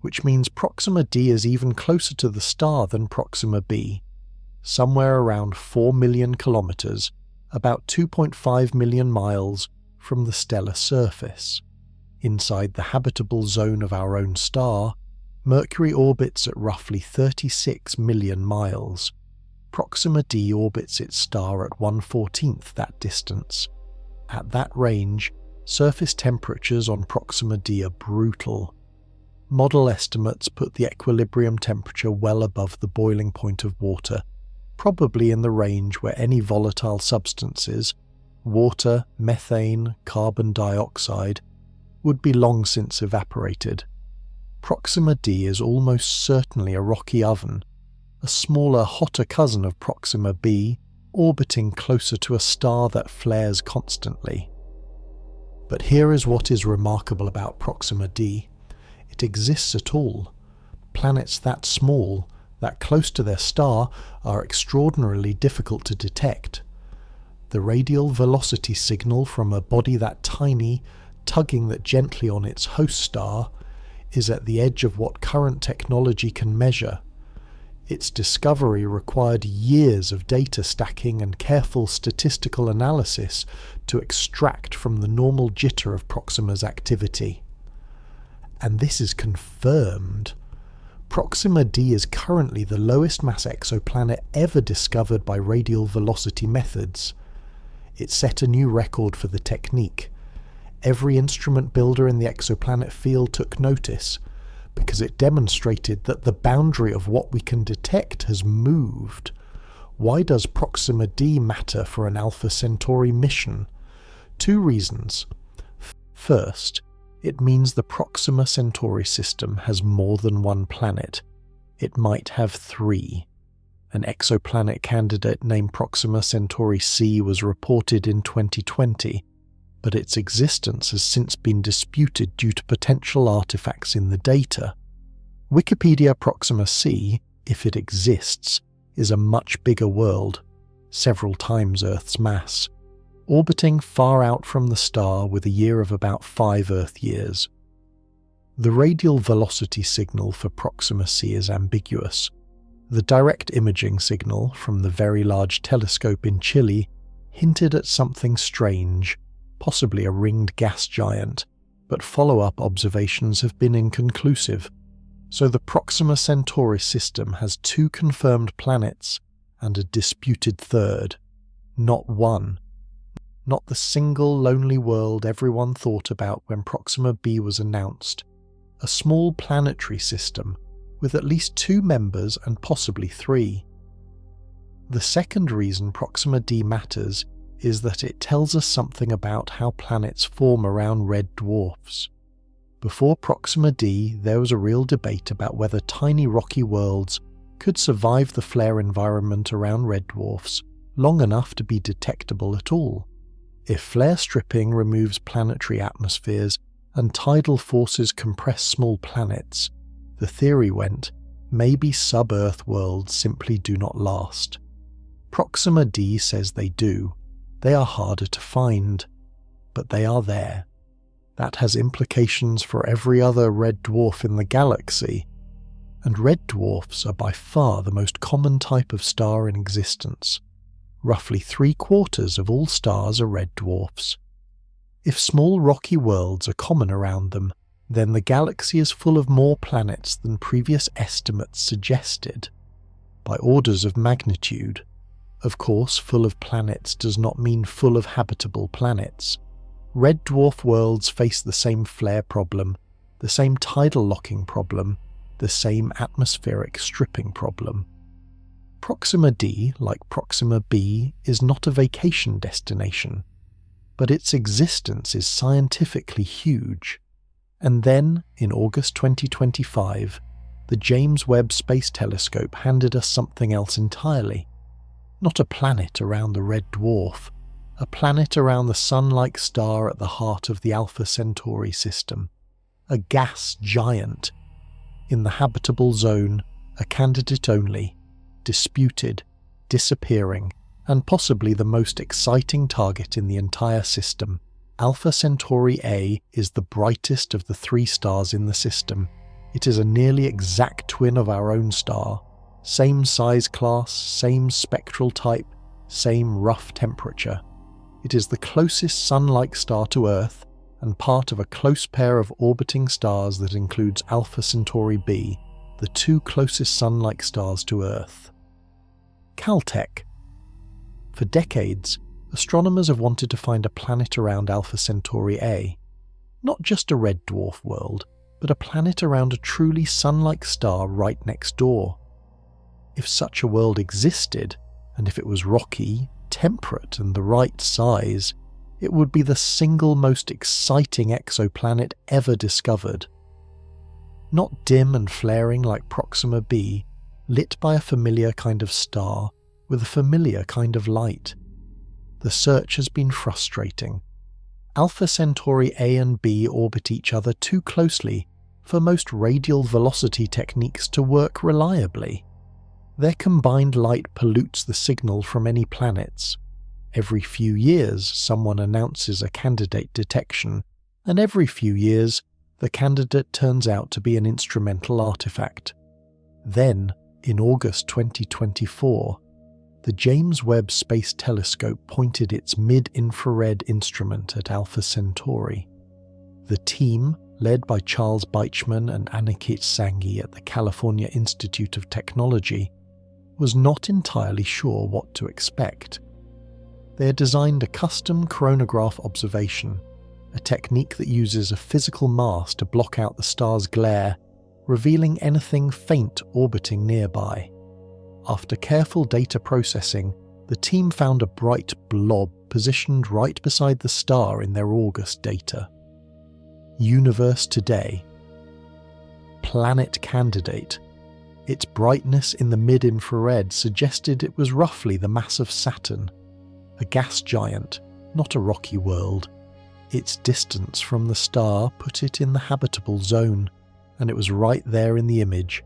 which means Proxima d is even closer to the star than Proxima b, somewhere around 4 million kilometers, about 2.5 million miles from the stellar surface. Inside the habitable zone of our own star, Mercury orbits at roughly 36 million miles. Proxima d orbits its star at 1/14 that distance. At that range, surface temperatures on Proxima d are brutal. Model estimates put the equilibrium temperature well above the boiling point of water, probably in the range where any volatile substances, water, methane, carbon dioxide, would be long since evaporated. Proxima d is almost certainly a rocky oven, a smaller, hotter cousin of Proxima b, orbiting closer to a star that flares constantly. But here is what is remarkable about Proxima d. It exists at all. Planets that small, that close to their star, are extraordinarily difficult to detect. The radial velocity signal from a body that tiny, tugging that gently on its host star, is at the edge of what current technology can measure. Its discovery required years of data stacking and careful statistical analysis to extract from the normal jitter of Proxima's activity. And this is confirmed. Proxima d is currently the lowest mass exoplanet ever discovered by radial velocity methods. It set a new record for the technique. Every instrument builder in the exoplanet field took notice, because it demonstrated that the boundary of what we can detect has moved. Why does Proxima d matter for an Alpha Centauri mission? Two reasons. First, it means the Proxima Centauri system has more than one planet. It might have 3. An exoplanet candidate named Proxima Centauri c was reported in 2020, but its existence has since been disputed due to potential artifacts in the data. Wikipedia Proxima c, if it exists, is a much bigger world, several times Earth's mass, orbiting far out from the star with a year of about 5 Earth years. The radial velocity signal for Proxima c is ambiguous. The direct imaging signal from the Very Large Telescope in Chile hinted at something strange, possibly a ringed gas giant, but follow-up observations have been inconclusive. So the Proxima Centauri system has 2 confirmed planets and a disputed third. Not one. Not the single lonely world everyone thought about when Proxima b was announced. A small planetary system with at least 2 members and possibly 3. The second reason Proxima d matters is that it tells us something about how planets form around red dwarfs. Before Proxima d, there was a real debate about whether tiny rocky worlds could survive the flare environment around red dwarfs long enough to be detectable at all. If flare stripping removes planetary atmospheres and tidal forces compress small planets, the theory went, maybe sub-Earth worlds simply do not last. Proxima d says they do. They are harder to find, but they are there. That has implications for every other red dwarf in the galaxy, and red dwarfs are by far the most common type of star in existence. Roughly 3/4 of all stars are red dwarfs. If small rocky worlds are common around them, then the galaxy is full of more planets than previous estimates suggested, by orders of magnitude. Of course, full of planets does not mean full of habitable planets. Red dwarf worlds face the same flare problem, the same tidal locking problem, the same atmospheric stripping problem. Proxima d, like Proxima b, is not a vacation destination, but its existence is scientifically huge. And then, in August 2025, the James Webb Space Telescope handed us something else entirely. Not a planet around the red dwarf, a planet around the Sun-like star at the heart of the Alpha Centauri system. A gas giant. In the habitable zone, a candidate only, disputed, disappearing, and possibly the most exciting target in the entire system. Alpha Centauri A is the brightest of the 3 stars in the system. It is a nearly exact twin of our own star. Same size class, same spectral type, same rough temperature. It is the closest Sun-like star to Earth, and part of a close pair of orbiting stars that includes Alpha Centauri b, the 2 closest Sun-like stars to Earth. Caltech. For decades, astronomers have wanted to find a planet around Alpha Centauri A. Not just a red dwarf world, but a planet around a truly Sun-like star right next door. If such a world existed, and if it was rocky, temperate, and the right size, it would be the single most exciting exoplanet ever discovered. Not dim and flaring like Proxima b, lit by a familiar kind of star, with a familiar kind of light. The search has been frustrating. Alpha Centauri A and B orbit each other too closely for most radial velocity techniques to work reliably. Their combined light pollutes the signal from any planets. Every few years, someone announces a candidate detection, and every few years, the candidate turns out to be an instrumental artifact. Then, In August 2024, the James Webb Space Telescope pointed its mid-infrared instrument at Alpha Centauri. The team, led by Charles Beichmann and Aniket Sanghi at the California Institute of Technology, was not entirely sure what to expect. They had designed a custom chronograph observation, a technique that uses a physical mass to block out the star's glare, revealing anything faint orbiting nearby. After careful data processing, the team found a bright blob positioned right beside the star in their August data. Universe Today. Planet candidate. Its brightness in the mid-infrared suggested it was roughly the mass of Saturn, a gas giant, not a rocky world. Its distance from the star put it in the habitable zone, and it was right there in the image,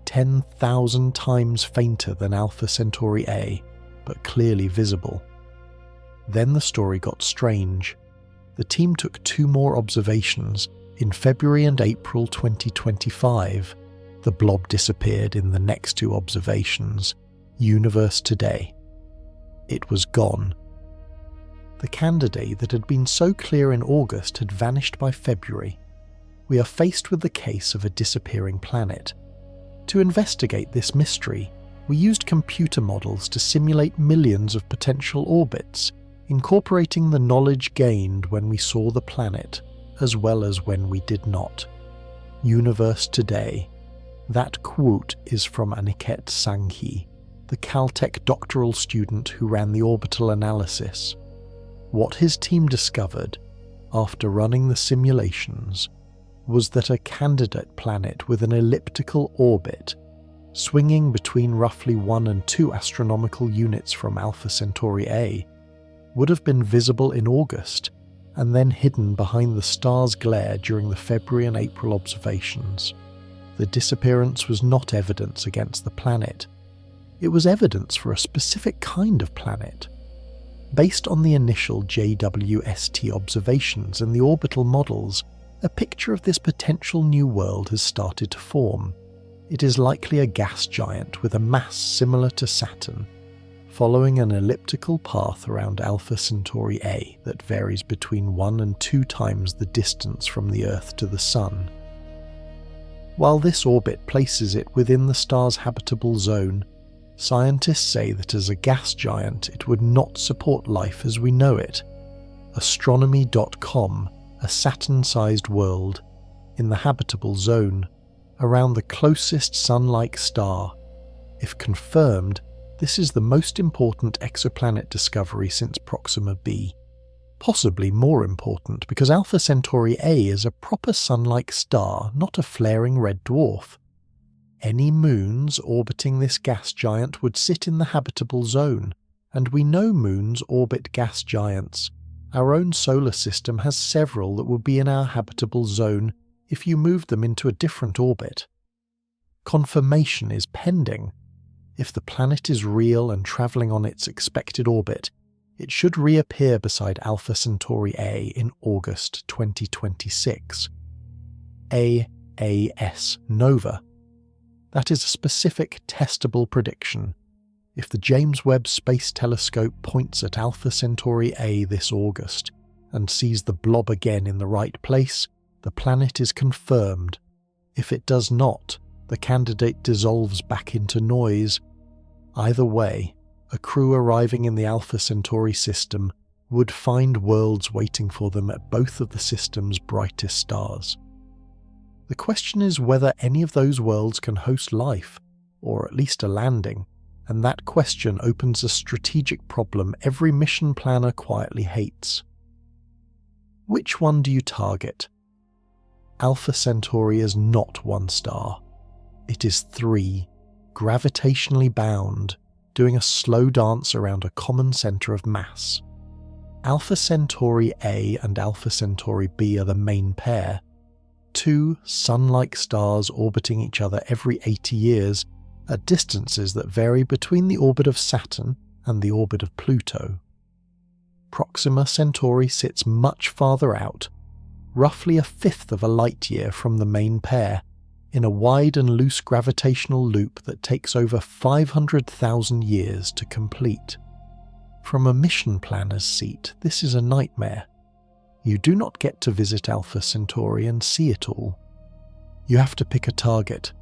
10,000 times fainter than Alpha Centauri A, but clearly visible. Then the story got strange. The team took 2 more observations. In February and April 2025, the blob disappeared in the next 2 observations. Universe Today. It was gone. The candidate that had been so clear in August had vanished by February. We are faced with the case of a disappearing planet. To investigate this mystery, we used computer models to simulate millions of potential orbits, incorporating the knowledge gained when we saw the planet, as well as when we did not. Universe Today. That quote is from Aniket Sanghi, the Caltech doctoral student who ran the orbital analysis. What his team discovered, after running the simulations, was that a candidate planet with an elliptical orbit, swinging between roughly 1 and 2 astronomical units from Alpha Centauri A, would have been visible in August and then hidden behind the star's glare during the February and April observations. The disappearance was not evidence against the planet. It was evidence for a specific kind of planet. Based on the initial JWST observations and the orbital models, a picture of this potential new world has started to form. It is likely a gas giant with a mass similar to Saturn, following an elliptical path around Alpha Centauri A that varies between 1 and 2 times the distance from the Earth to the Sun. While this orbit places it within the star's habitable zone, scientists say that as a gas giant it would not support life as we know it. Astronomy.com, a Saturn-sized world, in the habitable zone, around the closest Sun-like star. If confirmed, this is the most important exoplanet discovery since Proxima b. Possibly more important because Alpha Centauri A is a proper Sun-like star, not a flaring red dwarf. Any moons orbiting this gas giant would sit in the habitable zone, and we know moons orbit gas giants. Our own solar system has several that would be in our habitable zone if you moved them into a different orbit. Confirmation is pending. If the planet is real and travelling on its expected orbit, it should reappear beside Alpha Centauri A in August 2026. AAS Nova. That is a specific, testable prediction. If the James Webb Space Telescope points at Alpha Centauri A this August and sees the blob again in the right place, the planet is confirmed. If it does not, the candidate dissolves back into noise. Either way, a crew arriving in the Alpha Centauri system would find worlds waiting for them at both of the system's brightest stars. The question is whether any of those worlds can host life, or at least a landing, and that question opens a strategic problem every mission planner quietly hates. Which one do you target? Alpha Centauri is not 1 star. It is 3, gravitationally bound, doing a slow dance around a common centre of mass. Alpha Centauri A and Alpha Centauri B are the main pair, 2 Sun-like stars orbiting each other every 80 years at distances that vary between the orbit of Saturn and the orbit of Pluto. Proxima Centauri sits much farther out, roughly 1/5 of a light year from the main pair, in a wide and loose gravitational loop that takes over 500,000 years to complete. From a mission planner's seat, this is a nightmare. You do not get to visit Alpha Centauri and see it all. You have to pick a target.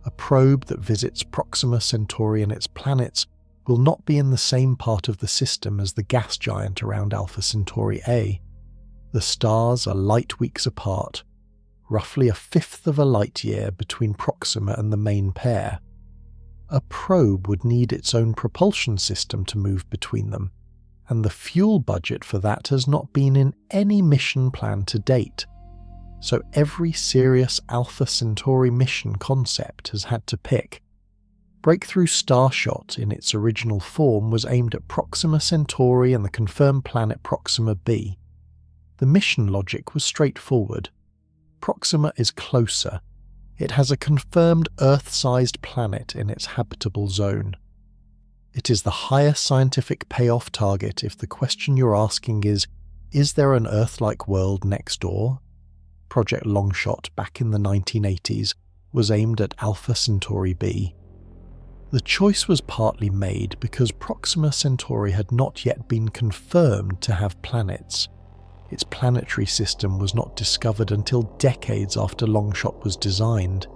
A probe that visits Proxima Centauri and its planets will not be in the same part of the system as the gas giant around Alpha Centauri A. The stars are light weeks apart, roughly a fifth of a light year between Proxima and the main pair. A probe would need its own propulsion system to move between them, and the fuel budget for that has not been in any mission plan to date. So every serious Alpha Centauri mission concept has had to pick. Breakthrough Starshot in its original form was aimed at Proxima Centauri and the confirmed planet Proxima b. The mission logic was straightforward. Proxima is closer. It has a confirmed Earth-sized planet in its habitable zone. It is the highest scientific payoff target if the question you're asking is there an Earth-like world next door? Project Longshot back in the 1980s was aimed at Alpha Centauri b. The choice was partly made because Proxima Centauri had not yet been confirmed to have planets. Its planetary system was not discovered until decades after Longshot was designed,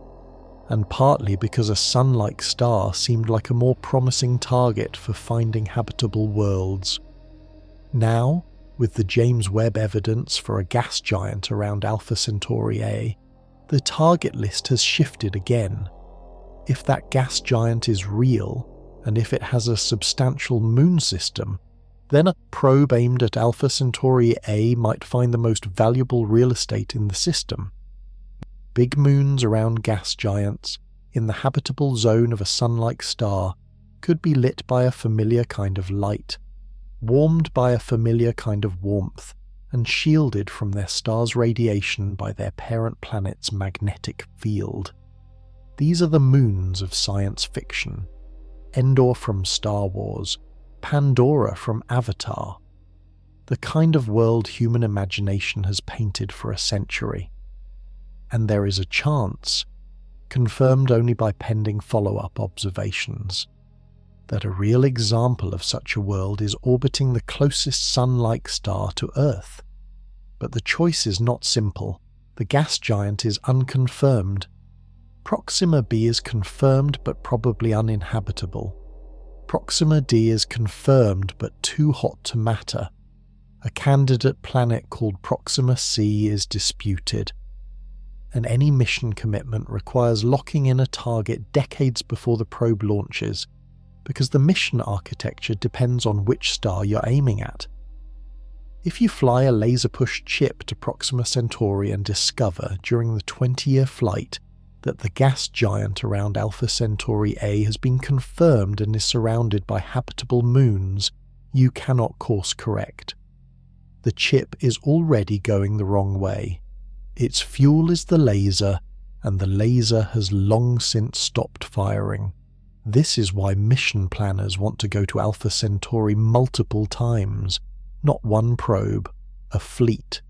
and partly because a Sun-like star seemed like a more promising target for finding habitable worlds. Now, with the James Webb evidence for a gas giant around Alpha Centauri A, the target list has shifted again. If that gas giant is real, and if it has a substantial moon system, then a probe aimed at Alpha Centauri A might find the most valuable real estate in the system. Big moons around gas giants, in the habitable zone of a sun-like star, could be lit by a familiar kind of light, warmed by a familiar kind of warmth, and shielded from their star's radiation by their parent planet's magnetic field. These are the moons of science fiction. Endor from Star Wars, Pandora from Avatar. The kind of world human imagination has painted for a century. And there is a chance, confirmed only by pending follow-up observations, that a real example of such a world is orbiting the closest sun-like star to Earth. But the choice is not simple. The gas giant is unconfirmed. Proxima b is confirmed but probably uninhabitable. Proxima d is confirmed but too hot to matter. A candidate planet called Proxima c is disputed. And any mission commitment requires locking in a target decades before the probe launches, because the mission architecture depends on which star you're aiming at. If you fly a laser-pushed chip to Proxima Centauri and discover during the 20-year flight that the gas giant around Alpha Centauri A has been confirmed and is surrounded by habitable moons, you cannot course correct. The chip is already going the wrong way. Its fuel is the laser, and the laser has long since stopped firing. This is why mission planners want to go to Alpha Centauri multiple times. Not one probe, a fleet.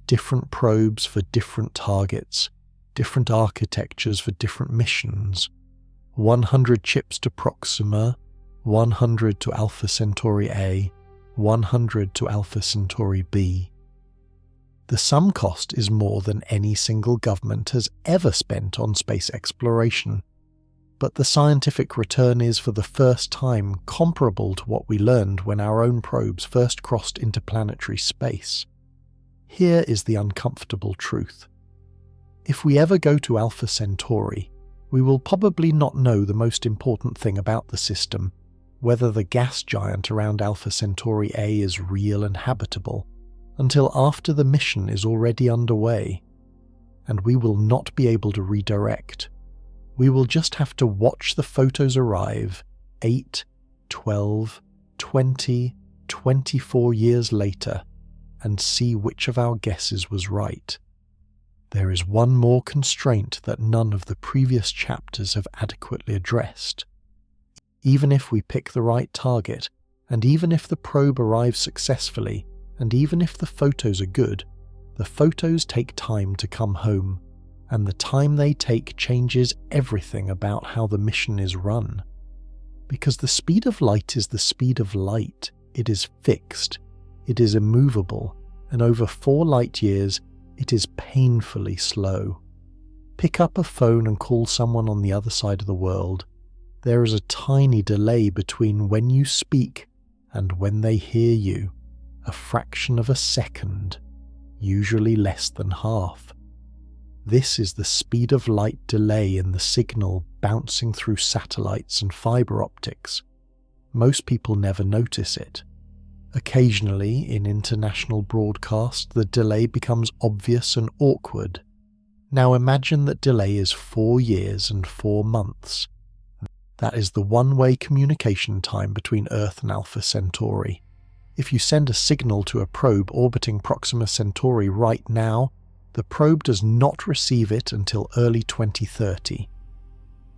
Different probes for different targets. Different architectures for different missions. 100 chips to Proxima, 100 to Alpha Centauri A, 100 to Alpha Centauri B. The sum cost is more than any single government has ever spent on space exploration, but the scientific return is for the first time comparable to what we learned when our own probes first crossed interplanetary space. Here is the uncomfortable truth. If we ever go to Alpha Centauri, we will probably not know the most important thing about the system, whether the gas giant around Alpha Centauri A is real and habitable, until after the mission is already underway, and we will not be able to redirect. We will just have to watch the photos arrive 8, 12, 20, 24 years later and see which of our guesses was right. There is one more constraint that none of the previous chapters have adequately addressed. Even if we pick the right target, and even if the probe arrives successfully, and even if the photos are good, the photos take time to come home, and the time they take changes everything about how the mission is run. Because the speed of light is the speed of light, it is fixed, it is immovable, and over 4 light years, it is painfully slow. Pick up a phone and call someone on the other side of the world. There is a tiny delay between when you speak and when they hear you, a fraction of a second, usually less than half. This is the speed of light delay in the signal bouncing through satellites and fiber optics. Most people never notice it. Occasionally, in international broadcast, the delay becomes obvious and awkward. Now imagine that delay is 4 years and 4 months. That is the one-way communication time between Earth and Alpha Centauri. If you send a signal to a probe orbiting Proxima Centauri right now, the probe does not receive it until early 2030.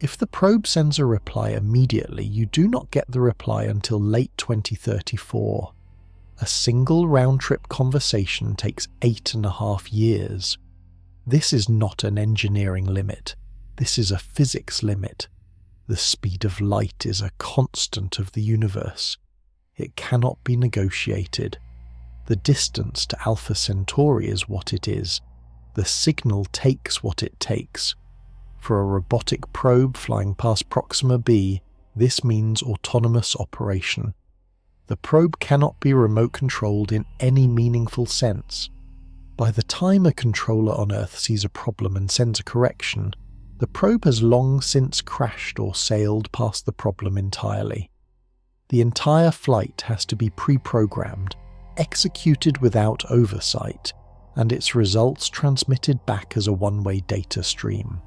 If the probe sends a reply immediately, you do not get the reply until late 2034. A single round-trip conversation takes 8.5 years. This is not an engineering limit. This is a physics limit. The speed of light is a constant of the universe. It cannot be negotiated. The distance to Alpha Centauri is what it is. The signal takes what it takes. For a robotic probe flying past Proxima b, this means autonomous operation. The probe cannot be remote controlled in any meaningful sense. By the time a controller on Earth sees a problem and sends a correction, the probe has long since crashed or sailed past the problem entirely. The entire flight has to be pre-programmed, executed without oversight, and its results transmitted back as a one-way data stream.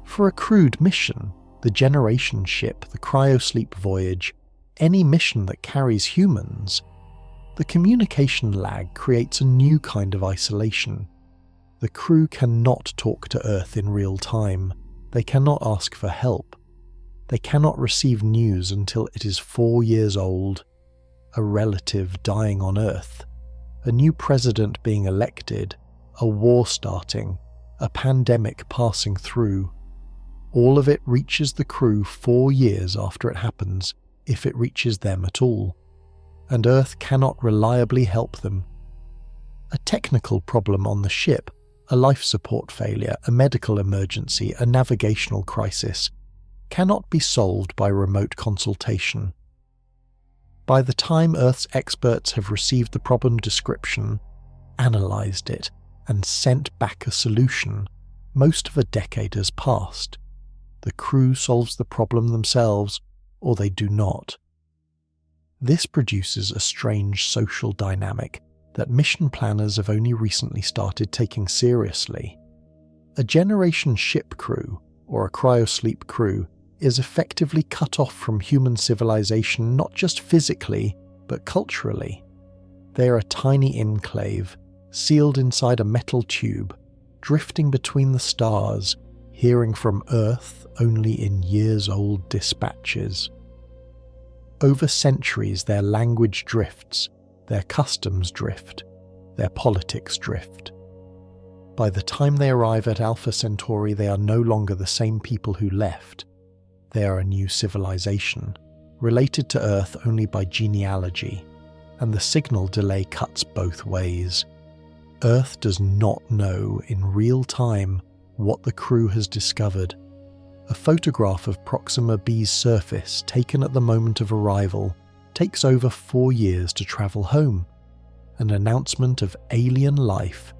For a crewed mission, the generation ship, the cryosleep voyage, any mission that carries humans, the communication lag creates a new kind of isolation. The crew cannot talk to Earth in real time. They cannot ask for help. They cannot receive news until it is 4 years old, a relative dying on Earth, a new president being elected, a war starting, a pandemic passing through. All of it reaches the crew 4 years after it happens, if it reaches them at all, and Earth cannot reliably help them. A technical problem on the ship, a life support failure, a medical emergency, a navigational crisis, cannot be solved by remote consultation. By the time Earth's experts have received the problem description, analysed it, and sent back a solution, most of a decade has passed. The crew solves the problem themselves, or they do not. This produces a strange social dynamic that mission planners have only recently started taking seriously. A generation ship crew, or a cryosleep crew, is effectively cut off from human civilization not just physically, but culturally. They are a tiny enclave, sealed inside a metal tube, drifting between the stars, hearing from Earth only in years-old dispatches. Over centuries their language drifts, their customs drift, their politics drift. By the time they arrive at Alpha Centauri, they are no longer the same people who left. They are a new civilization, related to Earth only by genealogy, and the signal delay cuts both ways. Earth does not know in real time what the crew has discovered. A photograph of Proxima b's surface taken at the moment of arrival takes over 4 years to travel home. An announcement of alien life,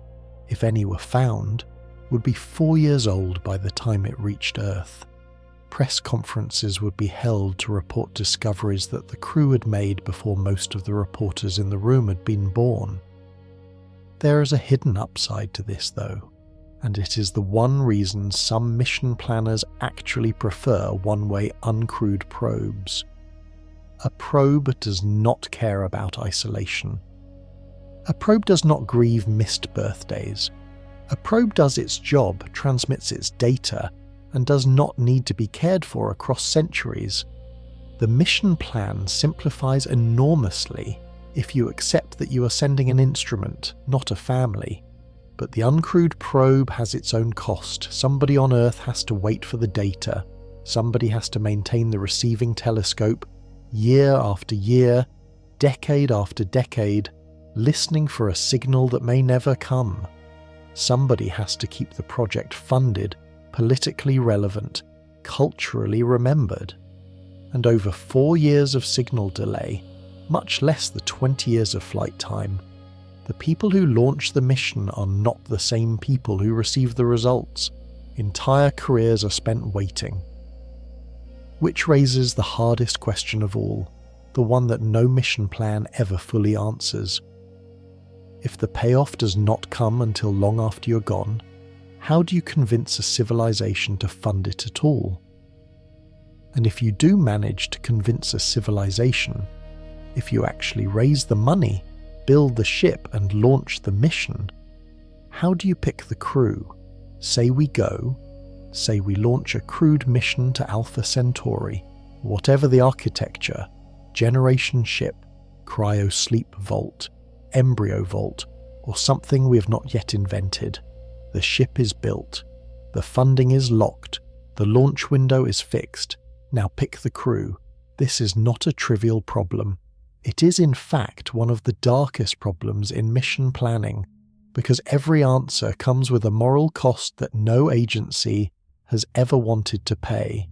if any were found, would be 4 years old by the time it reached Earth. Press conferences would be held to report discoveries that the crew had made before most of the reporters in the room had been born. There is a hidden upside to this, though, and it is the one reason some mission planners actually prefer one-way uncrewed probes. A probe does not care about isolation. A probe does not grieve missed birthdays. A probe does its job, transmits its data, and does not need to be cared for across centuries. The mission plan simplifies enormously if you accept that you are sending an instrument, not a family. But the uncrewed probe has its own cost. Somebody on Earth has to wait for the data. Somebody has to maintain the receiving telescope, year after year, decade after decade, listening for a signal that may never come. Somebody has to keep the project funded, politically relevant, culturally remembered. And over 4 years of signal delay, much less the 20 years of flight time, the people who launch the mission are not the same people who receive the results. Entire careers are spent waiting. Which raises the hardest question of all, the one that no mission plan ever fully answers. If the payoff does not come until long after you're gone, how do you convince a civilization to fund it at all? And if you do manage to convince a civilization, if you actually raise the money, build the ship and launch the mission, how do you pick the crew? Say we launch a crewed mission to Alpha Centauri, whatever the architecture, generation ship, cryo-sleep vault, embryo vault, or something we have not yet invented. The ship is built, the funding is locked, the launch window is fixed. Now pick the crew. This is not a trivial problem. It is in fact one of the darkest problems in mission planning, because every answer comes with a moral cost that no agency has ever wanted to pay.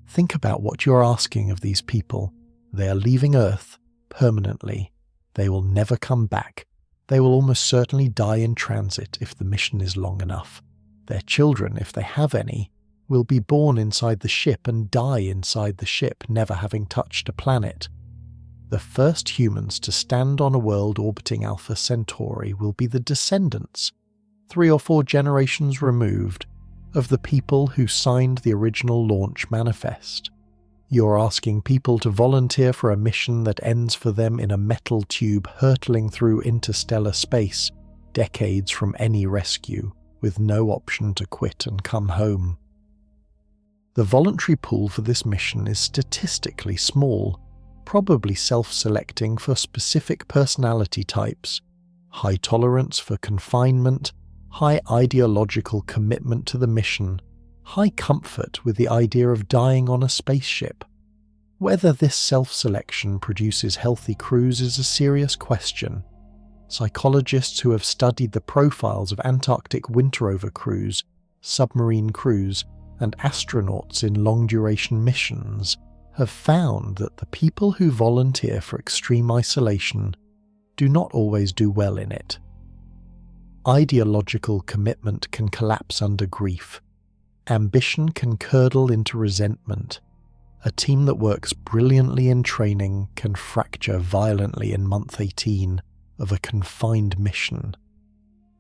Think about what you're asking of these people. They are leaving Earth permanently. They will never come back. They will almost certainly die in transit if the mission is long enough. Their children, if they have any, will be born inside the ship and die inside the ship, never having touched a planet. The first humans to stand on a world orbiting Alpha Centauri will be the descendants, 3 or 4 generations removed, of the people who signed the original launch manifest. You're asking people to volunteer for a mission that ends for them in a metal tube hurtling through interstellar space, decades from any rescue, with no option to quit and come home. The voluntary pool for this mission is statistically small, probably self-selecting for specific personality types, high tolerance for confinement, high ideological commitment to the mission, high comfort with the idea of dying on a spaceship. Whether this self-selection produces healthy crews is a serious question. Psychologists who have studied the profiles of Antarctic winter-over crews, submarine crews, and astronauts in long-duration missions have found that the people who volunteer for extreme isolation do not always do well in it. Ideological commitment can collapse under grief. Ambition can curdle into resentment. A team that works brilliantly in training can fracture violently in month 18 of a confined mission.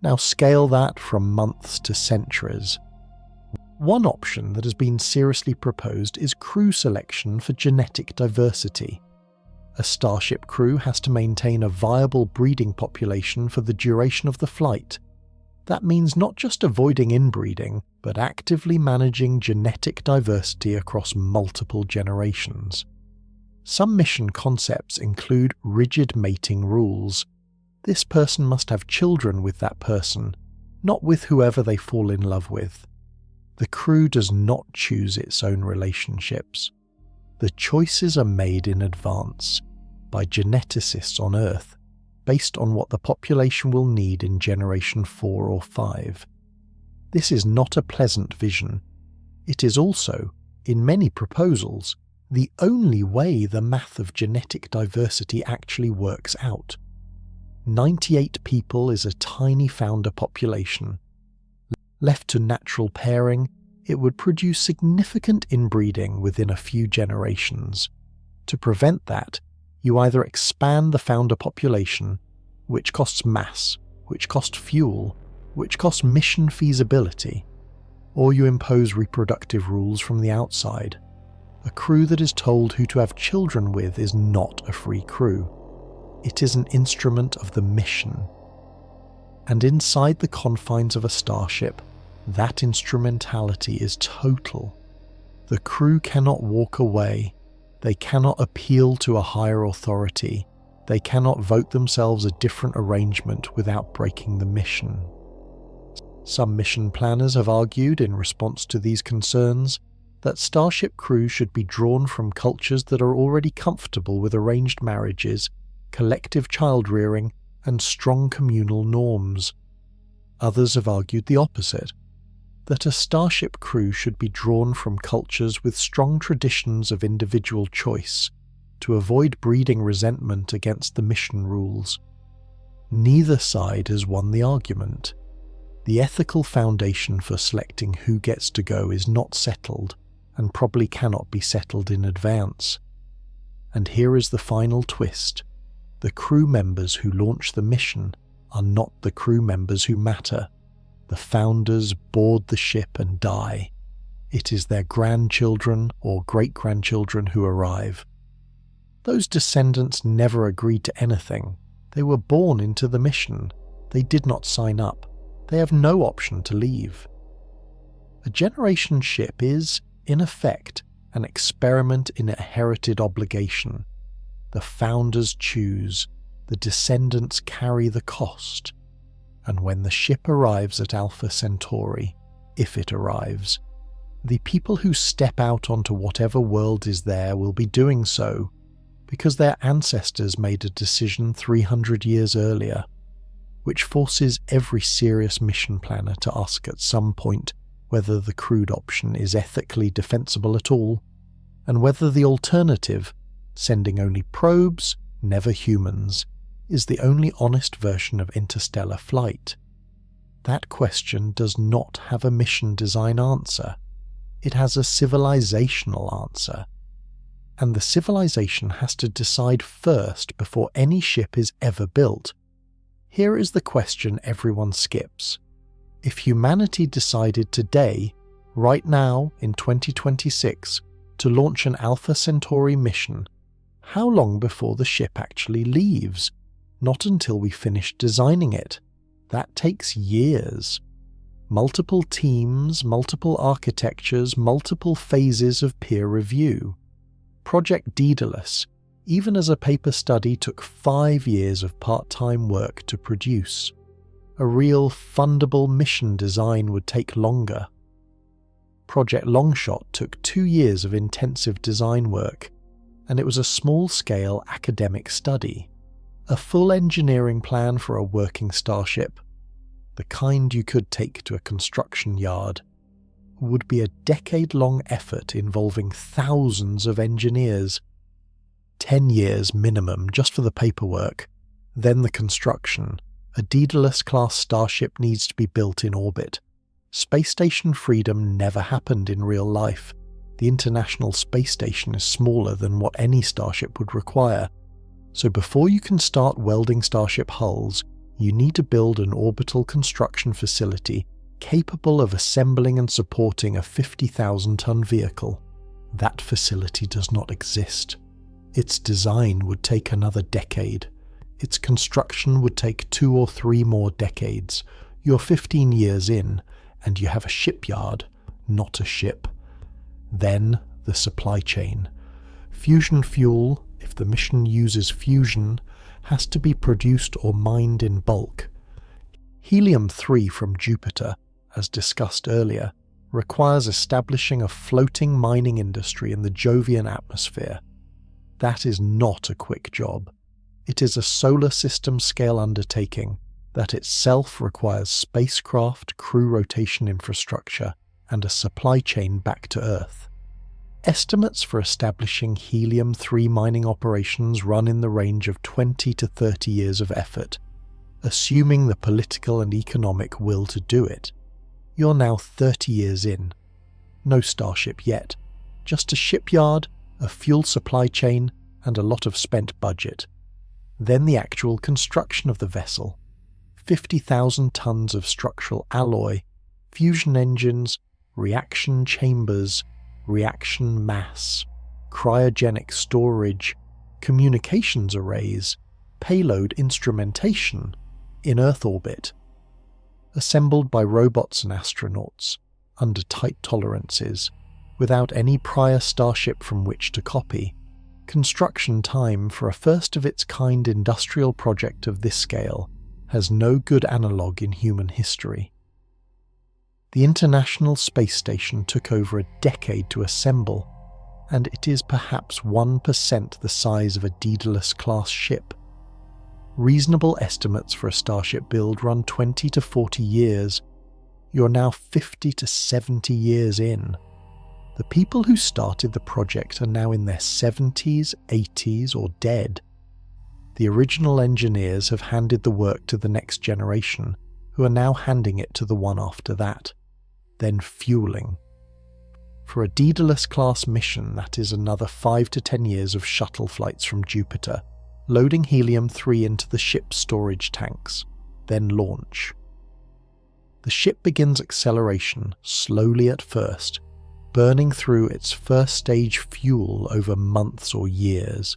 Now scale that from months to centuries. One option that has been seriously proposed is crew selection for genetic diversity. A Starship crew has to maintain a viable breeding population for the duration of the flight. That means not just avoiding inbreeding, but actively managing genetic diversity across multiple generations. Some mission concepts include rigid mating rules. This person must have children with that person, not with whoever they fall in love with. The crew does not choose its own relationships. The choices are made in advance by geneticists on Earth, based on what the population will need in generation 4 or 5. This is not a pleasant vision. It is also, in many proposals, the only way the math of genetic diversity actually works out. 98 people is a tiny founder population. Left to natural pairing, it would produce significant inbreeding within a few generations. To prevent that, you either expand the founder population, which costs mass, which costs fuel, which costs mission feasibility, or you impose reproductive rules from the outside. A crew that is told who to have children with is not a free crew. It is an instrument of the mission. And inside the confines of a starship, that instrumentality is total. The crew cannot walk away. They cannot appeal to a higher authority. They cannot vote themselves a different arrangement without breaking the mission. Some mission planners have argued in response to these concerns that Starship crew should be drawn from cultures that are already comfortable with arranged marriages, collective child-rearing, and strong communal norms. Others have argued the opposite, that a Starship crew should be drawn from cultures with strong traditions of individual choice to avoid breeding resentment against the mission rules. Neither side has won the argument. The ethical foundation for selecting who gets to go is not settled, and probably cannot be settled in advance. And here is the final twist. The crew members who launch the mission are not the crew members who matter. The founders board the ship and die. It is their grandchildren or great-grandchildren who arrive. Those descendants never agreed to anything. They were born into the mission. They did not sign up. They have no option to leave. A generation ship is, in effect, an experiment in inherited obligation. The founders choose, the descendants carry the cost. And when the ship arrives at Alpha Centauri, if it arrives, the people who step out onto whatever world is there will be doing so because their ancestors made a decision 300 years earlier, which forces every serious mission planner to ask at some point whether the crewed option is ethically defensible at all, and whether the alternative, sending only probes, never humans, is the only honest version of interstellar flight. That question does not have a mission design answer. It has a civilizational answer. And the civilization has to decide first before any ship is ever built. Here is the question everyone skips. If humanity decided today, right now in 2026, to launch an Alpha Centauri mission, how long before the ship actually leaves? Not until we finish designing it. That takes years. Multiple teams, multiple architectures, multiple phases of peer review. Project Daedalus, even as a paper study, took 5 years of part-time work to produce. A real fundable mission design would take longer. Project Longshot took 2 years of intensive design work, and it was a small-scale academic study. A full engineering plan for a working starship, the kind you could take to a construction yard, would be a decade-long effort involving thousands of engineers. 10 years minimum just for the paperwork, then the construction. A Daedalus-class starship needs to be built in orbit. Space Station Freedom never happened in real life. The International Space Station is smaller than what any starship would require. So before you can start welding starship hulls, you need to build an orbital construction facility capable of assembling and supporting a 50,000-ton vehicle. That facility does not exist. Its design would take another decade. Its construction would take 2 or 3 more decades. You're 15 years in, and you have a shipyard, not a ship. Then the supply chain. Fusion fuel, if the mission uses fusion, has to be produced or mined in bulk. Helium-3 from Jupiter, as discussed earlier, requires establishing a floating mining industry in the Jovian atmosphere. That is not a quick job. It is a solar system scale undertaking that itself requires spacecraft, crew rotation infrastructure, and a supply chain back to Earth. Estimates for establishing helium-3 mining operations run in the range of 20 to 30 years of effort, assuming the political and economic will to do it. You're now 30 years in. No starship yet, just a shipyard, a fuel supply chain, and a lot of spent budget. Then the actual construction of the vessel. 50,000 tons of structural alloy, fusion engines, reaction chambers, reaction mass, cryogenic storage, communications arrays, payload instrumentation, in Earth orbit. Assembled by robots and astronauts, under tight tolerances, without any prior starship from which to copy. Construction time for a first-of-its-kind industrial project of this scale has no good analogue in human history. The International Space Station took over a decade to assemble, and it is perhaps 1% the size of a Daedalus-class ship. Reasonable estimates for a Starship build run 20 to 40 years. You're now 50 to 70 years in. The people who started the project are now in their 70s, 80s, or dead. The original engineers have handed the work to the next generation, who are now handing it to the one after that, then fueling. For a Daedalus-class mission, that is another 5 to 10 years of shuttle flights from Jupiter, loading helium-3 into the ship's storage tanks, then launch. The ship begins acceleration, slowly at first, burning through its first stage fuel over months or years.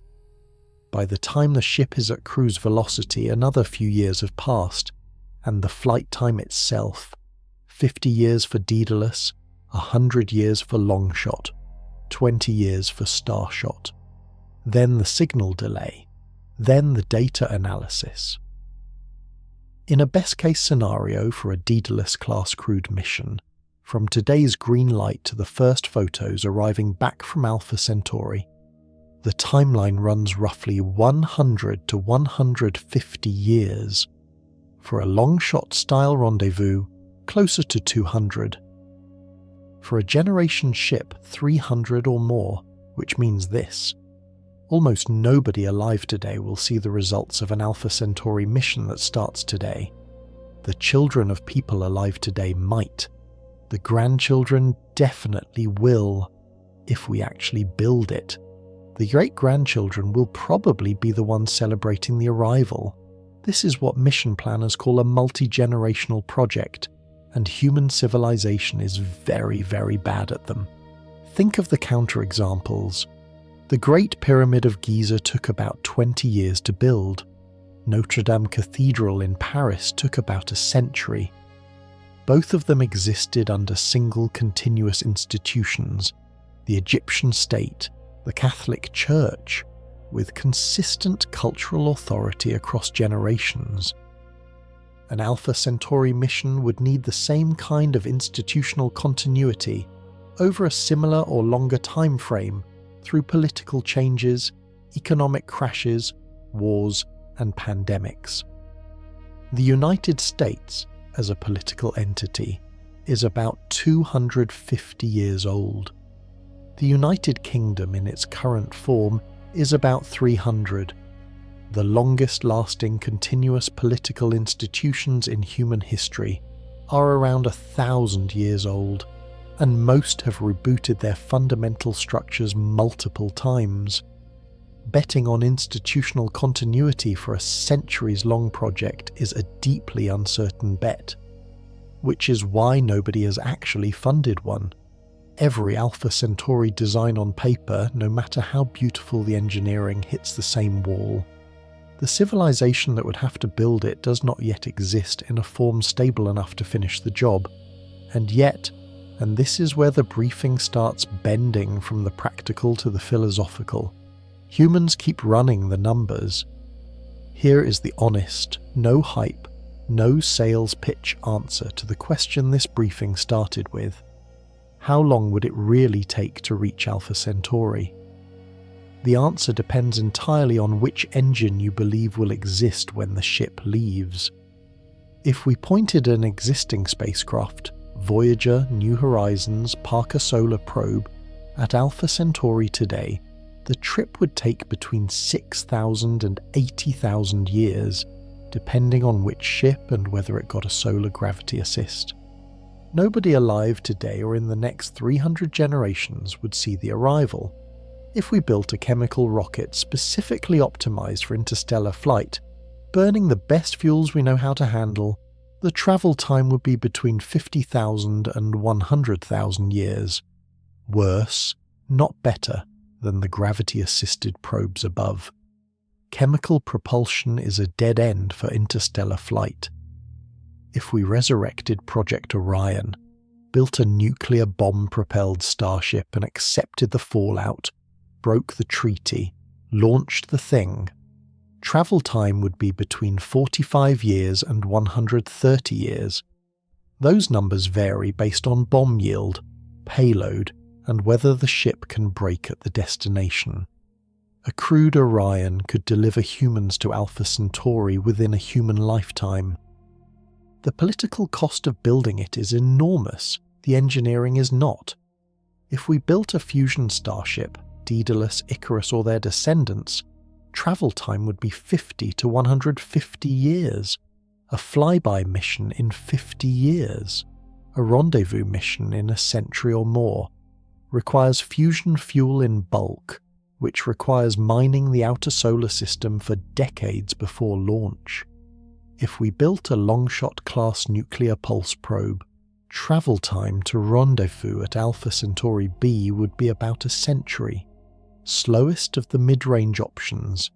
By the time the ship is at cruise velocity, another few years have passed, and the flight time itself, 50 years for Daedalus, 100 years for Longshot, 20 years for Starshot. Then the signal delay, then the data analysis. In a best-case scenario for a Daedalus-class crewed mission, from today's green light to the first photos arriving back from Alpha Centauri, the timeline runs roughly 100 to 150 years. For a long-shot-style rendezvous, closer to 200. For a generation ship, 300 or more, which means this. Almost nobody alive today will see the results of an Alpha Centauri mission that starts today. The children of people alive today might. The grandchildren definitely will, if we actually build it. The great-grandchildren will probably be the ones celebrating the arrival. This is what mission planners call a multi-generational project, and human civilization is very, very bad at them. Think of the counterexamples. The Great Pyramid of Giza took about 20 years to build. Notre Dame Cathedral in Paris took about a century. Both of them existed under single continuous institutions, the Egyptian state, the Catholic Church, with consistent cultural authority across generations. An Alpha Centauri mission would need the same kind of institutional continuity over a similar or longer time frame through political changes, economic crashes, wars, and pandemics. The United States, as a political entity, is about 250 years old. The United Kingdom in its current form is about 300. The longest-lasting continuous political institutions in human history are around 1,000 years old, and most have rebooted their fundamental structures multiple times. Betting on institutional continuity for a centuries-long project is a deeply uncertain bet, which is why nobody has actually funded one. Every Alpha Centauri design on paper, no matter how beautiful the engineering, hits the same wall. The civilization that would have to build it does not yet exist in a form stable enough to finish the job. And yet, and this is where the briefing starts bending from the practical to the philosophical, humans keep running the numbers. Here is the honest, no hype, no sales pitch answer to the question this briefing started with. How long would it really take to reach Alpha Centauri? The answer depends entirely on which engine you believe will exist when the ship leaves. If we pointed an existing spacecraft, Voyager, New Horizons, Parker Solar Probe, at Alpha Centauri today, the trip would take between 6,000 and 80,000 years, depending on which ship and whether it got a solar gravity assist. Nobody alive today or in the next 300 generations would see the arrival. If we built a chemical rocket specifically optimized for interstellar flight, burning the best fuels we know how to handle, the travel time would be between 50,000 and 100,000 years. Worse, not better, than the gravity-assisted probes above. Chemical propulsion is a dead end for interstellar flight. If we resurrected Project Orion, built a nuclear bomb-propelled starship and accepted the fallout, broke the treaty, launched the thing, travel time would be between 45 years and 130 years. Those numbers vary based on bomb yield, payload, and whether the ship can brake at the destination. A crewed Orion could deliver humans to Alpha Centauri within a human lifetime. The political cost of building it is enormous, the engineering is not. If we built a fusion starship, Daedalus, Icarus or their descendants, travel time would be 50 to 150 years, a flyby mission in 50 years, a rendezvous mission in a century or more, requires fusion fuel in bulk, which requires mining the outer solar system for decades before launch. If we built a Longshot-class nuclear pulse probe, travel time to rendezvous at Alpha Centauri b would be about a century, slowest of the mid-range options,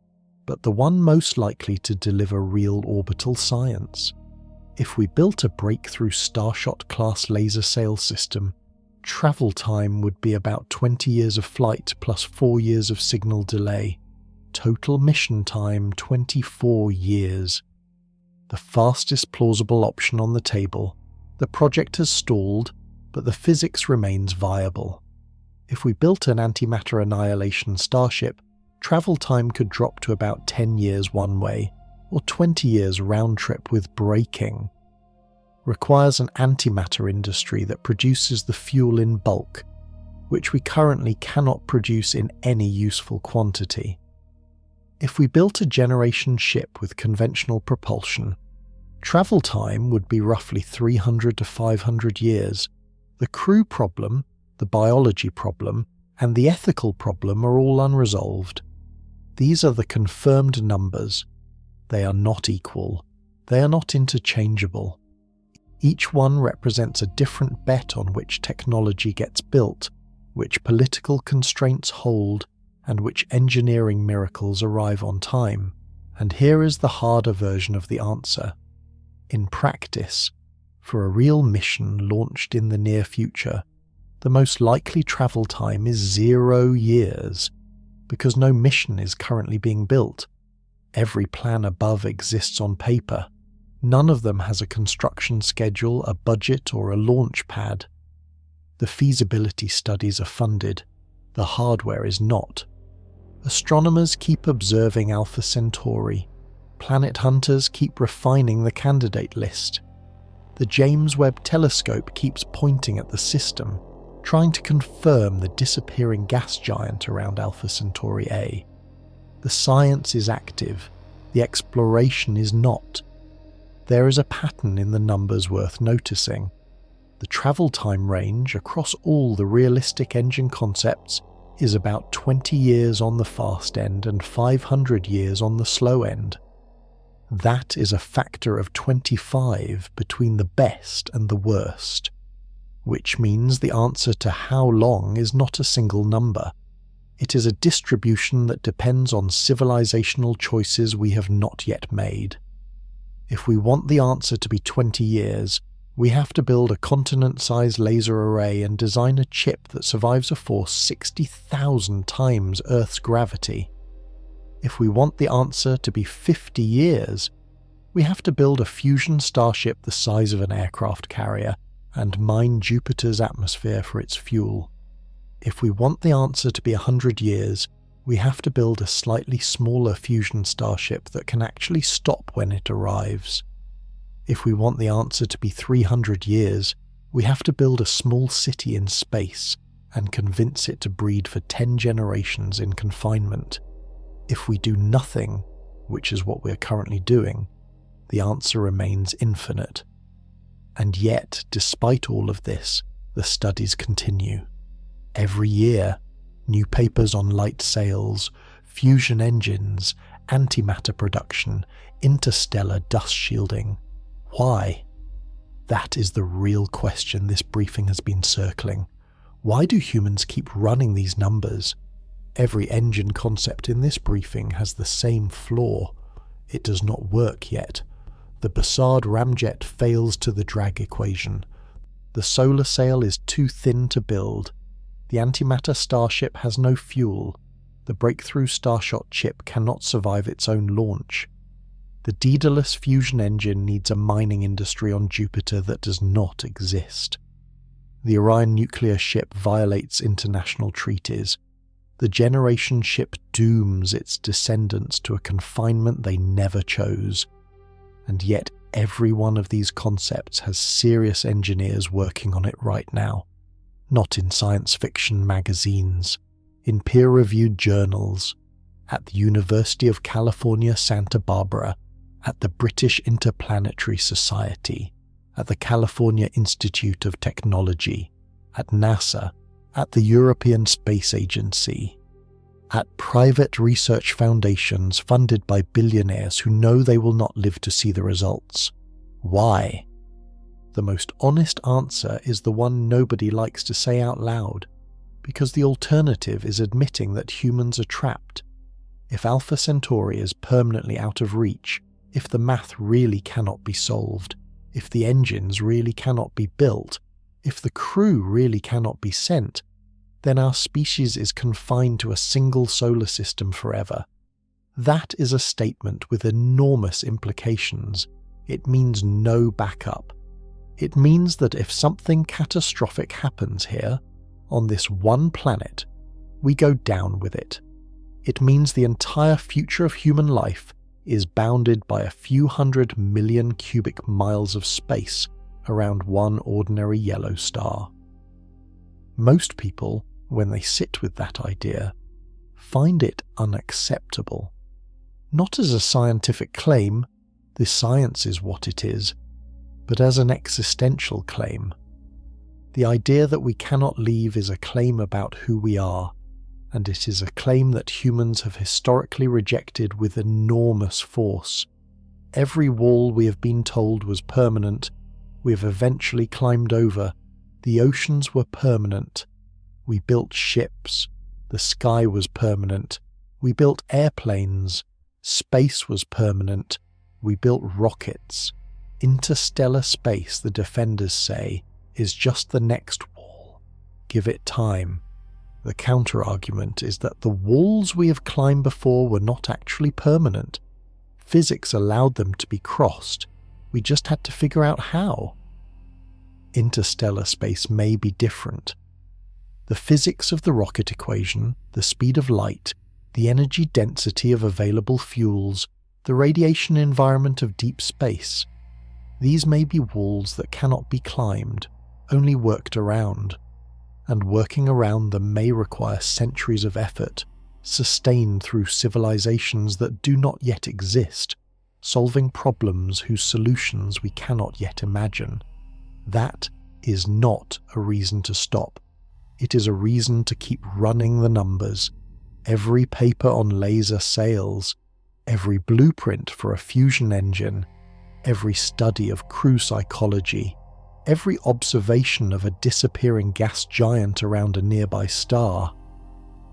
but the one most likely to deliver real orbital science. If we built a breakthrough Starshot-class laser sail system, travel time would be about 20 years of flight plus 4 years of signal delay. Total mission time 24 years. The fastest plausible option on the table. The project has stalled, but the physics remains viable. If we built an antimatter annihilation starship, travel time could drop to about 10 years one way, or 20 years round trip with braking. Requires an antimatter industry that produces the fuel in bulk, which we currently cannot produce in any useful quantity. If we built a generation ship with conventional propulsion, travel time would be roughly 300 to 500 years. The crew problem, the biology problem, and the ethical problem are all unresolved. These are the confirmed numbers. They are not equal. They are not interchangeable. Each one represents a different bet on which technology gets built, which political constraints hold, and which engineering miracles arrive on time. And here is the harder version of the answer. In practice, for a real mission launched in the near future, the most likely travel time is 0 years, because no mission is currently being built. Every plan above exists on paper. None of them has a construction schedule, a budget, or a launch pad. The feasibility studies are funded. The hardware is not. Astronomers keep observing Alpha Centauri. Planet hunters keep refining the candidate list. The James Webb Telescope keeps pointing at the system, trying to confirm the disappearing gas giant around Alpha Centauri A. The science is active. The exploration is not. There is a pattern in the numbers worth noticing. The travel time range across all the realistic engine concepts is about 20 years on the fast end and 500 years on the slow end. That is a factor of 25 between the best and the worst, which means the answer to how long is not a single number. It is a distribution that depends on civilizational choices we have not yet made. If we want the answer to be 20 years, we have to build a continent-sized laser array and design a chip that survives a force 60,000 times Earth's gravity. If we want the answer to be 50 years, we have to build a fusion starship the size of an aircraft carrier and mine Jupiter's atmosphere for its fuel. If we want the answer to be 100 years, we have to build a slightly smaller fusion starship that can actually stop when it arrives. If we want the answer to be 300 years, we have to build a small city in space and convince it to breed for 10 generations in confinement. If we do nothing, which is what we're currently doing, the answer remains infinite. And yet, despite all of this, the studies continue. Every year, new papers on light sails, fusion engines, antimatter production, interstellar dust shielding. Why? That is the real question this briefing has been circling. Why do humans keep running these numbers? Every engine concept in this briefing has the same flaw. It does not work yet. The Bassard ramjet fails to the drag equation. The solar sail is too thin to build. The antimatter starship has no fuel. The breakthrough Starshot chip cannot survive its own launch. The Daedalus fusion engine needs a mining industry on Jupiter that does not exist. The Orion nuclear ship violates international treaties. The generation ship dooms its descendants to a confinement they never chose. And yet every one of these concepts has serious engineers working on it right now. Not in science fiction magazines, in peer-reviewed journals, at the University of California, Santa Barbara, at the British Interplanetary Society, at the California Institute of Technology, at NASA, at the European Space Agency, at private research foundations funded by billionaires who know they will not live to see the results. Why? The most honest answer is the one nobody likes to say out loud, because the alternative is admitting that humans are trapped. If Alpha Centauri is permanently out of reach, if the math really cannot be solved, if the engines really cannot be built, if the crew really cannot be sent, then our species is confined to a single solar system forever. That is a statement with enormous implications. It means no backup. It means that if something catastrophic happens here, on this one planet, we go down with it. It means the entire future of human life is bounded by a few 100 million cubic miles of space around one ordinary yellow star. Most people, when they sit with that idea, find it unacceptable. Not as a scientific claim, the science is what it is, but as an existential claim. The idea that we cannot leave is a claim about who we are, and it is a claim that humans have historically rejected with enormous force. Every wall we have been told was permanent, we have eventually climbed over. The oceans were permanent. We built ships. The sky was permanent. We built airplanes. Space was permanent. We built rockets. Interstellar space, the defenders say, is just the next wall. Give it time. The counter-argument is that the walls we have climbed before were not actually permanent. Physics allowed them to be crossed. We just had to figure out how. Interstellar space may be different. The physics of the rocket equation, the speed of light, the energy density of available fuels, the radiation environment of deep space. These may be walls that cannot be climbed, only worked around. And working around them may require centuries of effort, sustained through civilizations that do not yet exist, solving problems whose solutions we cannot yet imagine. That is not a reason to stop. It is a reason to keep running the numbers. Every paper on laser sails, every blueprint for a fusion engine, every study of crew psychology, every observation of a disappearing gas giant around a nearby star.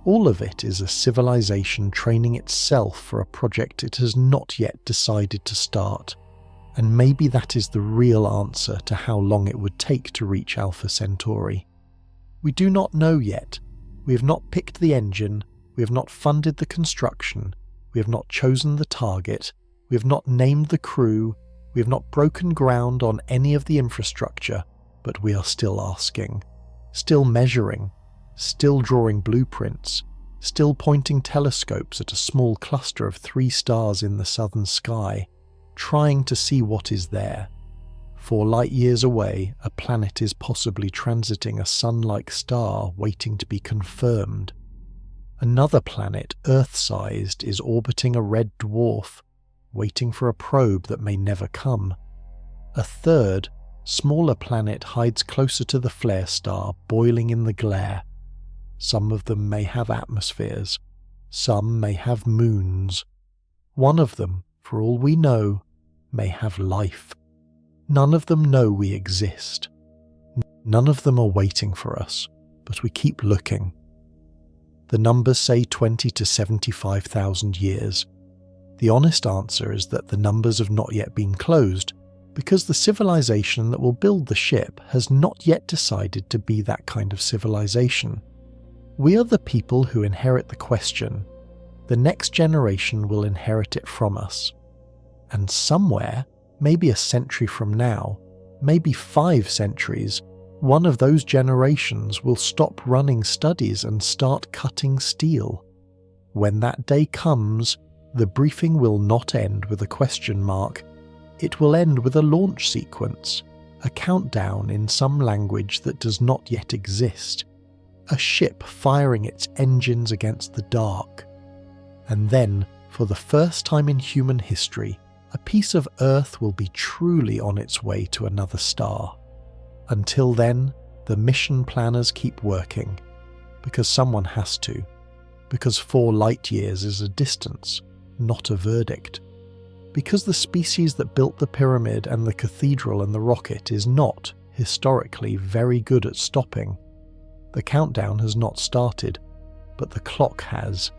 All of it is a civilization training itself for a project it has not yet decided to start. And maybe that is the real answer to how long it would take to reach Alpha Centauri. We do not know yet. We have not picked the engine, we have not funded the construction, we have not chosen the target, we have not named the crew, we have not broken ground on any of the infrastructure, but we are still asking, still measuring, still drawing blueprints, still pointing telescopes at a small cluster of 3 stars in the southern sky, trying to see what is there. 4 light years away, a planet is possibly transiting a sun-like star waiting to be confirmed. Another planet, Earth-sized, is orbiting a red dwarf, waiting for a probe that may never come. A third, smaller planet hides closer to the flare star, boiling in the glare. Some of them may have atmospheres. Some may have moons. One of them, for all we know, may have life. None of them know we exist. None of them are waiting for us, but we keep looking. The numbers say 20 to 75,000 years. The honest answer is that the numbers have not yet been closed, because the civilization that will build the ship has not yet decided to be that kind of civilization. We are the people who inherit the question. The next generation will inherit it from us. And somewhere, maybe a century from now, maybe 5 centuries, one of those generations will stop running studies and start cutting steel. When that day comes, the briefing will not end with a question mark. It will end with a launch sequence, a countdown in some language that does not yet exist, a ship firing its engines against the dark. And then, for the first time in human history, a piece of Earth will be truly on its way to another star. Until then, the mission planners keep working, because someone has to, because 4 light years is a distance, not a verdict, because the species that built the pyramid and the cathedral and the rocket is not, historically, very good at stopping. The countdown has not started, but the clock has.